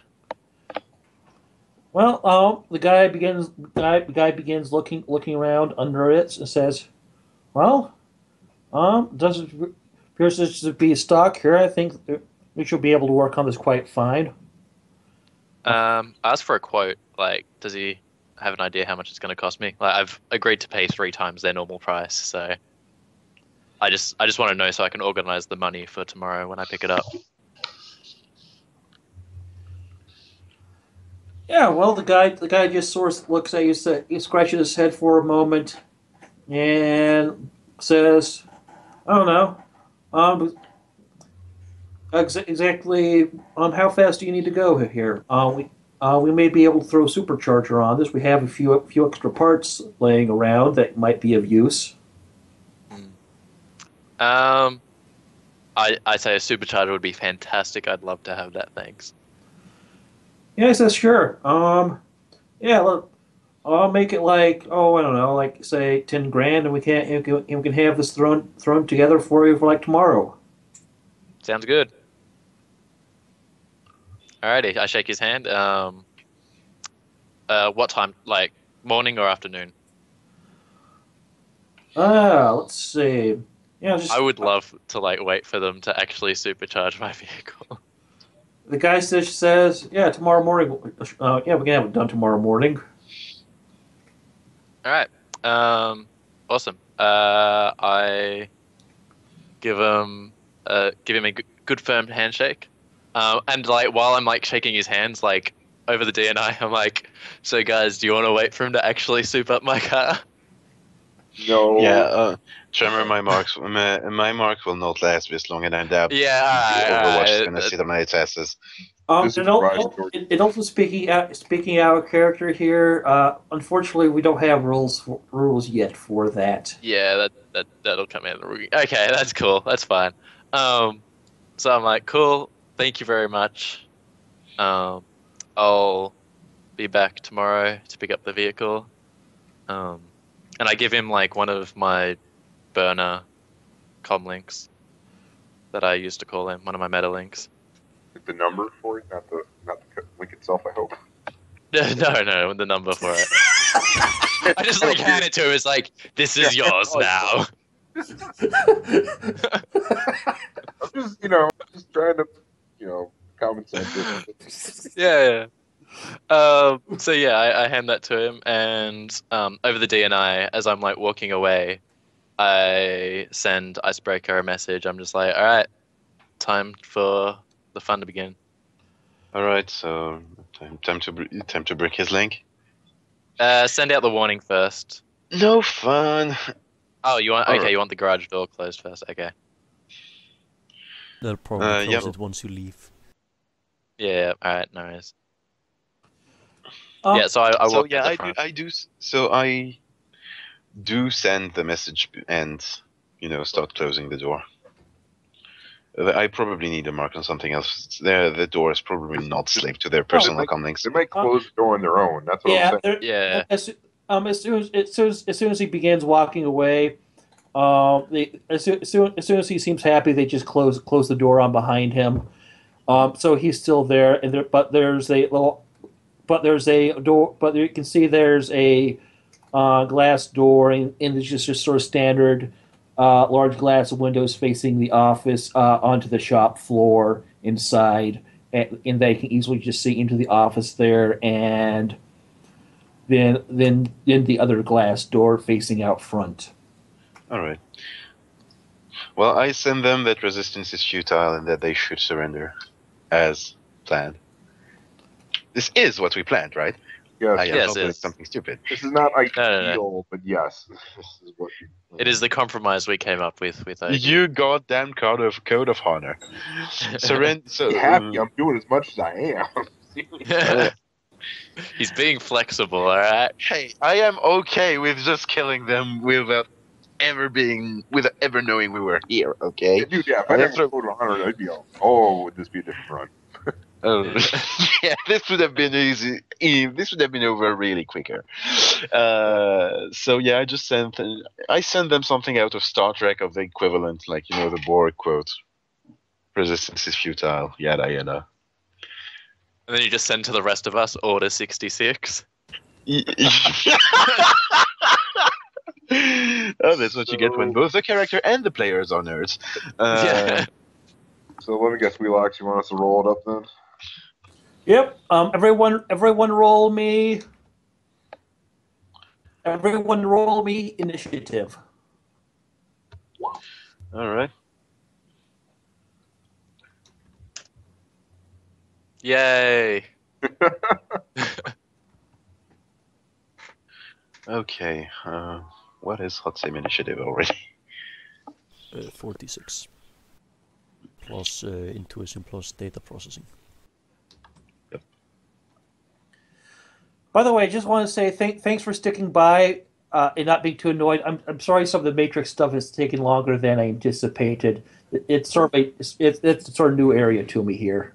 Well, the guy begins looking around under it and says, "Well, does it appears to be stock here? I think we should be able to work on this quite fine." I asked for a quote. Like, does he have an idea how much it's going to cost me? Like, I've agreed to pay 3 times their normal price, so I just want to know so I can organize the money for tomorrow when I pick it up. Yeah, well, the guy just sort of looks at you, he scratches his head for a moment, and says, "I don't know. Exactly. How fast do you need to go here? We may be able to throw a supercharger on this. We have a few extra parts laying around that might be of use." I say a supercharger would be fantastic. I'd love to have that. Thanks. Yeah, he says, "Sure. Yeah, look, I'll make it like, I don't know, like say 10 grand, and we can have this thrown together for you for like tomorrow." Sounds good. Alrighty, I shake his hand. What time? Like morning or afternoon? Let's see. Yeah, I would love to like wait for them to actually supercharge my vehicle. the guy says, "Yeah, tomorrow morning. Yeah, we can have it done tomorrow morning." All right. Awesome. I give him a good firm handshake. And like while I'm like shaking his hands, like over the DNI, I'm like, "So guys, do you want to wait for him to actually soup up my car?" No. Yeah, Tremor, my marks will not last this long, and I doubt Overwatch is going to sit on its asses. And also speaking out of character here, unfortunately, we don't have rules yet for that. Yeah, that'll come in. Okay, that's cool. That's fine. So I'm like, cool. Thank you very much. I'll be back tomorrow to pick up the vehicle. And I give him like one of my burner comlinks that I used to call him, one of my meta links. The number for it, not the link itself, I hope. No, the number for it. I just like hand it to him. It's like, this is yours now. I'm just, just trying to, common sense. Yeah. So yeah, I hand that to him, and over the DNI, as I'm like walking away, I send Icebreaker a message. I'm just like, all right, time for the fun to begin. All right, so time to break his link. Send out the warning first. No fun. Oh, you want? Okay, you want the garage door closed first. Okay. They'll probably close it once you leave. Yeah. All right. No worries. Yeah. So I walk. So yeah, I do send the message and start closing the door. I probably need to mark on something else. The door is probably not slave to their personal comlinks. They might close the door on their own. That's what I'm saying. Yeah. As soon as he begins walking away, as soon as he seems happy, they just close the door on behind him. So he's still there, but there's a door. But you can see there's a glass door, and it's just sort of standard. Large glass windows facing the office onto the shop floor inside, and they can easily just see into the office there, and then the other glass door facing out front. All right. Well, I send them that resistance is futile and that they should surrender, as planned. This is what we planned, right? Yes, yes, doing something stupid. This is not ideal, No. but yes, this is what. It is the compromise we came up with. You goddamn code of honor. Surrender. So happy? I'm doing as much as I am. He's being flexible. All right. Hey, I am okay with just killing them without ever knowing we were here. Okay. Dude, yeah. If I never go to 100, I'd be all. Oh, would this be a different run? Oh, yeah, this would have been easy. This would have been over really quicker. So yeah, I send them something out of Star Trek of the equivalent, like the Borg quote: "Resistance is futile." Yada yada. And then you just send to the rest of us, Order 66. Oh, that's what you get when both the character and the players are nerds. Yeah. So let me guess, vvelox, you want us to roll it up then? Yep. Everyone roll me. Everyone roll me initiative. All right. Yay. Okay. What is Hot Same Initiative already? 46. Plus intuition plus data processing. By the way, I just want to say thanks for sticking by and not being too annoyed. I'm sorry some of the Matrix stuff is taking longer than I anticipated. It's sort of it's a sort of new area to me here.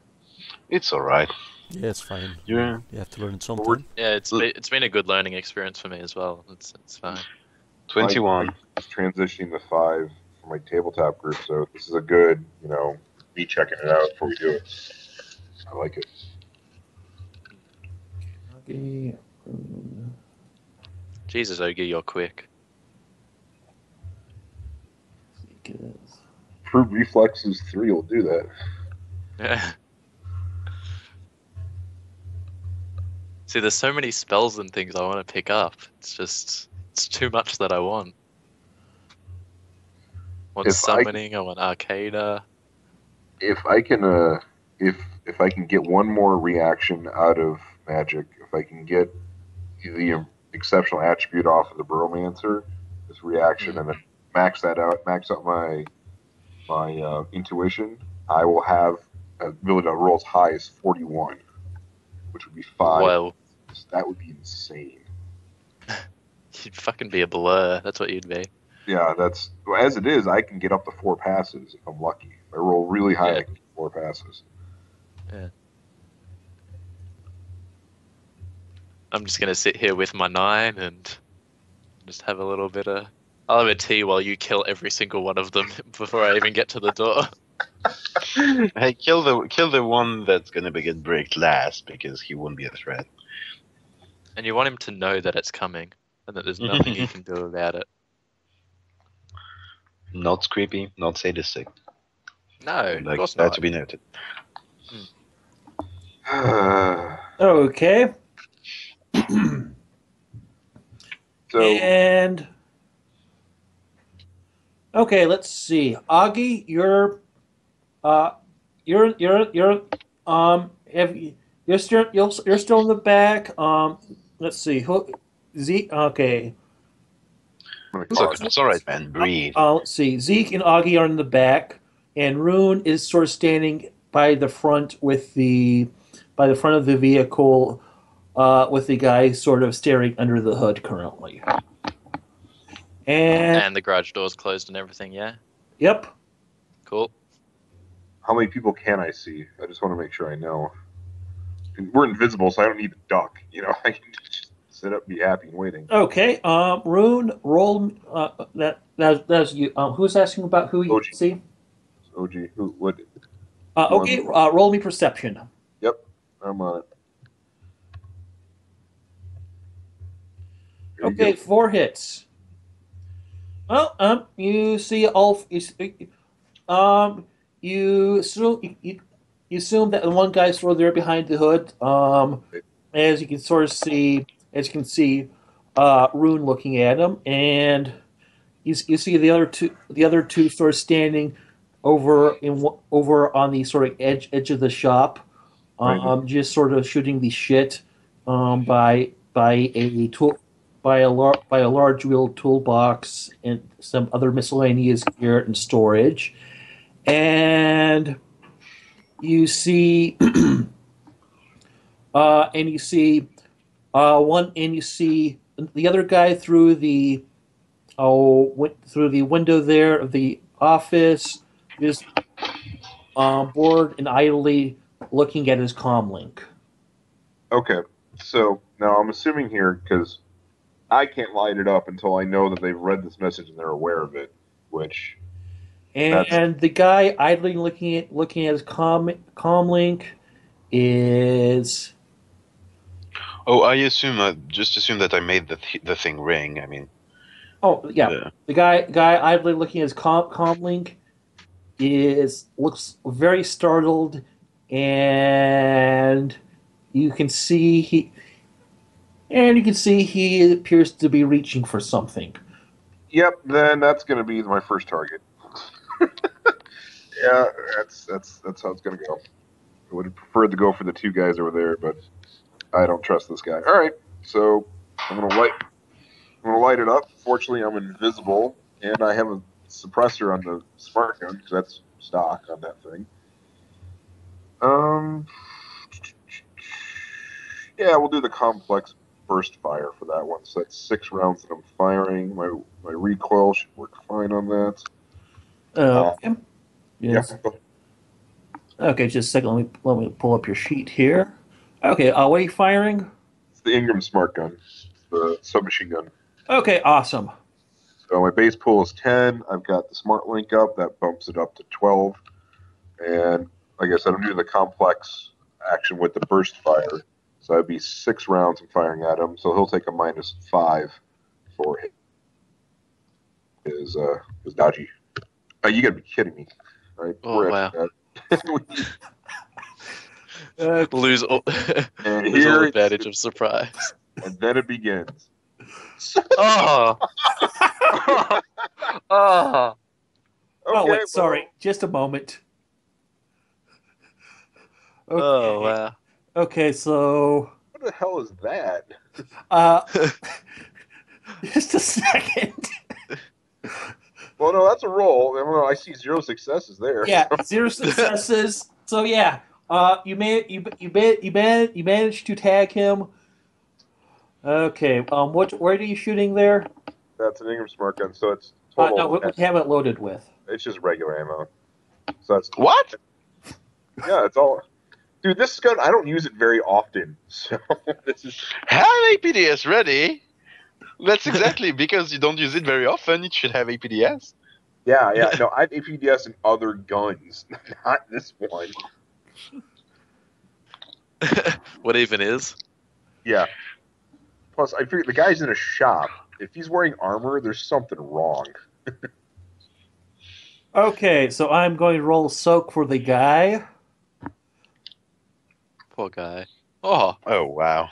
It's all right. Yeah, it's fine. Yeah. You have to learn it sometime. Yeah, it's been a good learning experience for me as well. It's fine. 21. I'm transitioning to 5 for my tabletop group, so this is a good, me checking it out before we do it. I like it. Okay. Jesus, Ogie, you're quick. Fruit Reflexes 3 will do that. Yeah. See, there's so many spells and things I want to pick up. It's too much that I want. I want summoning, I want Arcana. If I can, if I can get one more reaction out of magic, if I can get the exceptional attribute off of the Baromancer, this reaction, and then max that out, max out my intuition, I will have a ability to roll as high as 41, which would be 5. Well, That would be insane. you'd fucking be a blur. That's what you'd be. Yeah, as it is. I can get up to 4 passes if I'm lucky. If I roll really high, Yeah. I can get 4 passes. Yeah. I'm just gonna sit here with my 9 and just have a little bit of. I'll have a tea while you kill every single one of them before I even get to the door. Hey, kill the one that's gonna get bricked last because he won't be a threat. And you want him to know that it's coming and that there's nothing he can do about it. Not creepy, not sadistic. No, of Like course that not. to be noted. Okay. So And okay, let's see. Augie, you're you're still in the back. Let's see. Zeke. Okay. It's all right, man. Breathe. Let's see. Zeke and Augie are in the back, and Rune is sort of standing by the front of the vehicle, with the guy sort of staring under the hood currently. And the garage door's closed and everything, yeah? Yep. Cool. how many people can I see? I just want to make sure I know. And we're invisible, so I don't need to duck. I can just sit up, be happy, and waiting. Okay. Rune, roll. That's you. Who's asking about who you OG. see? OG, what? Okay. Roll me perception. Yep, I'm on it. There you Okay, go. 4 hits. Well, you see all. You assume that the one guy's sort of there behind the hood. As you can see, Rune looking at him, and you see the other two sort of standing over on the sort of edge of the shop, just sort of shooting the shit by a large wheeled toolbox and some other miscellaneous gear and storage, and you see the other guy through the window there of the office, just bored and idly looking at his comm link. Okay, so now I'm assuming here, because I can't light it up until I know that they've read this message and they're aware of it, which... And the guy idly looking at his comm link is... Oh, I assume, just assume that I made the thing ring. I mean, Oh, yeah. The guy idly looking at his comlink looks very startled, and you can see he appears to be reaching for something. Yep, then that's going to be my first target. Yeah, that's how it's going to go. I would have preferred to go for the two guys over there, but I don't trust this guy. All right, so I'm going to light it up. Fortunately, I'm invisible, and I have a suppressor on the smart gun because that's stock on that thing. Yeah, we'll do the complex burst fire for that one. So that's 6 rounds that I'm firing. My recoil should work fine on that. Yes. Yeah. Okay, just a second. Let me pull up your sheet here. Okay, what are you firing? It's the Ingram smart gun, the submachine gun. Okay, awesome. So my base pool is 10. I've got the smart link up. That bumps it up to 12. And like I said, I'm doing the complex action with the burst fire. So that'd be 6 rounds I'm firing at him. So he'll take a -5 for his dodgy. You gotta be kidding me, right? Oh, wow. Lose all, And lose all here advantage of surprise. and then it begins. Oh! Oh! Oh, Okay, wait, sorry. Just a moment. Okay. Oh, wow. Okay, so... What the hell is that? Just a second. Well, no, that's a roll. I see 0 successes there. Yeah, 0 successes. So yeah, you managed to tag him. Okay. Where are you shooting there? That's an Ingram smart gun, so it's total. No, what we have it loaded with. It's just regular ammo. So that's what? Yeah, it's all. Dude, this gun I don't use it very often. So this is. Have APDS ready. That's exactly because you don't use it very often. It should have APDS. Yeah. No, I have APDS in other guns, not this one. What even is? Yeah. Plus, I figure the guy's in a shop. If he's wearing armor, there's something wrong. Okay, so I'm going to roll soak for the guy. Poor guy. Oh, Oh, wow.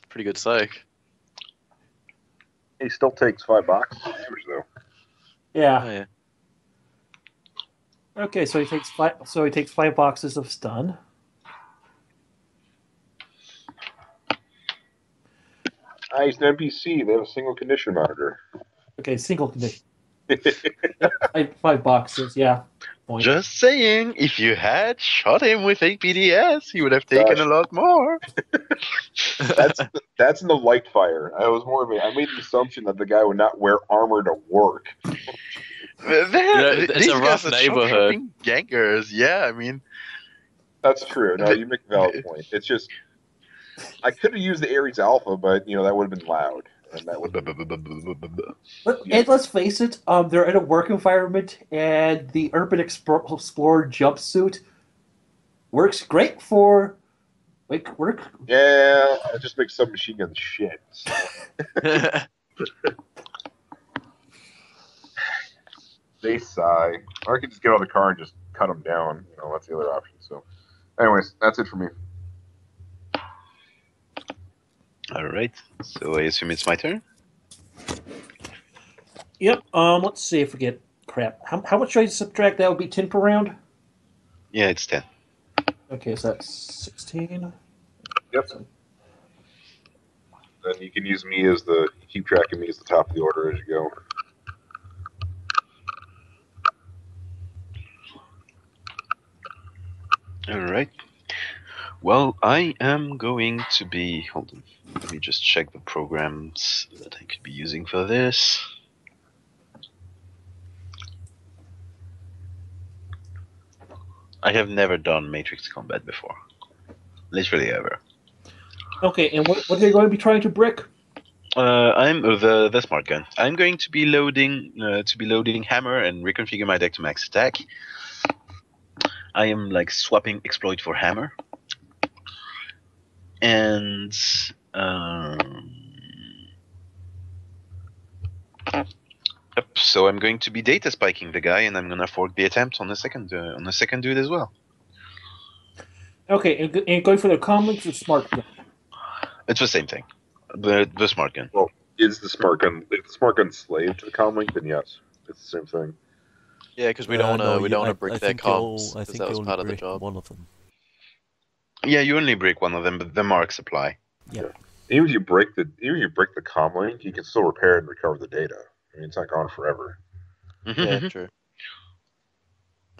pretty good soak. He still takes $5 damage though. Yeah. Oh, yeah. Okay, so he takes 5. So he takes 5 boxes of stun. He's an NPC. They have a single condition monitor. Okay, single condition. Yep, 5 boxes. Yeah. Point. Just saying, if you had shot him with APDS, he would have taken a lot more. That's in the light fire. I made the assumption that the guy would not wear armor to work. It's These a rough guys are neighborhood. shopping gangers. Yeah, I mean, That's true. No, you make a valid point. It's just I could have used the Ares Alpha, but that would have been loud, and that would. And let's face it, they're in a work environment, and the Urban Explorer jumpsuit works great for work. Yeah, it just makes submachine guns shit. So. They sigh. Or I could just get out of the car and just cut them down. That's the other option. So, anyways, that's it for me. all right. So I assume it's my turn. Yep. Let's see if we get crap. How much should I subtract? That would be 10 per round. Yeah, it's 10. Okay, so that's 16. Yep. Then you can use me as keep track of me as the top of the order as you go. All right. Well, I am going to be. Hold on. Let me just check the programs that I could be using for this. I have never done Matrix combat before. Literally ever. Okay, and what are they going to be trying to brick? I'm the smart gun. I'm going to be loading hammer and reconfigure my deck to max attack. I am swapping exploit for hammer. And yep, so I'm going to be data spiking the guy, and I'm gonna fork the attempt on the second dude as well. Okay, and going for the comlinks or smart gun? It's the same thing. The smart gun. Well, is the smart gun if the smart gun slave to the comlink? Then yes, it's the same thing. Yeah, because we don't want to brick their think you comms, I because think that you was only part of the break job. one of them. Yeah, you only break one of them, but the marks apply. Yeah. Even if you break the comlink, you can still repair it and recover the data. I mean, it's not gone forever. Yeah, true.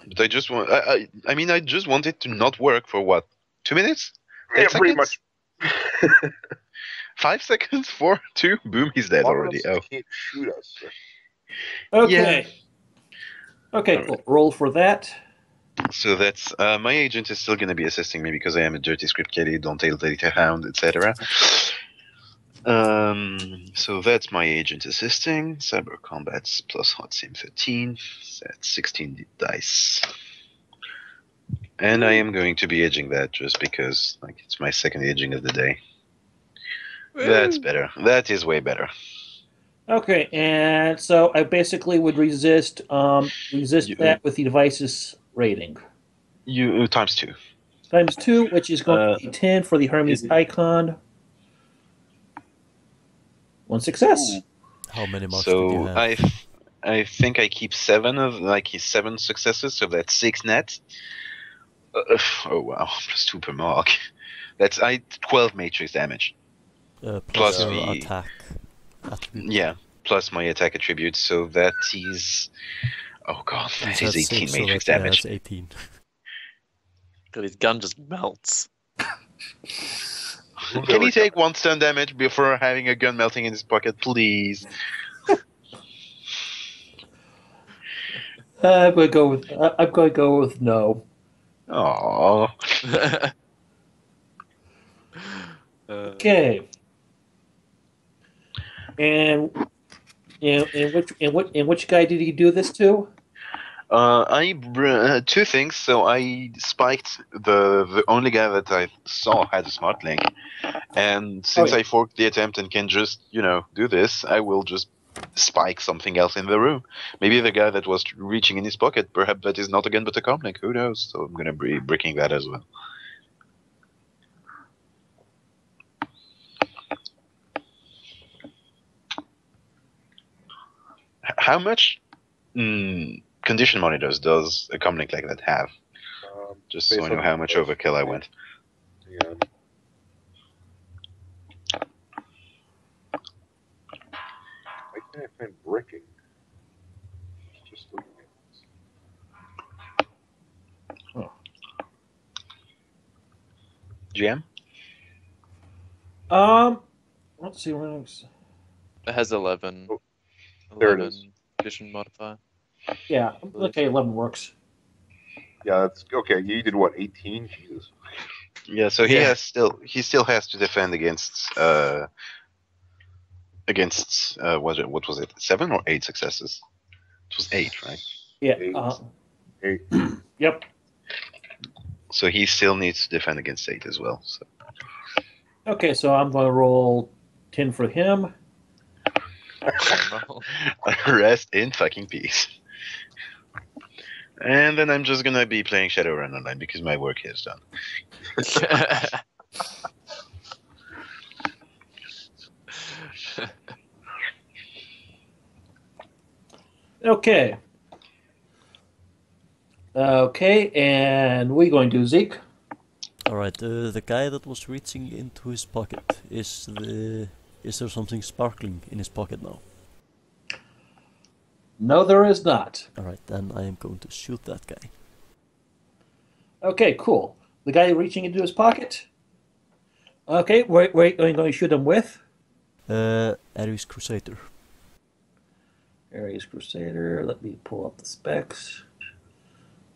But I just want. I mean, I just want it to not work for what? 2 minutes? 10 Yeah, pretty seconds? much. 5 seconds? 4, 2, boom, he's dead already. Oh. Can't shoot us. Okay. Yeah. Okay, cool. Roll for that. So that's my agent is still going to be assisting me because I am a dirty script kiddie, don't tail data hound, etc. So that's my agent assisting. Cyber combats plus hot sim 13. That's 16 dice. And I am going to be edging that just because like it's my second edging of the day. That's better. That is way better. Okay, and so I basically would resist that with the device's rating. You times 2. Times 2, which is going to be 10 for the Hermes icon. One success. How many marks did you So have? I think I keep 7 successes, so that's 6 net. Oh wow, plus 2 per mark. That's 12 matrix damage. Plus your the attack attribute. Yeah, plus my attack attribute. So that is, oh god, that is 18 matrix damage. Yeah, that's 18. God, his gun just melts. Can he take 1 stun damage before having a gun melting in his pocket, please? I'm going to go with no. Oh. Okay. And which guy did he do this to? Two things. So I spiked the only guy that I saw had a smart link, and since I forked the attempt and can just do this, I will just spike something else in the room. Maybe the guy that was reaching in his pocket, perhaps that is not a gun but a comlink. Who knows? So I'm gonna be breaking that as well. How much condition monitors does a comlink like that have? Just so I know how much overkill I went. Yeah. Why can't I find bricking? Just looking at this. Oh. GM? Let's see where else. It has 11. Oh, there it 11 is. condition modifier. Yeah, okay, 11 works. Yeah, that's okay. You did what? 18? Jesus. Yeah, so he still has to defend against what was it? 7 or 8 successes? It was 8, right? Yeah. 8. Yep. So he still needs to defend against 8 as well. So. Okay, so I'm going to roll 10 for him. Rest in fucking peace. And then I'm just gonna be playing Shadowrun online because my work here is done. Okay. Okay, and we're going to Zeke. Alright, the guy that was reaching into his pocket, is there something sparkling in his pocket now? No, there is not. Alright, then I am going to shoot that guy. Okay, cool. The guy reaching into his pocket. Okay, where are you going to shoot him with? Ares Crusader. Ares Crusader. Let me pull up the specs.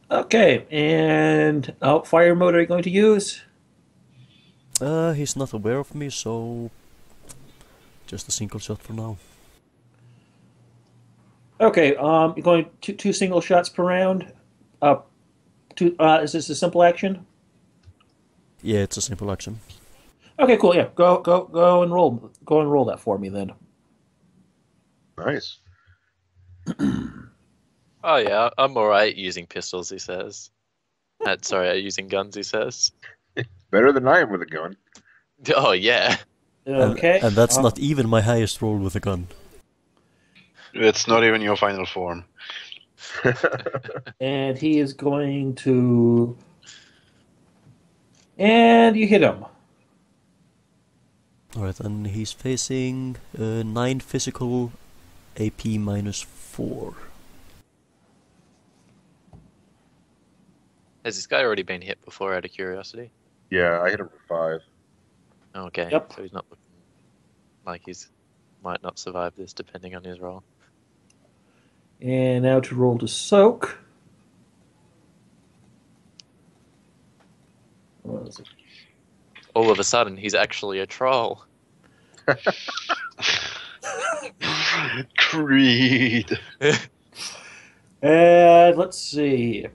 Okay, and fire mode are you going to use? He's not aware of me, so just a single shot for now. Okay, you're going two single shots per round. Is this a simple action? Yeah, it's a simple action. Okay, cool. Yeah, go and roll. Go and roll that for me then. Nice. Oh yeah, I'm alright using pistols, he says. Sorry, using guns, he says. Better than I am with a gun. Oh yeah. Okay. And that's not even my highest roll with a gun. It's not even your final form. And he is going to. And you hit him. Alright, and he's facing 9 physical, AP -4. Has this guy already been hit before, out of curiosity? Yeah, I hit him for 5. Okay. Yep. So he's not looking like he's might not survive this, depending on his roll. And now to roll to soak. What is it? All of a sudden, he's actually a troll. Creed. And let's see.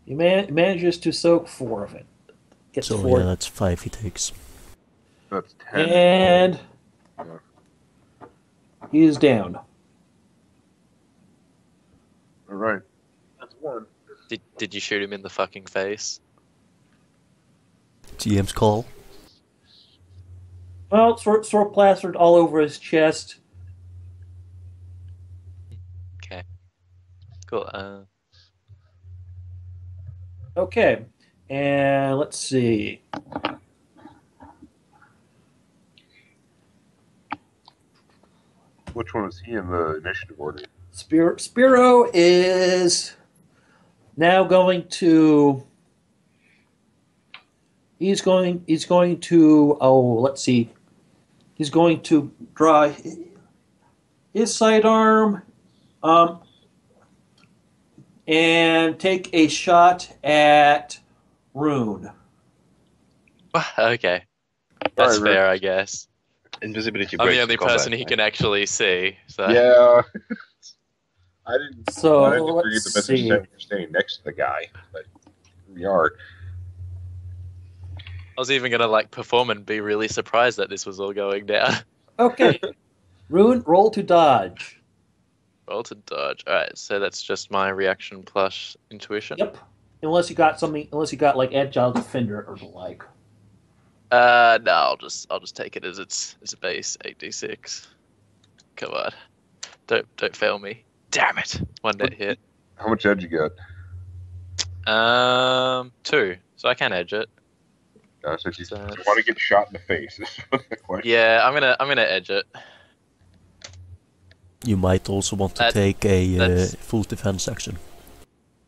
He manages to soak 4 of it. Gets So 4. yeah, that's 5 he takes. That's 10. And he's down. All right. That's 1. Did you shoot him in the fucking face? GM's call. Well, sort of plastered all over his chest. Okay. Cool. Okay. And let's see. Which one is he in the initiative order? Spiro is now going to. He's going to. Oh, let's see. He's going to draw his sidearm, and take a shot at Rune. Okay. That's Alright, fair, I guess. Invisibility I'm breaks the only in combat, person he right? can actually see. So. Yeah. I didn't. So, I didn't forget let's the message see. saying you're staying next to the guy, but we are. I was even gonna like perform and be really surprised that this was all going down. Okay. Rune, roll to dodge. Roll to dodge. Alright, so that's just my reaction plus intuition. Yep. Unless you got like agile defender or the like. No, I'll just take it as it's a base 8d6. Come on. Don't fail me. Damn it. One net hit. How much edge you got? 2. So I can edge it. So you So- want to get shot in the face. Is the question. Yeah, I'm gonna edge it. You might also want to That- take a that's- full defense action.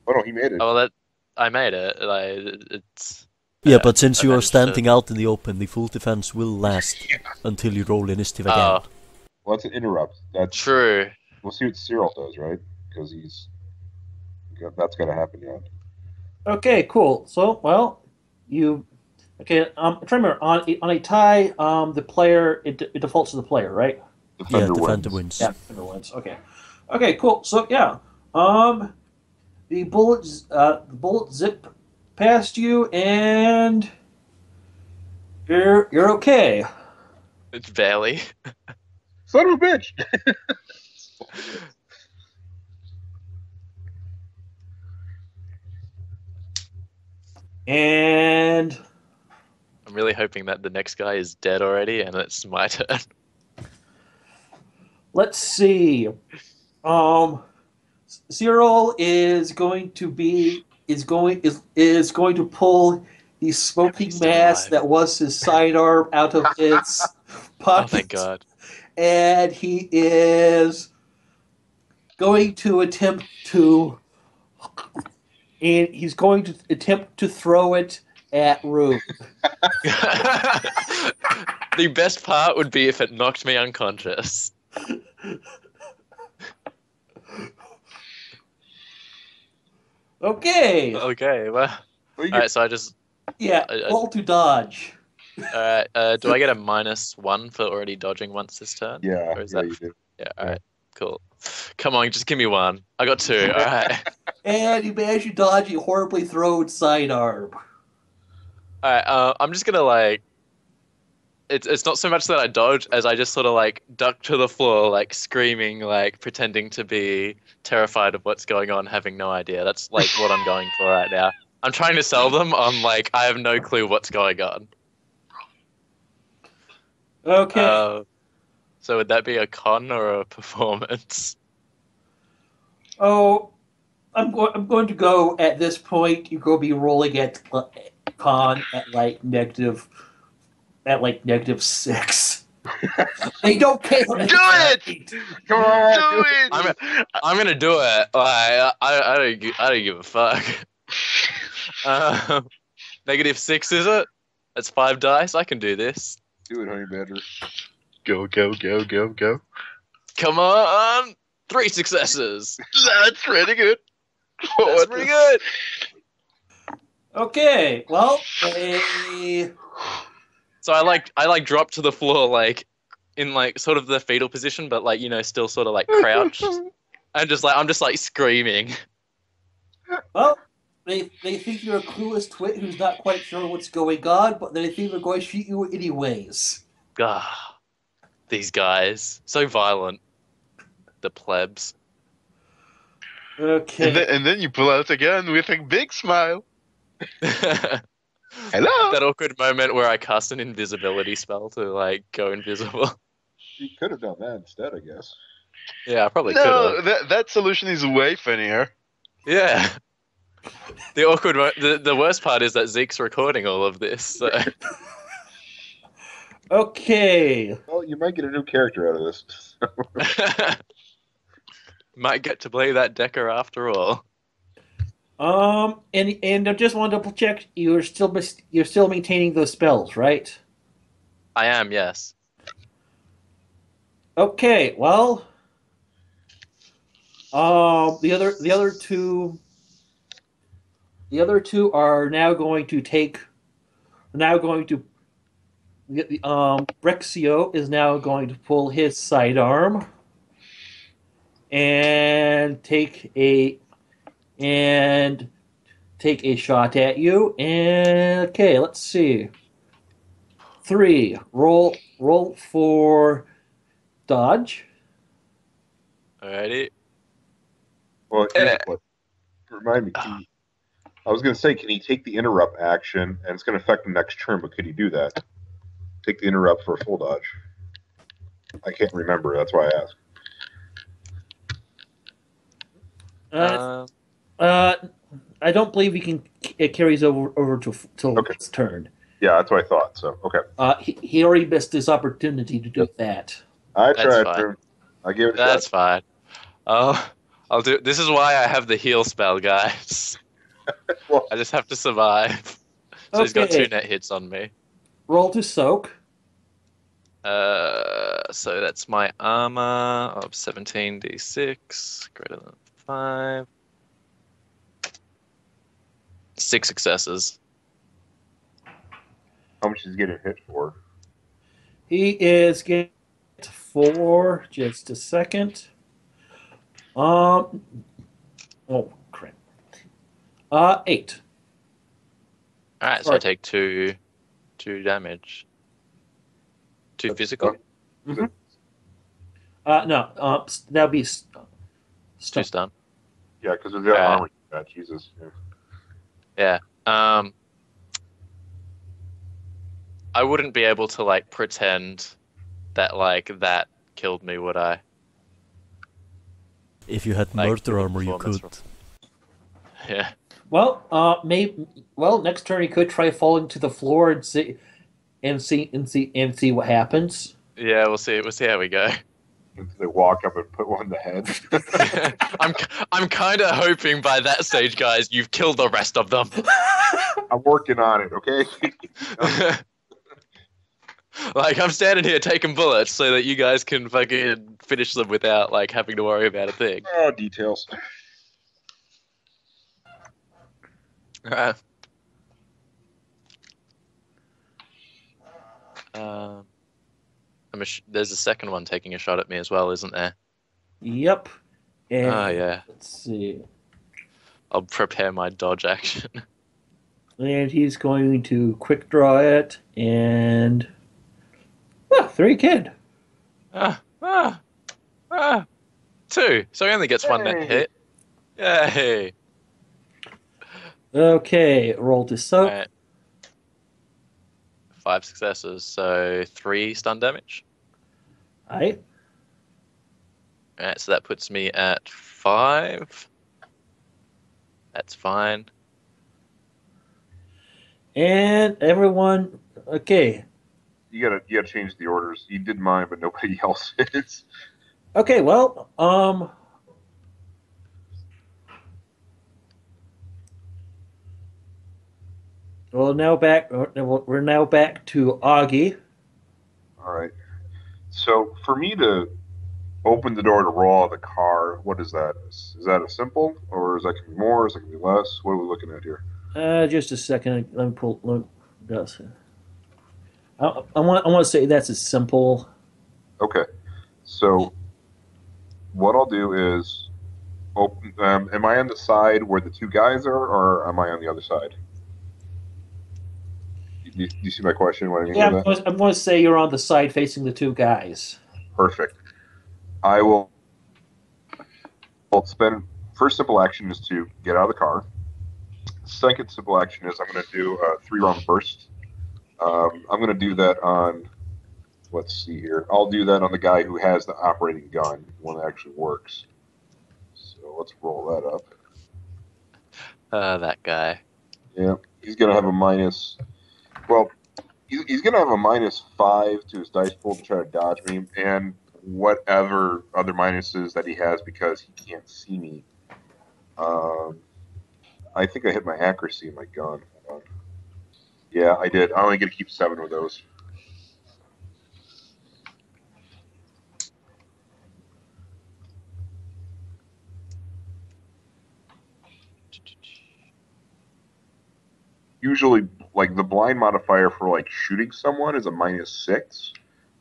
Oh no, he made it. Oh well, I made it. Like it's. Yeah, but since I you are managed to- standing out in the open, the full defense will last until you roll initiative again. Oh, Well, that's an interrupt. That's true. We'll see what Cyril does, right? Because that's gonna happen. Yeah. Okay, cool. So, well, you. Okay, I'm trying to remember. On a tie, the player it defaults to the player, right? Yeah, Defender defender wins. wins. Yeah, defender wins. Okay. Okay, cool. So yeah, the bullet zip past you, and you're okay. It's barely. Son of a bitch! And I'm really hoping that the next guy is dead already, and it's my turn. let's see. Cyril is going to pull the smoking He's still mass alive. that was his sidearm out of his pocket. Oh, thank God. And he is going to attempt to throw it at Rune. The best part would be if it knocked me unconscious. Okay. Okay, well. Well, you Alright, so I just. Yeah, roll to dodge. Alright, do I get a -1 for already dodging once this turn? yeah, Or is yeah, that- you do. Yeah, alright, cool. Come on, just give me 1. I got 2, alright. And you manage to dodge a horribly thrown sidearm. Alright, I'm just gonna, like, it's not so much that I dodge as I just sort of like duck to the floor, like screaming, like pretending to be terrified of what's going on, having no idea. That's like what I'm going for right now. I'm trying to sell them on like I have no clue what's going on. Okay. So would that be a con or a performance? Oh, I'm going to go at this point. You go be rolling at con at like -6. They don't care. Do it! Come on, Do it! I'm gonna do it. Like I don't give a fuck. -6 is it? That's 5 dice. I can do this. Do it, honey badger. Go, go, go, go, go. Come on, 3 successes. That's pretty good. That's pretty good. Okay. Well, So I like drop to the floor like in like sort of the fetal position, but like still sort of like crouched. I'm just like screaming. well, they think you're a clueless twit who's not quite sure what's going on, but they think they're going to shoot you anyways. Ah, these guys so violent. The plebs. Okay. And then you pull out again with a big smile. Hello. That awkward moment where I cast an invisibility spell to like go invisible. You could have done that instead, I guess. Yeah, I probably could No, have. that solution is way funnier. Yeah. The awkward the worst part is that Zeke's recording all of this. So. Okay. Well, you might get a new character out of this. Might get to play that Decker after all. And I just want to double check. You're still maintaining those spells, right? I am, yes. Okay. Well, the other two are now going to Brexio is now going to pull his sidearm and take a shot at you. And okay, let's see. 3. Roll for dodge. Alrighty. Well, here's what. Remind me, I was going to say, can he take the interrupt action, and it's going to affect the next turn, but could he do that? Take the interrupt for a full dodge. I can't remember, that's why I asked. I don't believe it carries over till Okay. his turn. Yeah, that's what I thought, so, okay. He already missed his opportunity to do that. I That's tried fine. to. I gave it a That's shot. fine. Oh, I'll do. This is why I have the heal spell, guys. Well, I just have to survive. So he's got Okay. 2 net hits on me. Roll to soak. So that's my armor of 17d6 greater than 5. 6 successes. how much is he getting hit for? He is getting 4. Just a second. Oh crap. 8. All right, so I Sorry. take 2 damage. 2 physical. No. That'll be 2 stun. stun. Yeah, because of the armor you got, Jesus. Yeah. Yeah. I wouldn't be able to like pretend that like that killed me, would I? If you had Like, murder armor, you performance could. Yeah. Well, next turn he could try falling to the floor and see what happens. Yeah, we'll see. We'll see how we go. Until they walk up and put one in the head. I'm kind of hoping by that stage, guys, you've killed the rest of them. I'm working on it, okay? Like I'm standing here taking bullets so that you guys can fucking finish them without like having to worry about a thing. Oh, details. Right. There's a second one taking a shot at me as well, isn't there? Yep. And Oh yeah. let's see. I'll prepare my dodge action. And he's going to quick draw it and 3 kid. Ah, ah, ah. 2. So he only gets one net Hey. hit. Yay. Okay, roll to soak. Alright. 5 successes, so 3 stun damage. Alright. Alright, so that puts me at 5. That's fine. And everyone, okay. You gotta change the orders. You did mine, but nobody else is. Okay, well, we're now back to Augie. All right. So for me to open the door to roll out the car, what is that? Is that a simple, or is that gonna be more? Is that gonna be less? What are we looking at here? Just a second. Let me pull. I want to say that's a simple. Okay. So what I'll do is open. Am I on the side where the 2 guys are, or am I on the other side? Do you see my question? What I mean Yeah, by that? I'm going to say you're on the side facing the 2 guys. Perfect. I will. I'll spend first simple action is to get out of the car. Second simple action is I'm going to do a 3-round burst. I'm going to do that on. Let's see here. I'll do that on the guy who has the operating gun, one that actually works. So let's roll that up. That guy. Yeah, he's going to have a minus. Well, he's going to have a -5 to his dice pool to try to dodge me, and whatever other minuses that he has because he can't see me. I think I hit my accuracy in my gun. Hold on. Yeah, I did. I only get to keep 7 of those. Usually, like the blind modifier for like shooting someone is a -6.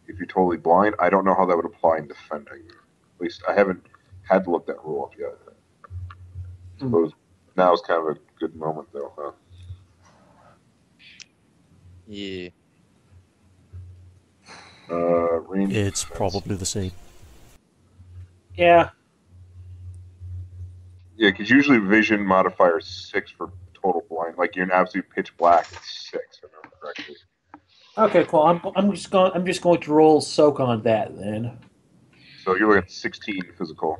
If you're totally blind, I don't know how that would apply in defending. At least I haven't had to look that rule up yet. I suppose now is kind of a good moment, though, huh? Yeah. Range. It's probably the same. Yeah. Yeah, because usually vision modifier is 6 for total blind. Like you're in absolute pitch black, it's 6. If I remember correctly. Okay, cool. I'm just going to roll soak on that then. So you're looking at 16 physical.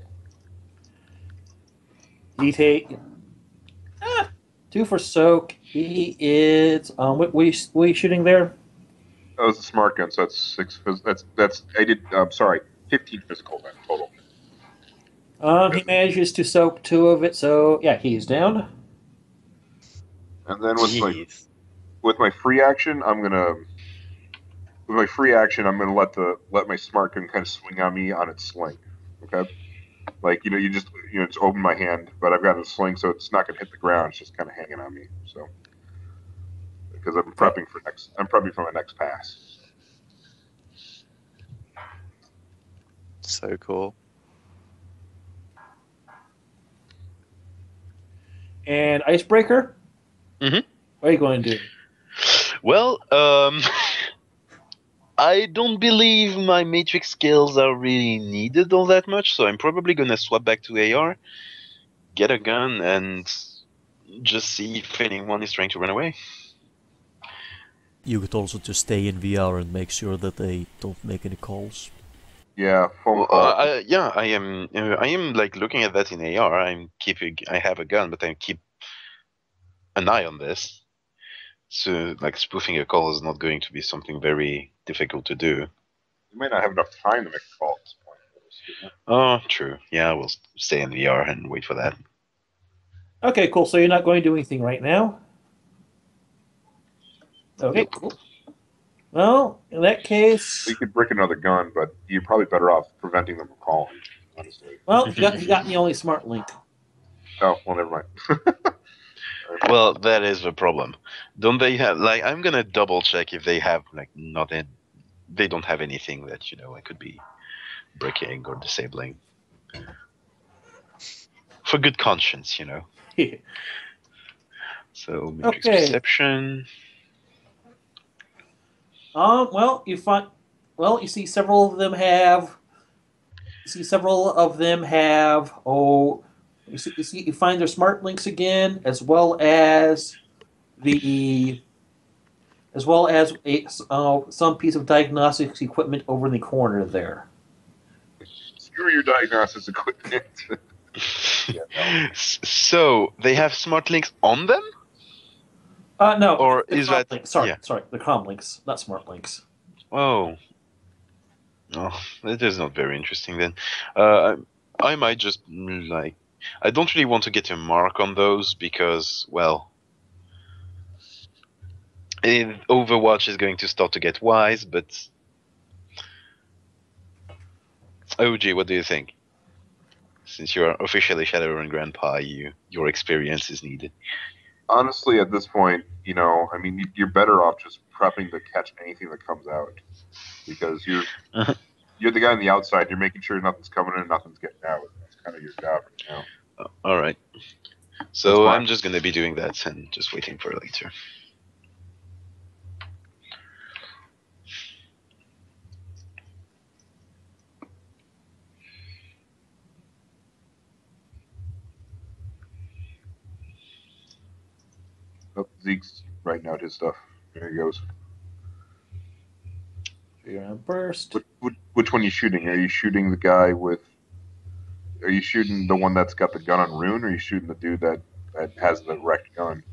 He take 2 for soak. He is what were you shooting there? That was a smart gun, so that's 6. That's I did. I'm sorry, 15 physical then total. He manages to soak 2 of it, so yeah, he's down. And then Jeez. with my free action, I'm gonna let my smart gun kind of swing on me on its sling. Okay, like you just open my hand, but I've got a sling, so it's not gonna hit the ground. It's just kind of hanging on me. So because I'm prepping for my next pass. So cool. And Icebreaker? Mhm. What are you going to do? Well, I don't believe my matrix skills are really needed all that much, so I'm probably gonna swap back to AR, get a gun, and just see if anyone is trying to run away. You could also just stay in VR and make sure that they don't make any calls. Yeah, phone Well, call. I am like looking at that in AR. I have a gun, but I keep an eye on this. So, like, spoofing a call is not going to be something very difficult to do. You might not have enough time to make a call at this point. Oh, true. Yeah, we'll stay in VR and wait for that. Okay, cool. So you're not going to do anything right now? Okay, cool. Well, in that case, You could brick another gun, but you're probably better off preventing them from calling. Honestly. well, you got the only smart link. Oh, well, never mind. Well, that is the problem. Don't they have, like, I'm gonna double check if they have, like, nothing. They don't have anything that, I could be breaking or disabling. For good conscience, So, matrix Okay. perception. Well, you find well, you see several of them have. You see several of them have. Oh, you find their smart links again, the as well as some piece of diagnostics equipment over in the corner there. Screw your diagnostics equipment. So they have smart links on them, No, or the is comm that links. Sorry, yeah? sorry, the comm links, not smart links. Oh, oh, that is not very interesting then. I might just like. I don't really want to get a mark on those because, well, Overwatch is going to start to get wise. But OG, what do you think? Since you are officially Shadowrun Grandpa, your experience is needed. Honestly, at this point, I mean, you're better off just prepping to catch anything that comes out, because you're the guy on the outside. You're making sure nothing's coming in, nothing's getting out. That's kind of your job right now. All right. So I'm just going to be doing that and just waiting for later. Oh, Zeke's writing out his stuff. There he goes. You're on burst. Which one are you shooting? Are you shooting the guy with? Are you shooting the one that's got the gun on Rune, or are you shooting the dude that has the wrecked gun?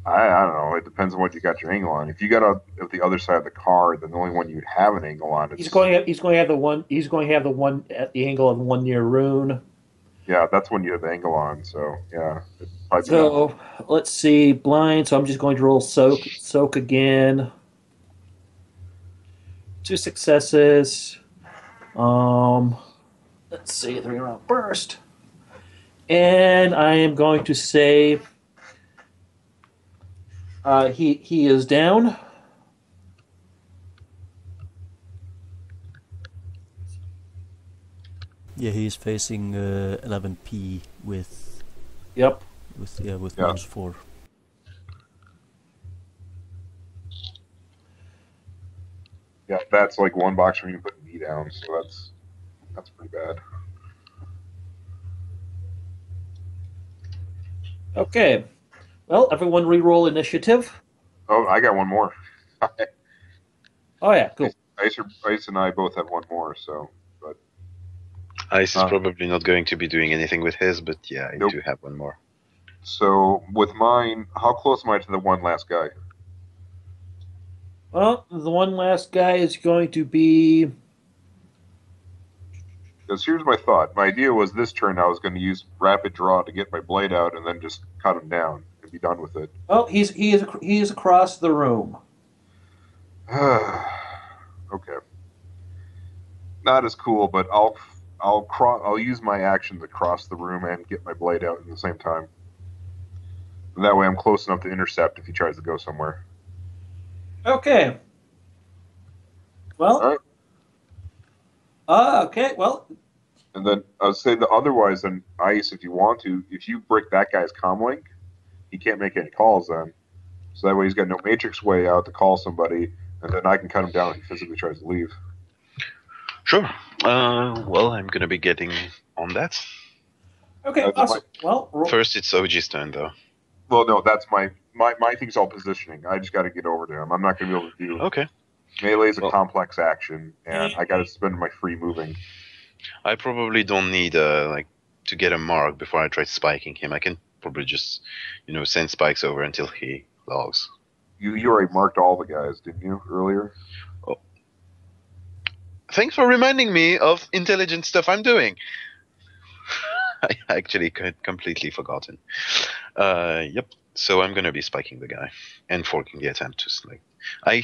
I don't know. It depends on what you got your angle on. If you got at the other side of the car, then the only one you'd have an angle on is He's going to have the one. He's going to have the one at the angle of the one near Rune. Yeah, that's when you have the angle on. So yeah. So let's see, blind. So I'm just going to roll soak again. 2 successes. Let's see, 3-round burst, and I am going to say he is down. Yeah, he is facing 11p with. Yep. With Yeah. -4. Yeah, that's like one box from you putting me down, so that's pretty bad. Okay. Well, everyone re-roll initiative. Oh, I got one more. Oh yeah, cool. Ice and I both have one more, so. But Ice is probably not going to be doing anything with his, but yeah, I do have one more. So with mine, how close am I to the one last guy? Well, the one last guy is going to be. Because here's my thought. My idea was this turn I was going to use rapid draw to get my blade out and then just cut him down and be done with it. Oh, he is across the room. Okay. Not as cool, but I'll use my action to cross the room and get my blade out at the same time. And that way I'm close enough to intercept if he tries to go somewhere. Okay. Well. All right. Okay. Well. And then I would say that otherwise, then Ice, if you want to, if you break that guy's comm link, he can't make any calls then. So that way he's got no matrix way out to call somebody, and then I can cut him down if he physically tries to leave. Sure. Well, I'm gonna be getting on that. Okay. Awesome. Well, first it's OG's turn though. Well, no, that's my thing's all positioning. I just got to get over to him. I'm not going to be able to do. Okay. Melee is a complex action, and I got to spend my free moving. I probably don't need to get a mark before I try spiking him. I can probably just send spikes over until he logs. You already marked all the guys, didn't you, earlier? Oh. Thanks for reminding me of intelligent stuff I'm doing. I actually completely forgotten. Yep. So I'm gonna be spiking the guy and forking the attempt to select. I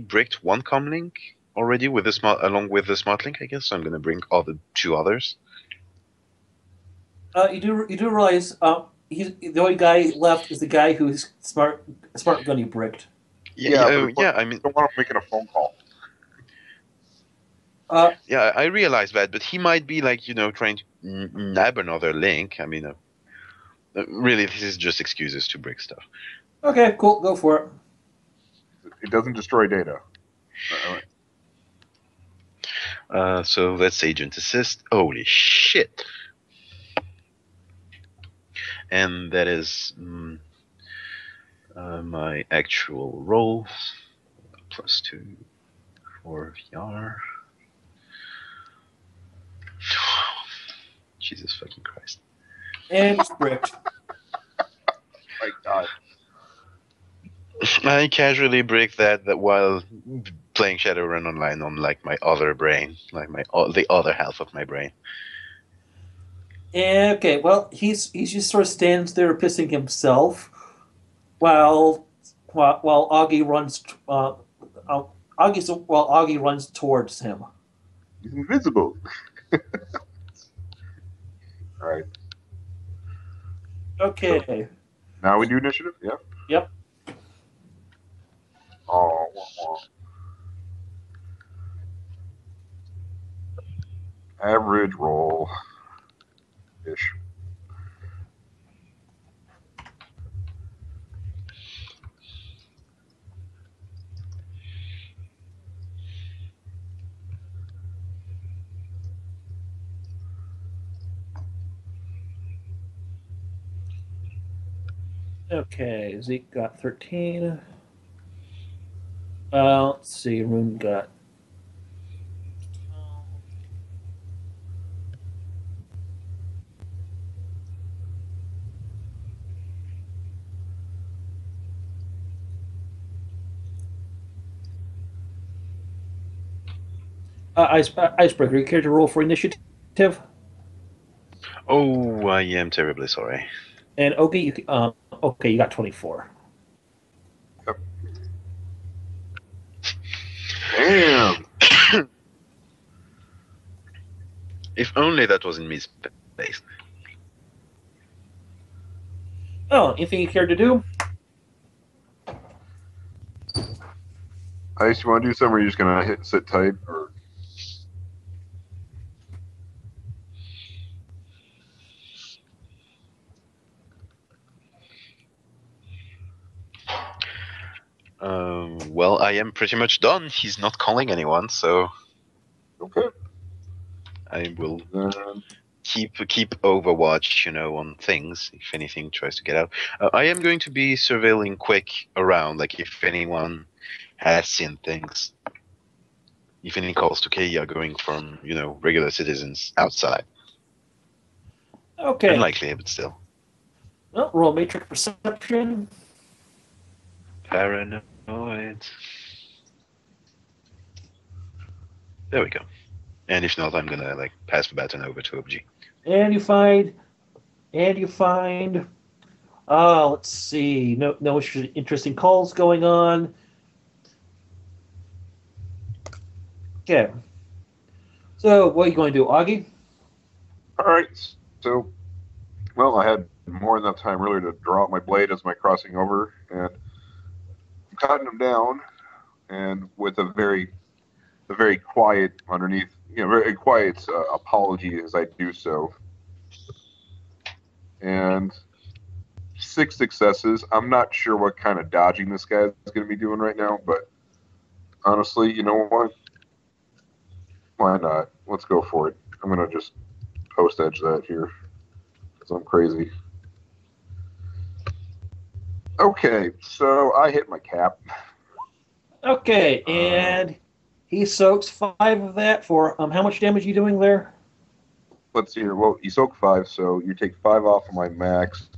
bricked one comm link already with the along with the smart link, I guess. So I'm gonna bring two others. You do realize the only guy left is the guy who's smart gun you bricked. Yeah. I mean, don't want him making a phone call. Yeah, I realize that, but he might be like, trying to nab another link. I mean, really, this is just excuses to break stuff. Okay, cool. Go for it. It doesn't destroy data. So let's agent assist. Holy shit! And that is my actual roll +2 for VR. Jesus fucking Christ! And it's bricked. My God. I casually break that while playing Shadowrun Online on like my other brain, like the other half of my brain. Okay, well, he's just sort of stands there pissing himself while Augie runs. Augie runs towards him. He's invisible. All right. Okay. Now we do initiative? Yeah. Yep. Oh, wah, wah. Average roll. Ish. Okay, Zeke got 13. Let's see, Rune got. Icebreaker, you care to roll for initiative? Oh, I am terribly sorry. And Ogie, okay, you got 24. Damn. If only that was in me space. Oh, anything you care to do? Ice, you want to do something, or you're just going to sit tight? Or Well, I am pretty much done. He's not calling anyone, so okay. I will Then keep Overwatch, on things if anything tries to get out. I am going to be surveilling quick around, like if anyone has seen things. If any calls to K are going from, regular citizens outside. Okay. Unlikely, but still. Well, roll matrix perception. Paranoid. There we go. And if not, I'm gonna pass the baton over to OG. And you find, let's see, no interesting calls going on. Okay. So, what are you going to do, Augie? all right. So, well, I had more than enough time earlier to draw out my blade as my crossing over, and I'm cutting them down, and with a very quiet underneath, very quiet apology as I do so. And 6 successes. I'm not sure what kind of dodging this guy is going to be doing right now, but honestly, you know what? Why not? Let's go for it. I'm going to just post edge that here because I'm crazy. Okay, so I hit my cap. Okay, and he soaks 5 of that for how much damage are you doing there? Let's see here. Well, you soak 5, so you take 5 off of my max.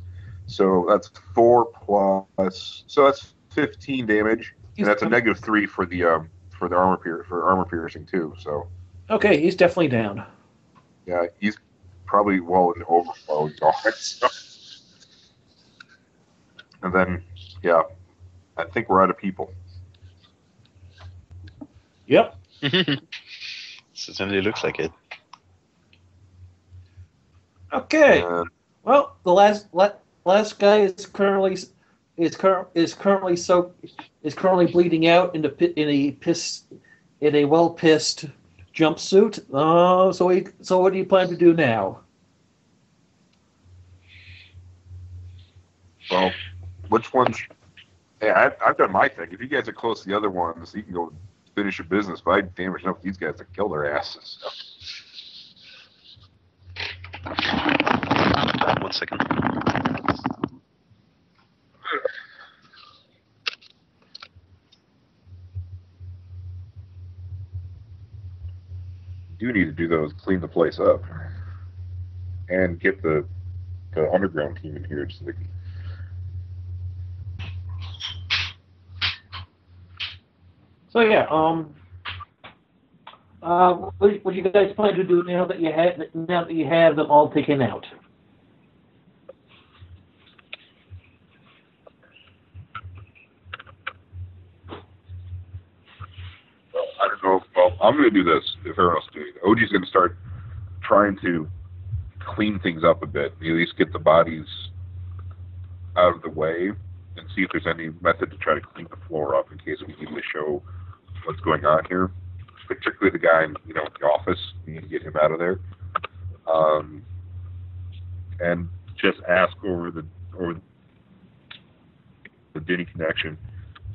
So that's 4 plus. So that's 15 damage, and that's a -3 for the armor piercing too. So. Okay, he's definitely down. Yeah, he's probably well in overflow. So. And then, yeah, I think we're out of people. Yep. Certainly looks like it. Okay. Well, the last guy is currently bleeding out in a well pissed jumpsuit. So what do you plan to do now? Well, which ones? Hey, I've done my thing. If you guys are close to the other ones, you can go finish your business. But I damn sure know these guys to kill their asses. So. 1 second. You do need to do those, clean the place up, and get the underground team in here so they can. So yeah, what do you guys plan to do now that you have them all taken out? I don't know. Well, I'm going to do this if everyone else is doing it. OG's going to start trying to clean things up a bit. At least get the bodies out of the way and see if there's any method to try to clean the floor up in case we need to show what's going on here. Particularly the guy in the office. We need to get him out of there. And just ask over the Denny connection.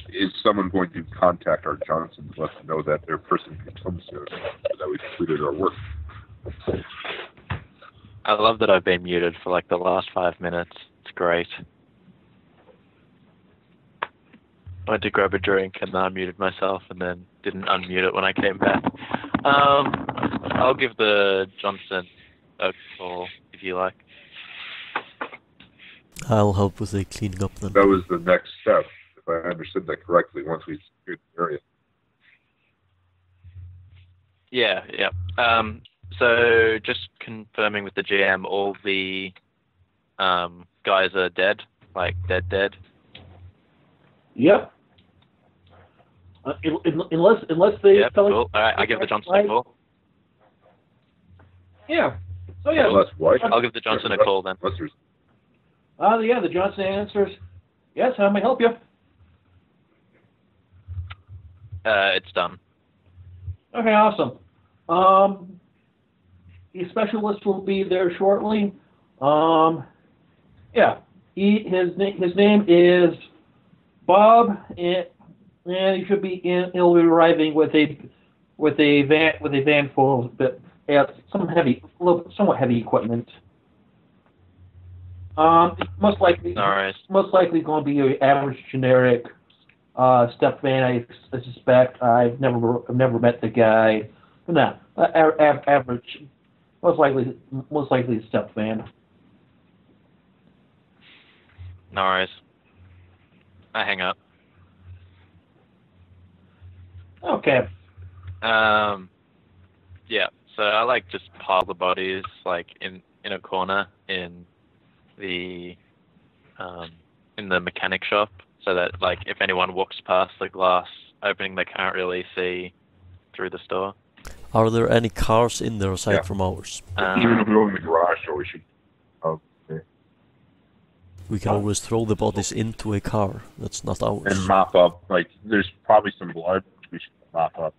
Is someone going to contact our Johnsons to let them know that their person can come soon, so that we've completed our work? I love that I've been muted for like the last 5 minutes. It's great. I went to grab a drink and then I muted myself and then didn't unmute it when I came back. I'll give the Johnson a call if you like. I'll help with the cleaning up then. That was the next step, if I understood that correctly, once we secured the area. Yeah. So just confirming with the GM, all the guys are dead, like dead. Yep. Unless they. Yep, cool. All right, I give the Johnson a call. Yeah. So yeah. Unless what? I'll give the Johnson a call then. Unless there's Yeah, the Johnson answers, yes, how may I help you? It's done. Okay, awesome. The specialist will be there shortly. Yeah, his name is Bob, and he should be in. He'll be arriving with a van full of somewhat heavy equipment. Most likely going to be an average generic step van. I suspect. I've never met the guy. No, average. Most likely step van. No worries. I hang up. Okay. Yeah. So I just pile the bodies in a corner in the mechanic shop, so that if anyone walks past the glass opening, they can't really see through the store. Are there any cars in there aside from ours? even if we go in the garage, so we should. We can always throw the bodies into a car that's not ours. And mop up. There's probably some blood we should mop up.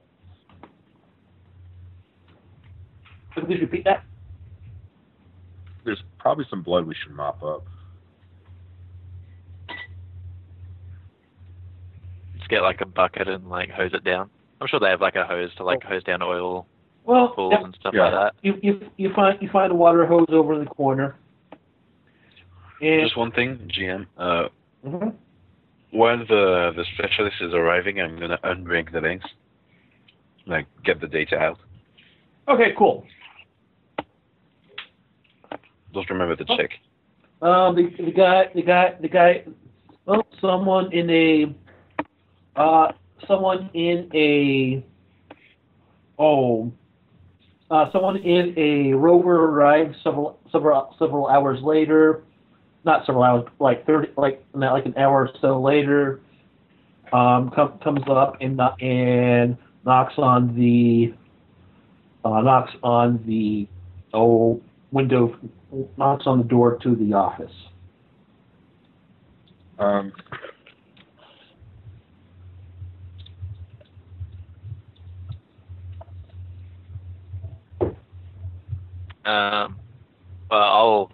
Please repeat that. There's probably some blood we should mop up. Just get a bucket and hose it down. I'm sure they have a hose to hose down oil pools and stuff like that. You find a water hose over in the corner. And Just one thing, GM. Mm-hmm. While the specialist is arriving, I'm gonna unbreak the links. Get the data out. Okay, cool. Just remember to check. The guy. Well, someone in a rover arrived several hours later. Not several hours, 30, an hour or so later. Comes up and knocks on the window, knocks on the door to the office. Well, I'll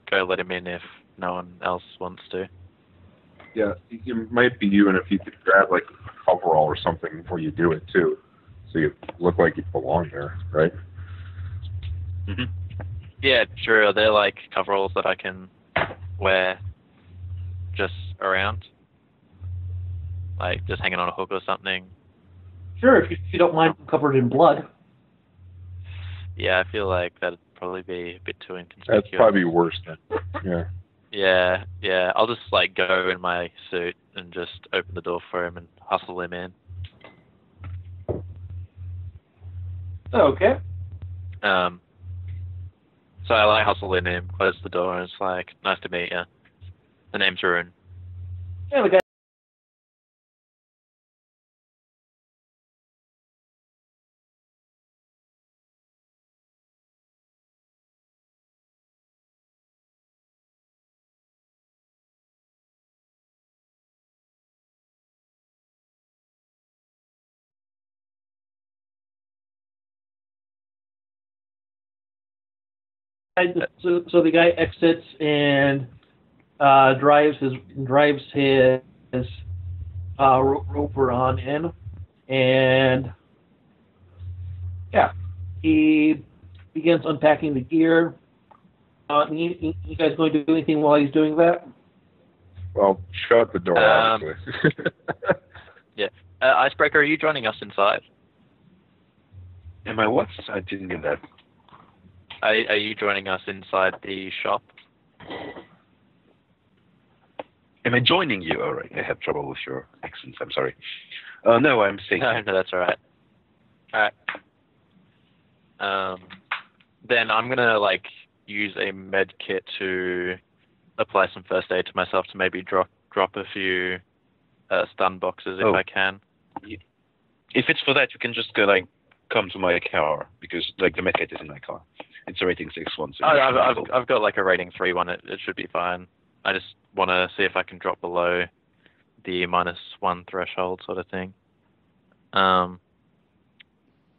go let him in if no one else wants to. Yeah, it might be you, and if you could grab like a coverall or something before you do it too, so you look like you belong there, right? Yeah, sure. Are there like coveralls that I can wear just around? Like just hanging on a hook or something? Sure, if you don't mind covered in blood. Yeah, I feel like that'd probably be a bit too inconspicuous. That's probably worse than, yeah. Yeah. I'll just like go in my suit and just open the door for him and hustle him in. Okay. So I like hustle in him, close the door, and it's like, nice to meet you. The name's Rune. Yeah, the guy. So the guy exits and drives his roper on in, and yeah, he begins unpacking the gear. You guys going to do anything while he's doing that? Well, shut the door, obviously. Yeah. Icebreaker, are you joining us inside? Am I what? I didn't get that. Are you joining us inside the shop? Am I joining you? All right. I have trouble with your accents. I'm sorry. No, I'm saying. No, that's all right. All right. Then I'm gonna like use a med kit to apply some first aid to myself to maybe drop a few stun boxes if I can. If it's for that, you can just go like come to my car because like the med kit is in my car. It's a rating 6-1. So I've got like a rating 3-1. It should be fine. I just want to see if I can drop below the -1 threshold sort of thing.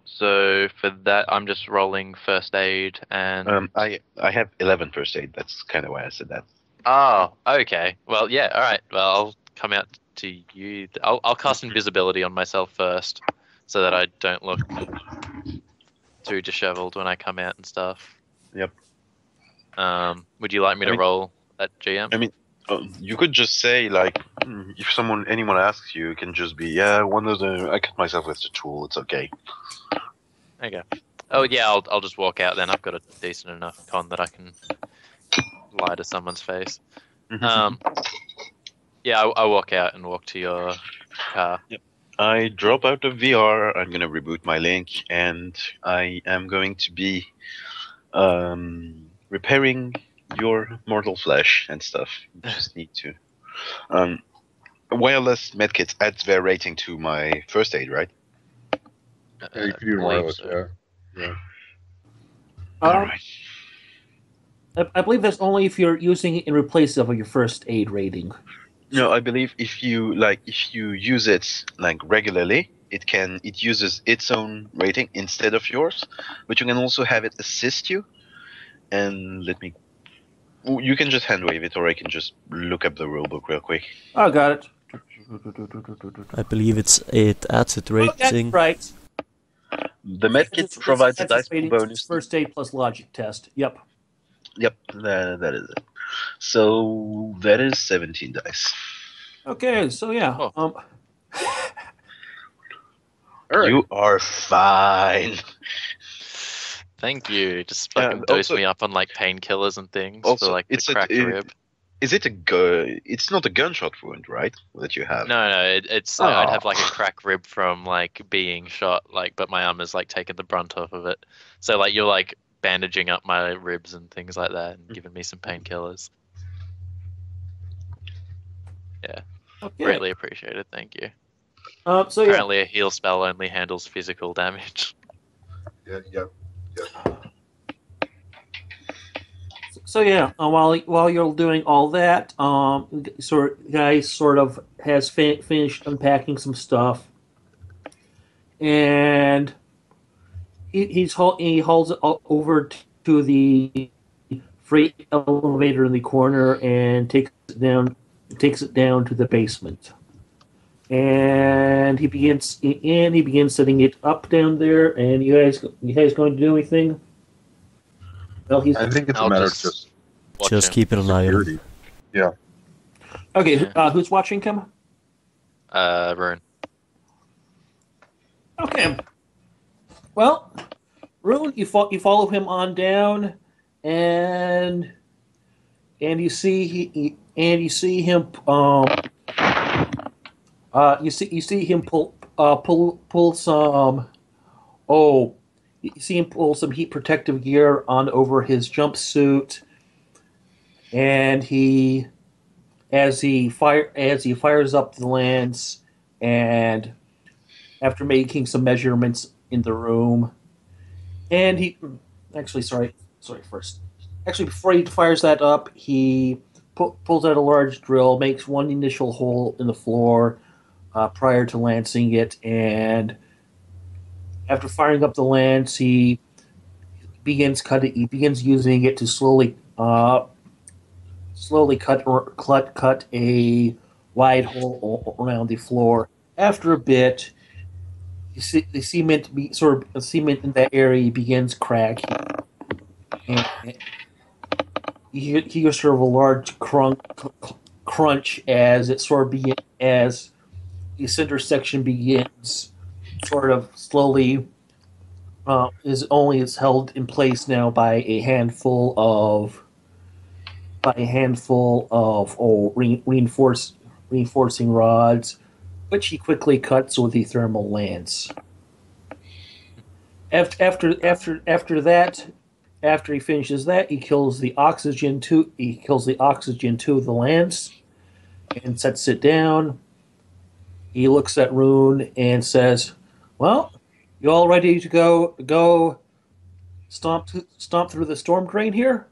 So for that, I'm just rolling first aid and. I have 11 first aid. That's kind of why I said that. Oh, okay. Well, yeah. All right. Well, I'll come out to you. I'll cast invisibility on myself first, so that I don't look too disheveled when I come out and stuff. Yep. Would you like me to roll at GM? I mean, you could just say like, if anyone asks you, it can just be, one of the. I cut myself with the tool. It's okay. Okay. Oh yeah, I'll just walk out then. I've got a decent enough con that I can lie to someone's face. Yeah, I walk out and walk to your car. Yep. I drop out of VR. I'm gonna reboot my link, and I am going to be repairing your mortal flesh and stuff. You just need to. Wireless medkits adds their rating to my first aid, right? Yeah, you can do wireless, so. Yeah. Alright. I believe that's only if you're using it in replace of your first aid rating. No, I believe if you use it like regularly, it uses its own rating instead of yours, but you can also have it assist you. And you can just hand wave it, or I can just look up the rulebook real quick. Oh, got it. I believe it adds its rating. Right. The medkit provides a dice bonus. First aid plus logic test. Yep. Yep, that is it. So that is 17 dice. Okay, so yeah. Oh. You are fine. Thank you. Just fucking dose me up on like painkillers and things for like the cracked rib. Is it it's not a gunshot wound, right? That you have? No, it's like I'd have like a cracked rib from like being shot, like, but my arm is like taking the brunt off of it. So like you're like bandaging up my ribs and things like that, and giving me some painkillers. Yeah, Okay. greatly appreciated. Thank you. So Apparently, a heal spell only handles physical damage. Yeah. So yeah, while you're doing all that, guy sort of has finished unpacking some stuff, and he holds it over to the freight elevator in the corner and takes it down to the basement. And he begins setting it up down there. And you guys going to do anything? Well, I think it's a I'll matter of just just watch Just him. keeping an eye on security. him. Yeah. Okay. Yeah. Who's watching him? Rune. Okay. Well, Rune, you follow him on down, and you see him you see him pull some you see him pull some heat protective gear on over his jumpsuit, and as he fires up the lance, and after making some measurements in the room, and before he fires that up, he pulls out a large drill, makes one initial hole in the floor prior to lancing it, and after firing up the lance, he begins using it to slowly cut a wide hole around the floor. After a bit, you see the cement in that area begins cracking, and you hear sort of a large crunch as as the center section begins sort of slowly is held in place now by a handful of reinforcing rods, which he quickly cuts with the thermal lance. After he finishes that, he kills the oxygen to the lance and sets it down. He looks at Rune and says, "Well, you all ready to go stomp through the storm drain here?"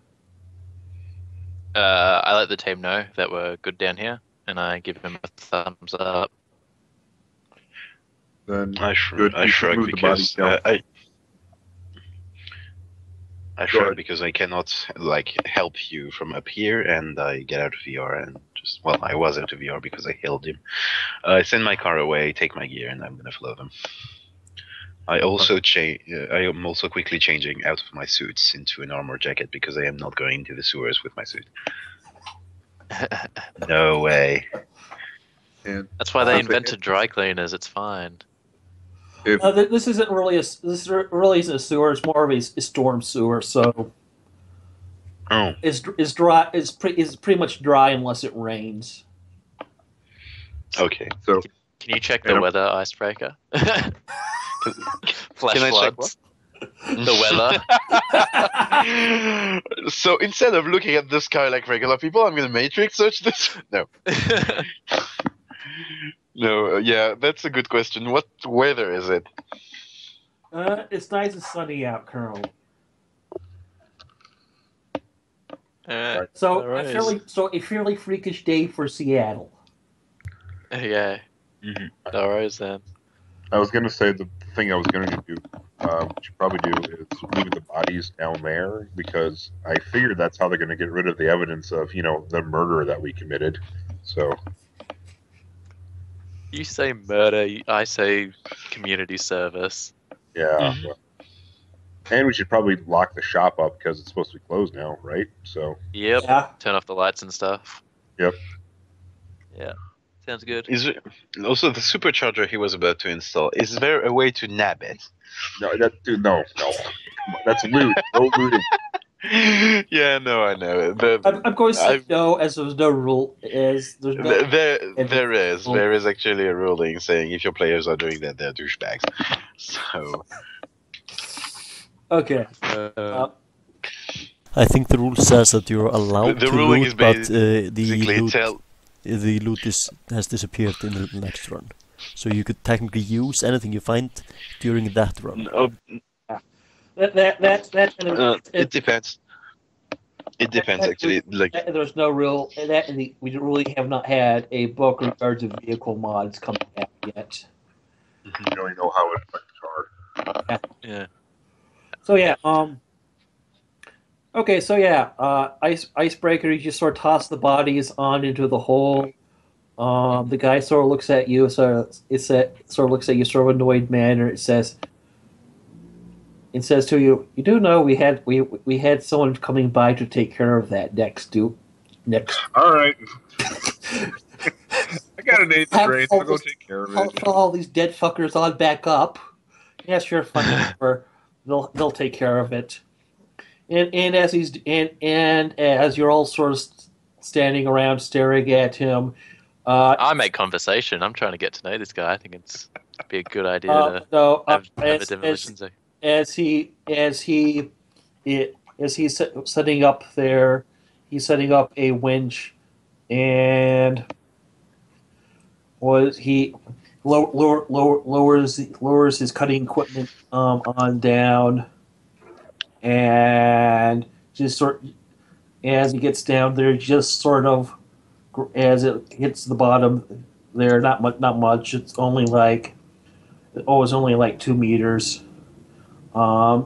I let the team know that we're good down here, and I give him a thumbs up. Then I good. shrug Move the body because count. I Go shrug ahead. because I cannot help you from up here, and I get out of VR and I was out of VR because I healed him. I send my car away, take my gear, and I'm gonna follow them. I am also quickly changing out of my suits into an armor jacket because I am not going into the sewers with my suit. No way. And That's why they if invented dry cleaners. It's fine. This isn't really a sewer. It's more of a storm sewer. So Oh, it's dry. It's pretty much dry unless it rains. okay. So Can you check Yeah. the weather, Icebreaker? Flash Can I check floods. The weather. So instead of looking at the sky like regular people, I'm gonna matrix search this. No. No, yeah, that's a good question. What weather is it? It's nice and sunny out currently. So Alright. a fairly freakish day for Seattle. Yeah. Mm-hmm. No worries then. I was going to say the thing I was going to do, what you probably do is move the bodies down there because I figured that's how they're going to get rid of the evidence of, the murder that we committed. So, You say murder, I say community service. yeah. Well, and we should probably lock the shop up because it's supposed to be closed now, right? So, Yep. Yeah. Turn off the lights and stuff. Yep. Yeah. Sounds good. Is it, also the supercharger he was about to install? Is there a way to nab it? no, no. Come on, that's loot. No looting. Yeah, no, I know. I'm going to say no, as there's no rule. As there's no. There is actually a ruling saying if your players are doing that, they're douchebags. So Okay. I think the rule says that you're allowed the to ruling loot, is but basically the loot has disappeared in the next run. So you could technically use anything you find during that run. It depends. It depends actually. There's no real we really have not had a book in regards to vehicle mods coming out yet. You really know how it affects car. Yeah. So yeah, Okay, so yeah, icebreaker. You just sort of toss the bodies on into the hole. The guy sort of looks at you. Sort of looks at you, sort of annoyed manner. It says to you, "You do know we had someone coming by to take care of that next. All right. I got an eighth Have brain. I'll go take care of it. call all these dead fuckers on back up. Yeah, sure, fine. Or they'll take care of it." And as you're all sort of standing around staring at him, I make conversation. I'm trying to get to know this guy. I think it's be a good idea to no, have a demolition zone. as he as he it, as he's setting up there, he's setting up a winch, and was he lowers his cutting equipment on down, and just sort as he gets down there, just sort of as it hits the bottom there, not much. It's only like 2 meters.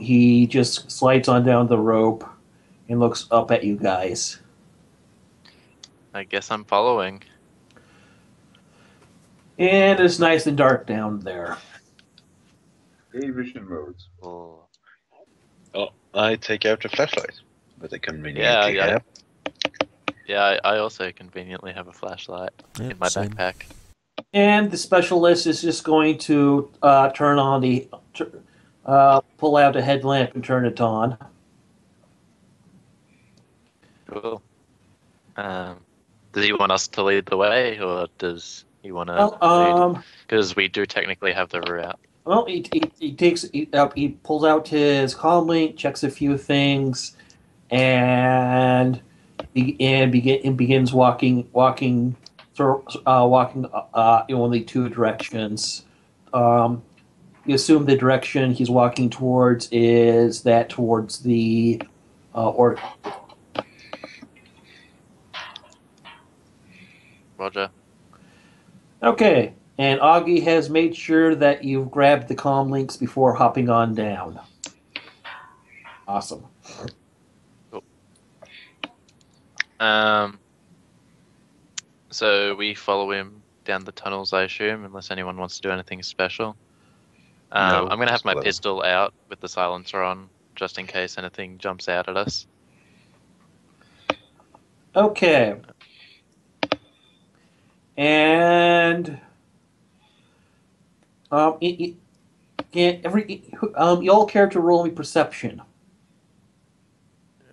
He just slides on down the rope and looks up at you guys. I guess I'm following. And it's nice and dark down there. Day vision modes. Oh. Oh, I take out the flashlight, but I conveniently Yeah. have. Yeah, I also conveniently have a flashlight Yeah, in my same. backpack. And the specialist is just going to pull out a headlamp and turn it on. Cool. Does he want us to lead the way, or does he want to lead? Because we do technically have the route. Well, he pulls out his comm link, checks a few things, and begins walking in only two directions. You assume the direction he's walking towards is towards the or. Roger. Okay, and Augie has made sure that you've grabbed the comm links before hopping on down. Awesome. So we follow him down the tunnels, I assume, unless anyone wants to do anything special. No, I'm going to have just my follow. pistol out with the silencer on, just in case anything jumps out at us. Okay. And you all care to roll me perception.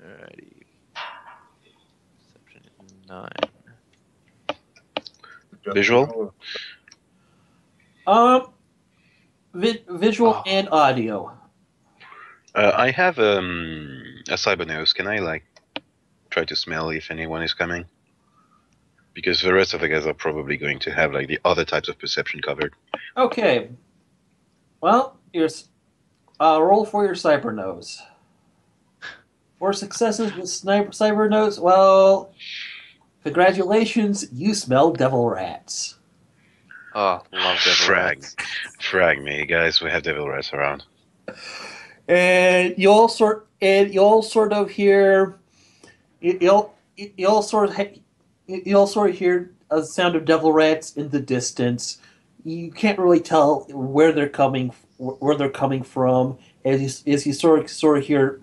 Alrighty. Perception is 9. Visual? Visual and audio. I have a cyber nose. Can I try to smell if anyone is coming? Because the rest of the guys are probably going to have the other types of perception covered. Okay. Well, roll for your cyber nose. For successes with cyber nose, well, congratulations, you smell devil rats. Oh, love devil rats. Frag me, guys. We have devil rats around. And you all sort of hear you all sort of hear a sound of devil rats in the distance. You can't really tell where they're coming from as you sort of hear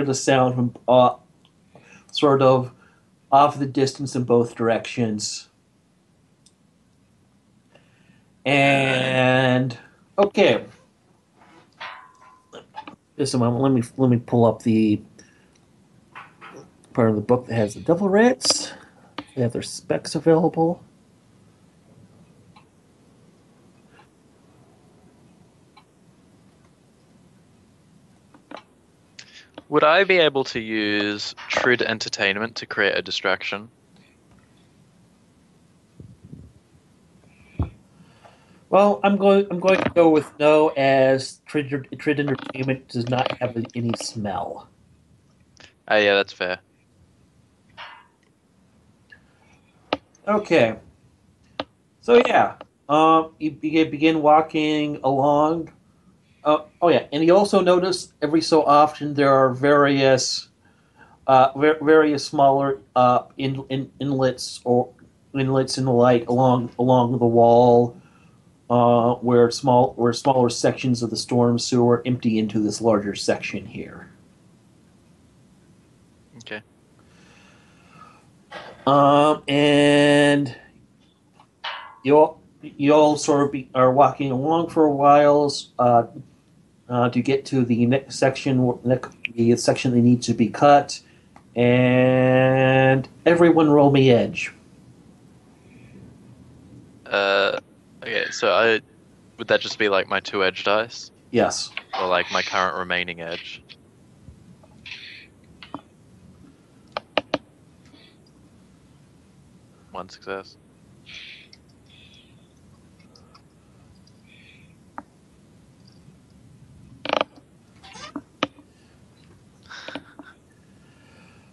the sound from sort of off the distance in both directions. And okay. Just a moment. Let me pull up the part of the book that has the devil rats. They have their specs available. Would I be able to use Trid Entertainment to create a distraction? Well, I'm going to go with no, as Trid Entertainment does not have any smell. Oh, yeah, that's fair. Okay. So yeah, you begin walking along. Oh yeah, and you also notice every so often there are various various smaller inlets and the like along the wall, where smaller sections of the storm sewer empty into this larger section here. Okay. And you all sort of are walking along for a while to get to the next section, the section that needs to be cut, and everyone roll me edge. Okay, so would that just be like my 2 edge dice? Yes. Or like my current remaining edge? One success.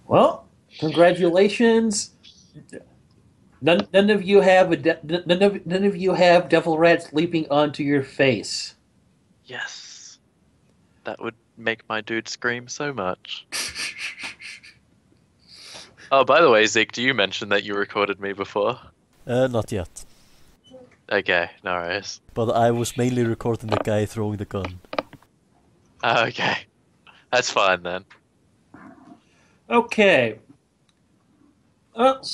Well, congratulations. None of you have none of you have devil rats leaping onto your face. Yes. That would make my dude scream so much. Oh, by the way, Zeke, do you mention that you recorded me before? Not yet. Okay, no worries. But I was mainly recording the guy throwing the gun. Okay. That's fine then. Okay. It's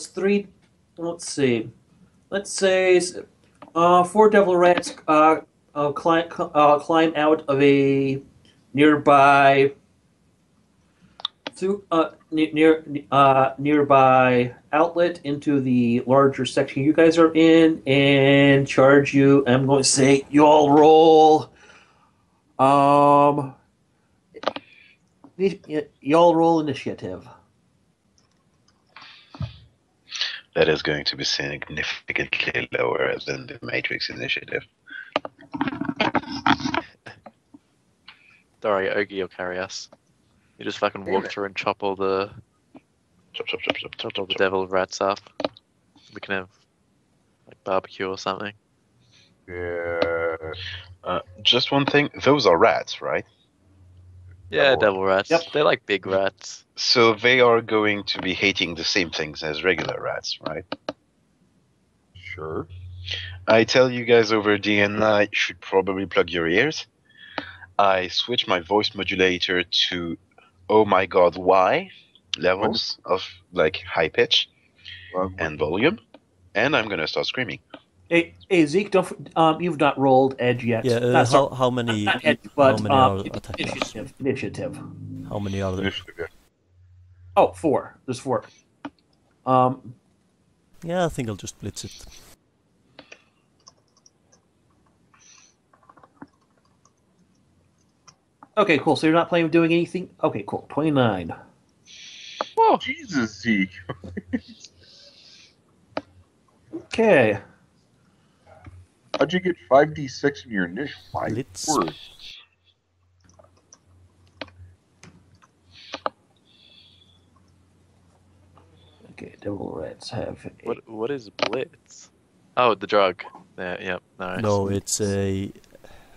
3. Let's see. Let's say 4 devil rats climb out of a nearby nearby outlet into the larger section you guys are in and charge you. I'm going to say you all roll. Y'all roll initiative. That is going to be significantly lower than the Matrix initiative. Sorry, Ogie will carry us. You just fucking walk through and chop all the chop all the devil rats up. We can have like barbecue or something. Yeah. Just one thing, those are rats, right? Yeah, Devil devil rats. Yep. They're like big rats. So they are going to be hating the same things as regular rats, right? Sure. I tell you guys over DNI, you should probably plug your ears. I switch my voice modulator to oh my god, why levels of like high pitch and volume, and I'm gonna start screaming. Hey, Zeke, you've not rolled edge yet. Yeah, how many? Not edge, but many are attackers? Initiative. How many are there? Oh, 4. There's 4. Yeah, I think I'll just blitz it. Okay, cool. So you're not planning on doing anything? Okay, cool. 29. Oh, Jesus, Zeke. Okay. How'd you get 5d6 in your initial? My Blitz. word. Okay, devil rats have a... What is blitz? Oh, the drug. Yeah, yep. Nice. No, it's a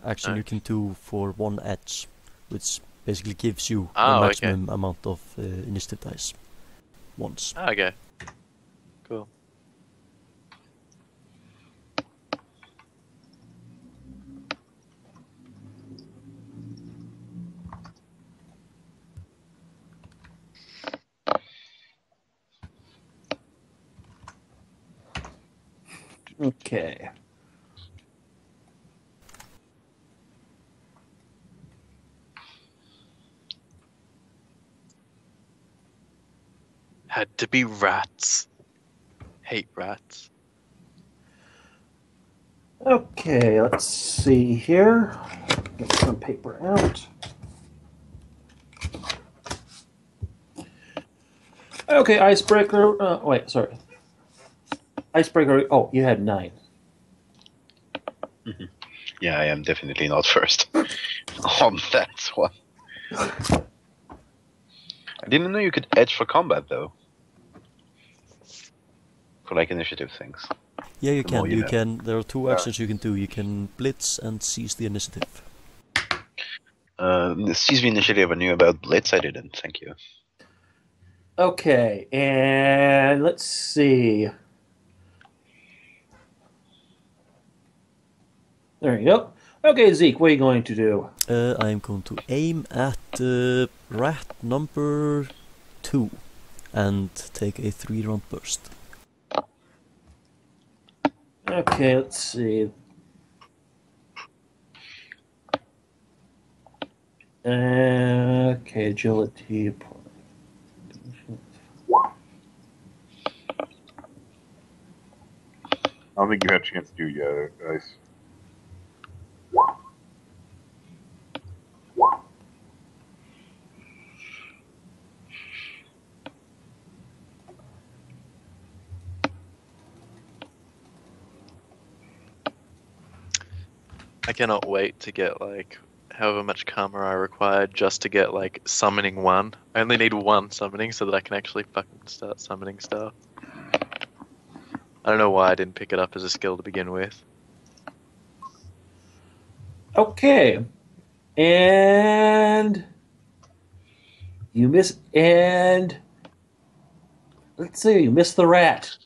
action No. you can do for 1 edge, which basically gives you Oh, the okay. maximum amount of initiative dice. Once. Oh, okay. Cool. Okay. Had to be rats. Hate rats. Okay, let's see here. Get some paper out. Okay, Icebreaker. Wait, sorry. Icebreaker. Oh, you had 9. Yeah, I am definitely not first on that one. I didn't know you could edge for combat though. For like initiative things. Yeah, you The more can. you You know. can. There are 2 actions you can do. You can blitz and seize the initiative. Seize the initiative I knew about Blitz. I didn't. Thank you. Okay, and let's see. There you go. Okay, Zeke, what are you going to do? I'm going to aim at rat number 2 and take a 3-round burst. Okay, let's see. Okay, agility. I don't think you had a chance to do it yet, guys. I cannot wait to get like however much karma I required just to get like summoning 1. I only need 1 summoning so that I can actually fucking start summoning stuff. I don't know why I didn't pick it up as a skill to begin with. Okay, and you miss. And let's see, you missed the rat.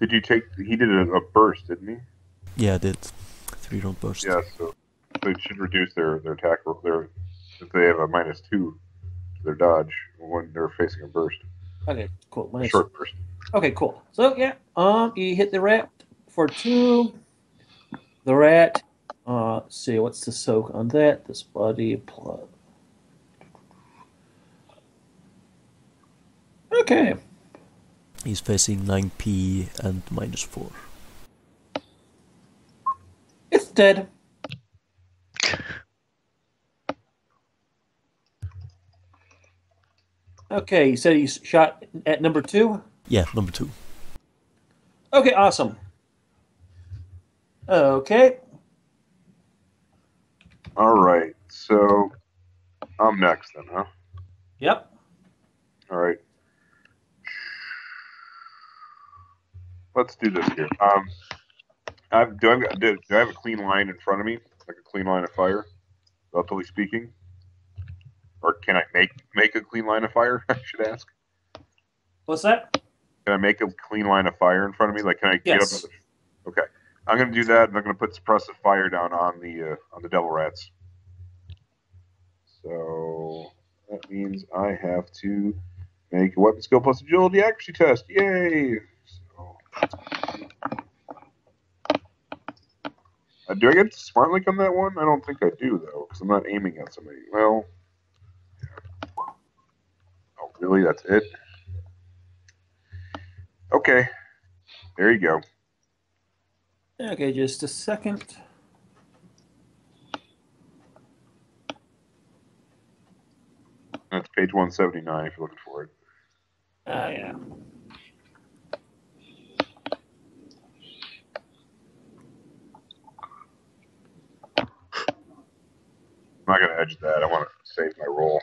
Did you take? He did a burst, didn't he? Yeah, I did. 3-round burst. Yeah, so it should reduce their attack. If they have a -2 to their dodge when they're facing a burst, Okay, cool. a short burst. Okay, cool. So yeah, you hit the rat for 2. The rat. Let's see, what's the soak on that? This body plus. Okay. He's facing 9p and -4. It's dead. Okay, you said he's shot at number 2? Yeah, number 2. Okay, awesome. Okay. All right, so I'm next then, huh? Yep. All right. Let's do this here. Do I have a clean line in front of me, like a clean line of fire, relatively speaking? Or can I make a clean line of fire? I should ask. What's that? Can I make a clean line of fire in front of me? Like, can I get up? Yes. Okay, I'm going to do that, and I'm going to put suppressive fire down on the devil rats. So that means I have to make a weapon skill plus agility accuracy test. Yay! So, do I get smart link on that one? I don't think I do though, because I'm not aiming at somebody. Well, yeah. Oh really? That's it? Okay, there you go. Okay, just a second. That's page 179 if you're looking for it. Yeah. I'm not going to edge that. I want to save my roll.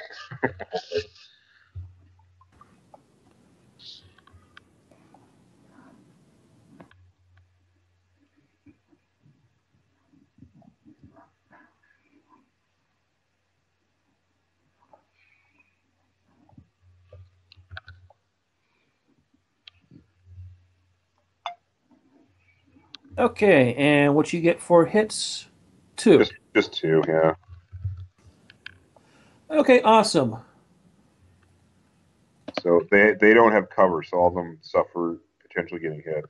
Okay, and what you get for hits? 2. Just 2, yeah. Okay, awesome. So they don't have cover, so all of them suffer potentially getting hit.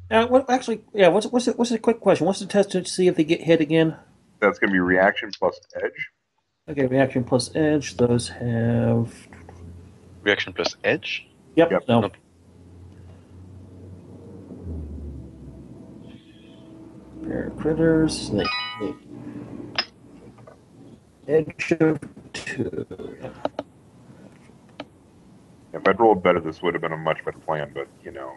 What actually? Yeah. What's a quick question? What's the test to see if they get hit again? That's going to be reaction plus edge. Okay, reaction plus edge. Those have. Reaction plus edge? Yep. Yep. No. Nope. Pair of critters. Edge of 2. Yeah. If I'd rolled better, this would have been a much better plan, but, you know.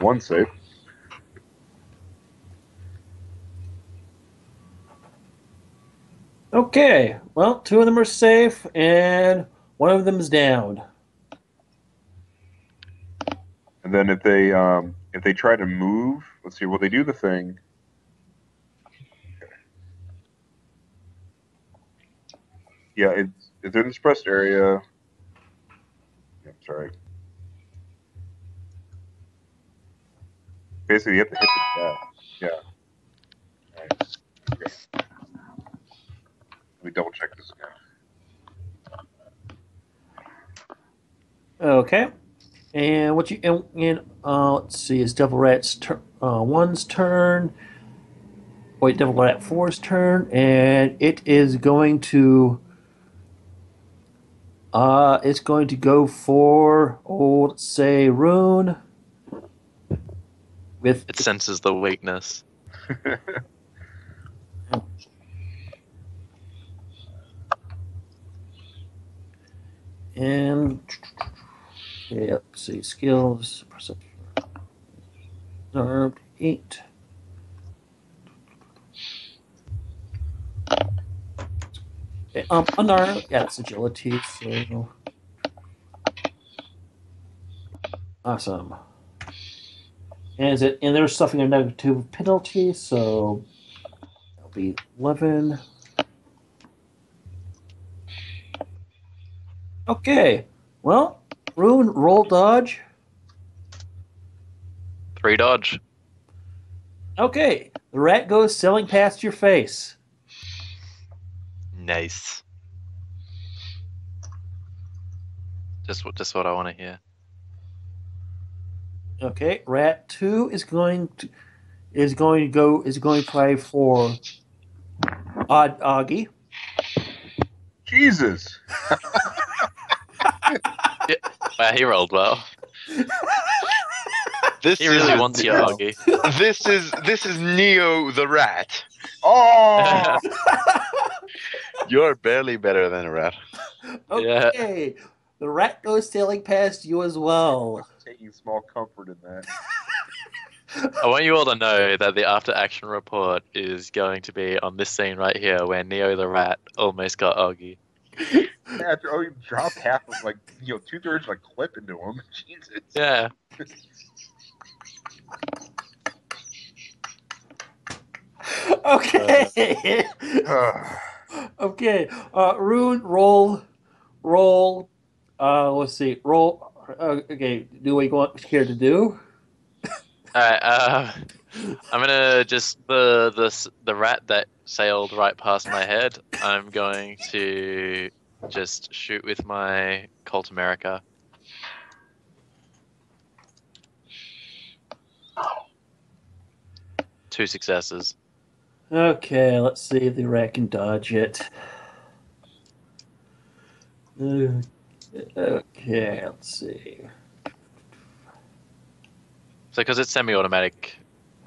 One safe. Okay, well, two of them are safe, and one of them is down. And then if they try to move, let's see, will they do the thing? Yeah, it's in the suppressed area. I'm sorry. Basically, you have to hit the death. Yeah. All right. Okay. Let me double check this again. Okay, and what you and let's see, it's Devil Rat's one's turn. Wait, Devil Rat 4's turn, and it is going to it's going to go for let's say Rune with It senses the weakness. and okay, let's see skills perception. 8. Okay, unarmed, yeah, it's agility, so awesome. And they're suffering a negative penalty, so that'll be 11. Okay, well, Rune, roll dodge. 3 dodge. Okay, the rat goes sailing past your face. Nice. Just what I want to hear. Okay, rat 2 is going to try for Augie. Jesus. Yeah. Wow, he rolled well. This He really is, wants you, Augie. This is Neo the rat. Oh! You're barely better than a rat. Okay, the rat goes sailing past you as well. Taking small comfort in that. I want you all to know that the after action report is going to be on this scene right here where Neo the rat almost got Augie. Yeah, you dropped half of 2/3 clip into him. Jesus. Yeah. Okay. Okay. Rune, roll. Let's see. Roll. Okay. Do what you want here to do? Alright, I'm gonna just the rat that sailed right past my head, I'm going to just shoot with my Colt America. Two successes. Okay. Let's see if the rat can dodge it. Okay. Let's see. So because it's semi-automatic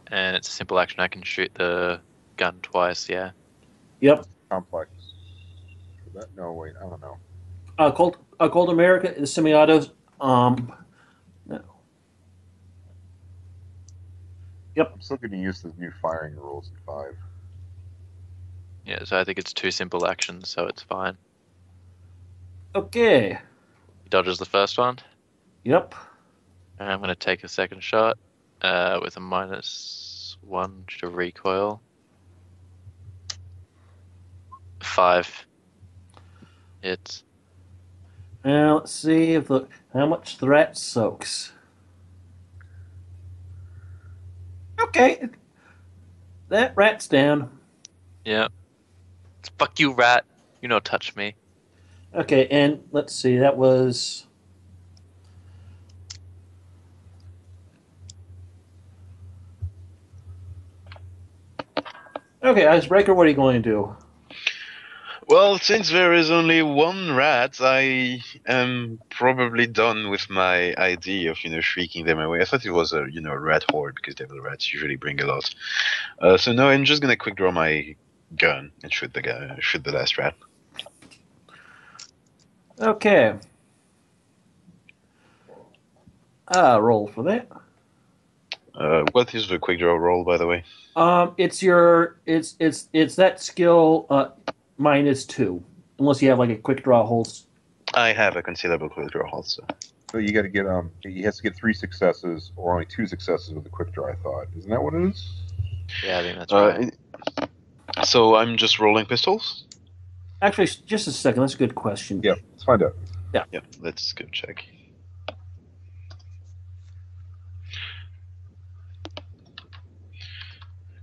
and it's a simple action, I can shoot the gun twice, yeah. Yep. Complex. No, wait, I don't know. Cold America is semi-autos. No. Yep. I'm still going to use the new firing rules in 5. Yeah, so I think it's 2 simple actions, so it's fine. Okay. He dodges the first one. Yep. And I'm going to take a second shot with a -1 to recoil. 5. Hits. Now let's see if how much the rat soaks. Okay. That rat's down. Yeah. Fuck you, rat. You don't touch me. Okay, and let's see, that was... Okay, Icebreaker, what are you going to do? Well, since there is only one rat, I am probably done with my idea of shrieking them away. I thought it was a rat horde because devil rats usually bring a lot. So no, I'm just gonna quick draw my gun and shoot the last rat. Okay. Roll for that. What is the quick draw roll, by the way? It's that skill -2, unless you have like a quick draw holds. I have a considerable quick draw also. So you got to get he has to get 3 successes or only 2 successes with the quick draw. I thought, isn't that what it is? Yeah, I think that's right. So I'm just rolling pistols. Actually, just a second. That's a good question. Yeah, let's find out. Yeah, let's go check.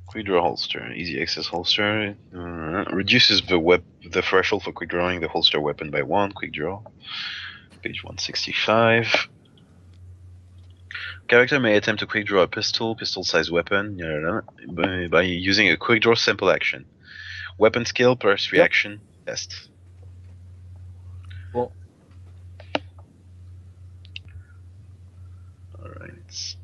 Quick draw holster, easy access holster. Reduces the threshold for quick drawing the holster weapon by 1. Quick draw. Page 165. Character may attempt to quick draw a pistol-sized weapon, by using a quick draw simple action. Weapon skill plus reaction test. Well, Alright.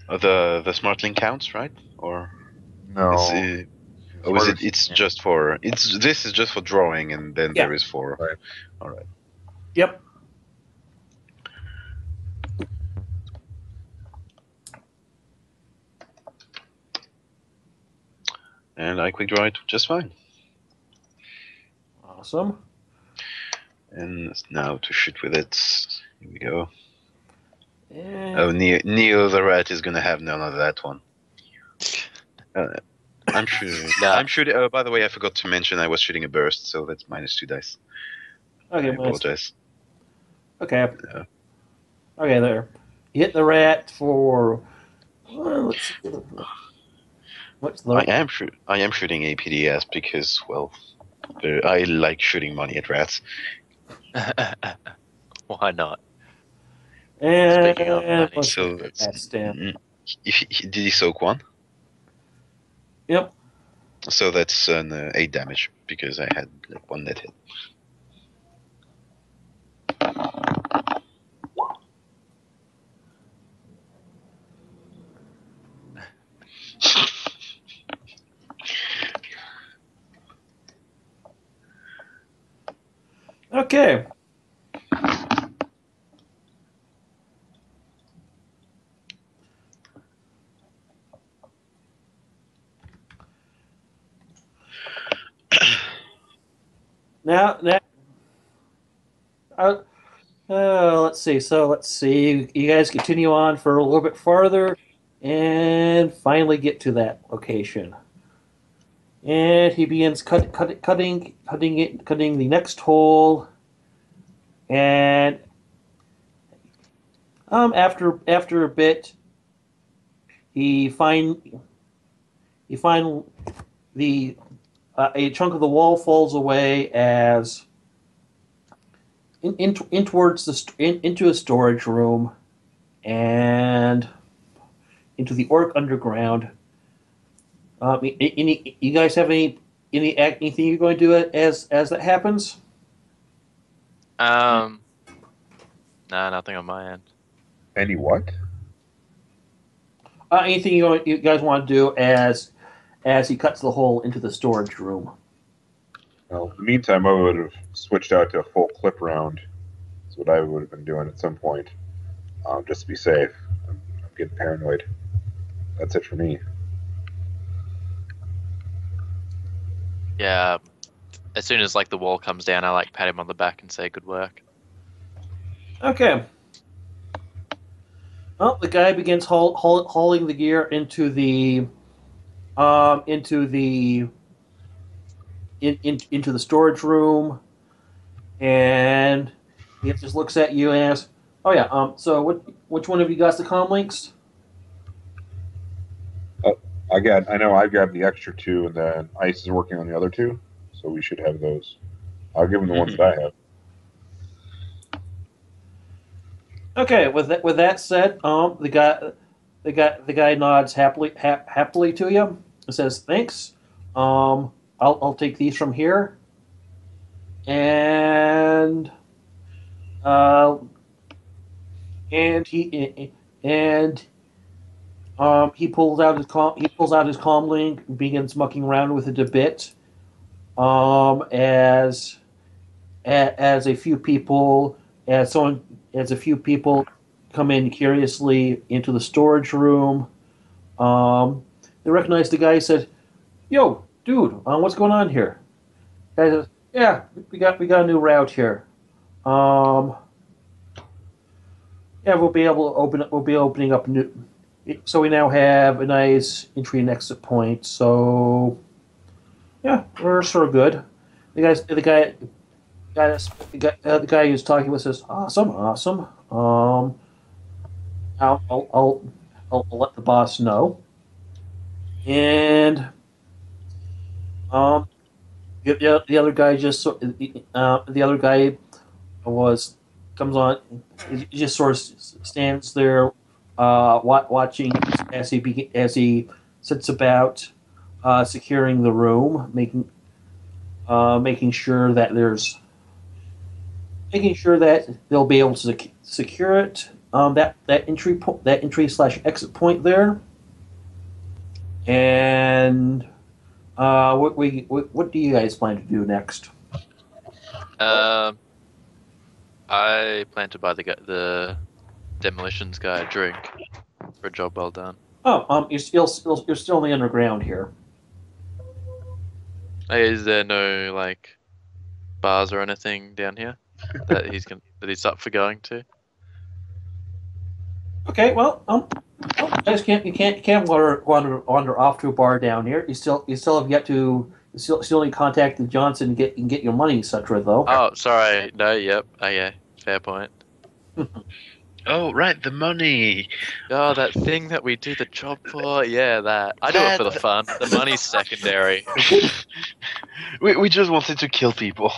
The smart link counts, right? Or No. is it? It's just for this is just for drawing, and then there is for. Right. All right. Yep. And I quick draw it just fine. Awesome. And now to shoot with it. Here we go. And Oh, Neo the rat is gonna have none of that one. I'm shooting. I'm shooting. Oh, by the way, I forgot to mention I was shooting a burst, so that's -2 dice. okay, I apologize. okay. Yeah. Okay, there. You hit the rat for. Let's see. What's the? I am shooting APDS because, well, I like shooting money at rats. Why not? And Speaking of money, So that's down. did he soak 1? Yep. So that's an 8 damage because I had like 1 net hit. Okay. Now, let's see. So let's see. You guys continue on for a little bit farther, and finally get to that location. And he begins cutting the next hole, and after a bit, he find the a chunk of the wall falls away as into a storage room and into the orc underground. You guys have anything you're going to do as that happens? Nah, nothing on my end. Any what? Anything you guys want to do as he cuts the hole into the storage room? Well, in the meantime, I would have switched out to a full clip round. That's what I would have been doing at some point, just to be safe. I'm getting paranoid. That's it for me. Yeah. As soon as like the wall comes down, I like pat him on the back and say good work. Okay. Well, the guy begins hauling the gear into the storage room, and he just looks at you and asks, "Oh yeah, so which one of you got the comm links?" I know I grabbed the extra 2, and then Ice is working on the other 2, so we should have those. I'll give him the ones that I have. Okay, with that said, the guy nods happily to you and says, "Thanks. I'll take these from here." And he pulls out his comm link, begins mucking around with it a bit, as as a few people as a few people come in curiously into the storage room. They recognize the guy. He said, "Yo, dude, what's going on here?" Guy says, "Yeah, we got a new route here. Um, yeah, we'll be able to open. We'll be opening up new. So we now have a nice entry and exit point. So yeah, we're sort of good." The guy who's talking with says, "Awesome, awesome. I'll, I'll, I'll, I'll let the boss know." And um, the other guy the other guy was comes on. He just sort of stands there, watching as he sits about securing the room, making sure that they'll be able to secure it. That entry slash exit point there, and what do you guys plan to do next? I plan to buy the demolitions guy a drink for a job well done. Oh, you're still in the underground here. Hey, is there no like bars or anything down here that he's up for going to? Okay, well, you guys can't wander off to a bar down here. You still have yet to still need to contact the Johnson and get your money, etc. Though. Oh, sorry. No, yep. Okay, fair point. Oh, right, the money. Oh, that thing that we do the job for. Yeah, that. I do it for the fun. The money's secondary. We just wanted to kill people.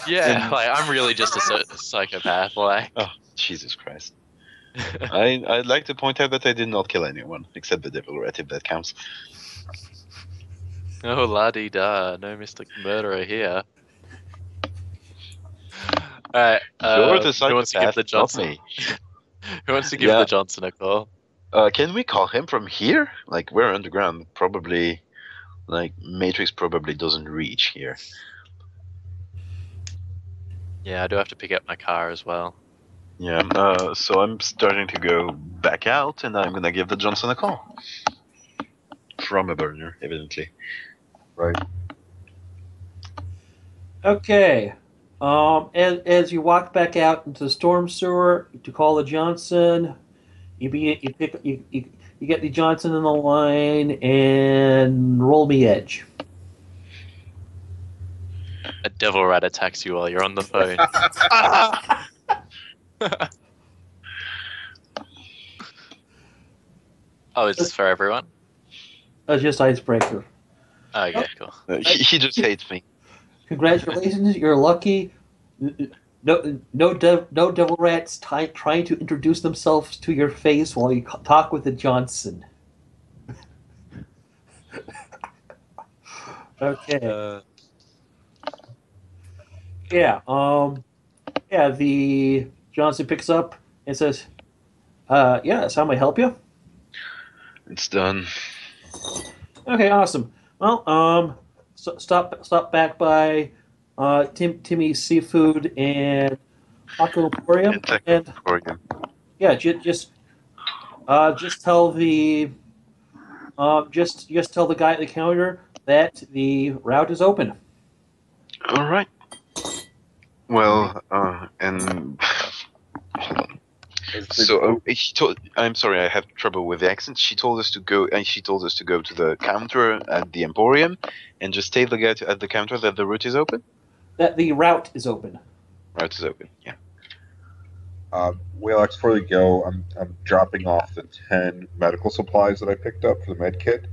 Yeah, like I'm really just a psychopath. Like. Oh, Jesus Christ. I'd like to point out that I did not kill anyone, except the devil rat, if that counts. Oh, la-di-da. No mystic murderer here. Alright, You're the who wants to give psychopath, the not Johnson? me. Who wants to give the Johnson a call? Can we call him from here? Like, we're underground. Probably, like, Matrix probably doesn't reach here. Yeah, I do have to pick up my car as well. Yeah, so I'm starting to go back out, and I'm gonna give the Johnson a call. From a burner, evidently. Right. Okay. As you walk back out into the storm sewer to call the Johnson, you get the Johnson in the line and roll me edge. A devil rat attacks you while you're on the phone. Oh, is this for everyone? That's just Icebreaker. Oh, yeah, cool. He just hates me. Congratulations, you're lucky. No devil rats trying to introduce themselves to your face while you talk with the Johnson. Okay. The Johnson picks up and says, yes, how may I help you? It's done. Okay, awesome. Well, stop back by Timmy's Seafood and Taco Emporium, and yeah, just tell the just tell the guy at the counter that the route is open. All right. Well, and so I'm sorry, I have trouble with the accent. She told us to go, and she told us to go to the counter at the Emporium, and just tell the guy at the counter that the route is open. That the route is open. Route is open. Yeah. Walex, before we go, I'm dropping off the 10 medical supplies that I picked up for the med kit.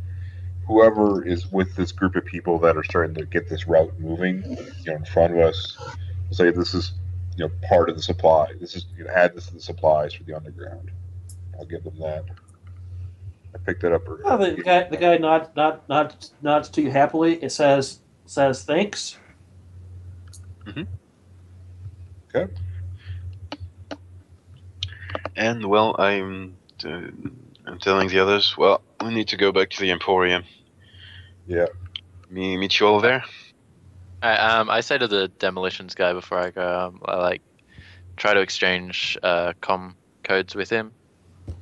Whoever is with this group of people that are starting to get this route moving, in front of us, say this is, part of the supply. This is add this to the supplies for the underground. I'll give them that. I picked it up. Oh, the guy nods to you happily. It says thanks. Mm-hmm. Okay. And well, I'm telling the others. Well, we need to go back to the Emporium. Yeah. Meet you all there. I say to the demolitions guy before I go, I like try to exchange com codes with him,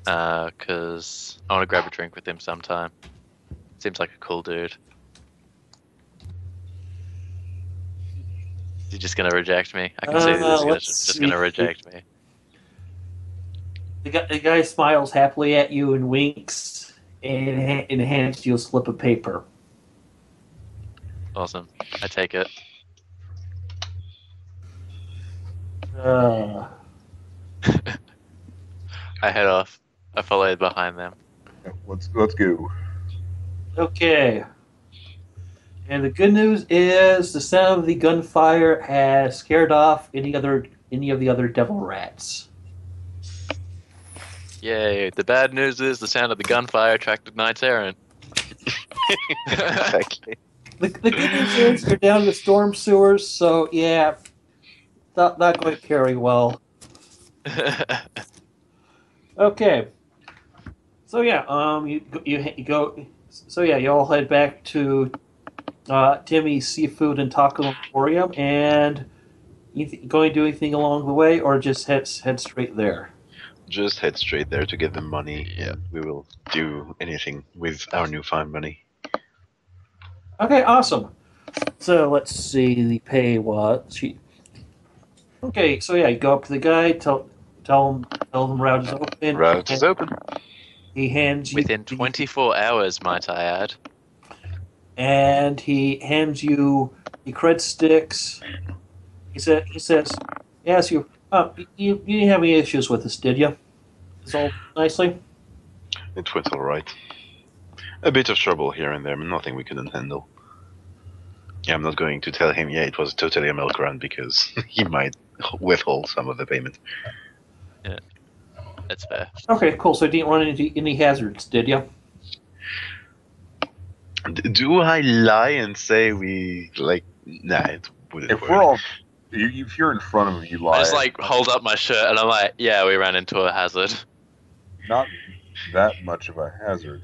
because I want to grab a drink with him sometime. Seems like a cool dude. He's just gonna reject me. I can see he's just gonna reject me. The guy smiles happily at you and winks and hands you a slip of paper. Awesome. I take it. Uh, I head off. I follow behind them. Yeah, let's go. okay. And the good news is the sound of the gunfire has scared off any of the other devil rats. Yay. The bad news is the sound of the gunfire attracted Knights Errant. Exactly. The good news is you're down in the storm sewers, so yeah, not going to carry well. Okay. So yeah, you go. So yeah, you all head back to Timmy's Seafood and Taco Emporium, and you going to do anything along the way, or just head straight there? Just head straight there to get the money. Yeah, we will do anything with our newfound money. Okay, awesome. So let's see. The pay was Okay, so yeah, you go up to the guy, tell him route is open. Route is open. He hands you Within 24 hours, might I add. and he hands you the cred sticks. He says, "Yes, you didn't have any issues with this, did you? It's all nicely." It went all right. A bit of trouble here and there, but nothing we couldn't handle. Yeah, I'm not going to tell him, yeah, it was totally a milk run, because he might withhold some of the payment. Yeah, that's fair. Okay, cool. So you didn't run into any hazards, did you? Do I lie and say we, like, nah, it wouldn't If work. we're all, if you're in front of him, you lie. I just like hold up my shirt and I'm like, yeah, we ran into a hazard. Not that much of a hazard.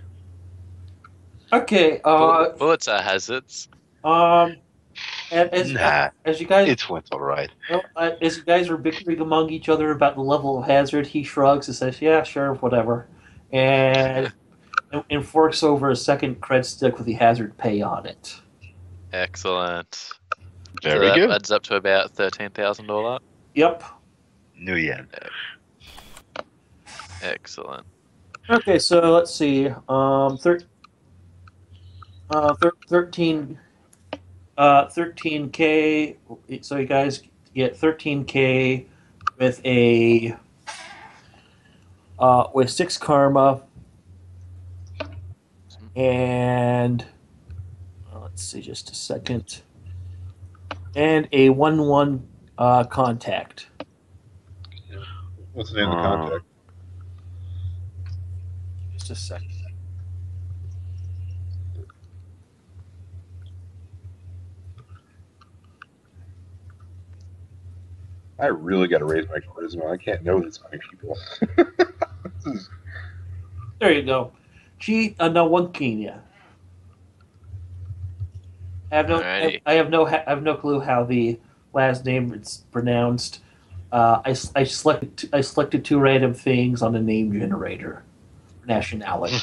Okay. Bullets are hazards. As you guys It went all right. as you guys were bickering among each other about the level of hazard, he shrugs and says, "Yeah, sure, whatever," and forks over a second cred stick with the hazard pay on it. Excellent. Very so that good. adds up to about $13,000. Yep. New yen. Excellent. Okay, so let's see. 13K. So you guys get 13K with with 6 karma, and let's see, just a second, and a 1/1 contact. What's the name of the contact? Just a second. I really got to raise my charisma. I can't know this many people. There you go. No one Kenya. Alrighty. I have no clue how the last name is pronounced. I selected 2 random things on the name generator. Nationality.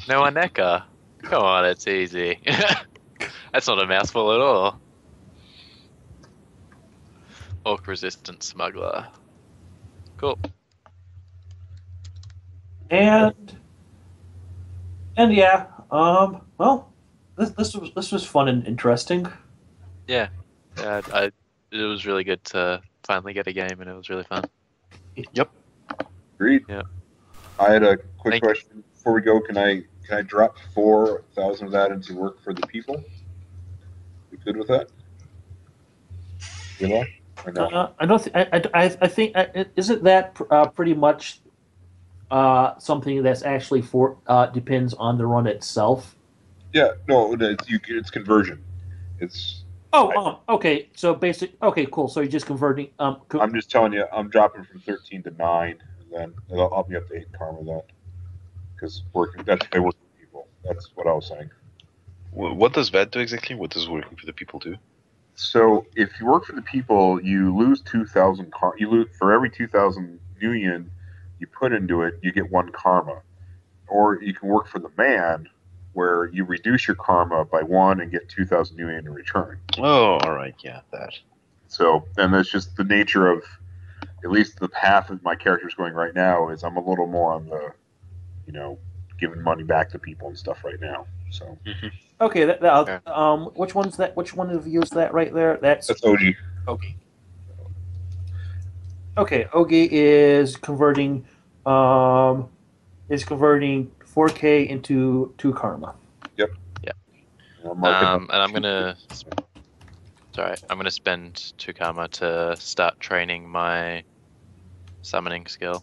No Aneka. Come on, it's easy. That's not a mouthful at all. Orc resistant smuggler. Cool. And yeah, well, this was fun and interesting. Yeah, it was really good to finally get a game, and it was really fun. Yep. Agreed. Yeah. I had a quick Thank you. question before we go. Can I drop 4,000 of that into work for the people? You good with that? You know? Or no? I don't. I think isn't that pretty much something that's actually depends on the run itself. Yeah. No. It's conversion. It's. Okay. So okay, cool. So you're just converting. I'm just telling you. I'm dropping from 13 to 9, and then I'll be up to 8 karma that because that's if I work with people. That's what I was saying. What does that do exactly? What does working for the people do? So if you work for the people, you lose 2,000. You lose for every 2,000 union you put into it, you get 1 karma. Or you can work for the man, where you reduce your karma by 1 and get 2,000 union in return. Oh, all right, yeah, that. So, and that's just the nature of, at least the path that my character's going right now, is I'm a little more on the, giving money back to people and stuff right now. So Okay, Yeah. which one's that? Which one of you is that right there? That's that's OG. Ogie. Okay, Ogie is converting 4K into 2 karma. Yep. Yeah. I'm marking up. And I'm gonna. Sorry, I'm gonna spend 2 karma to start training my summoning skill.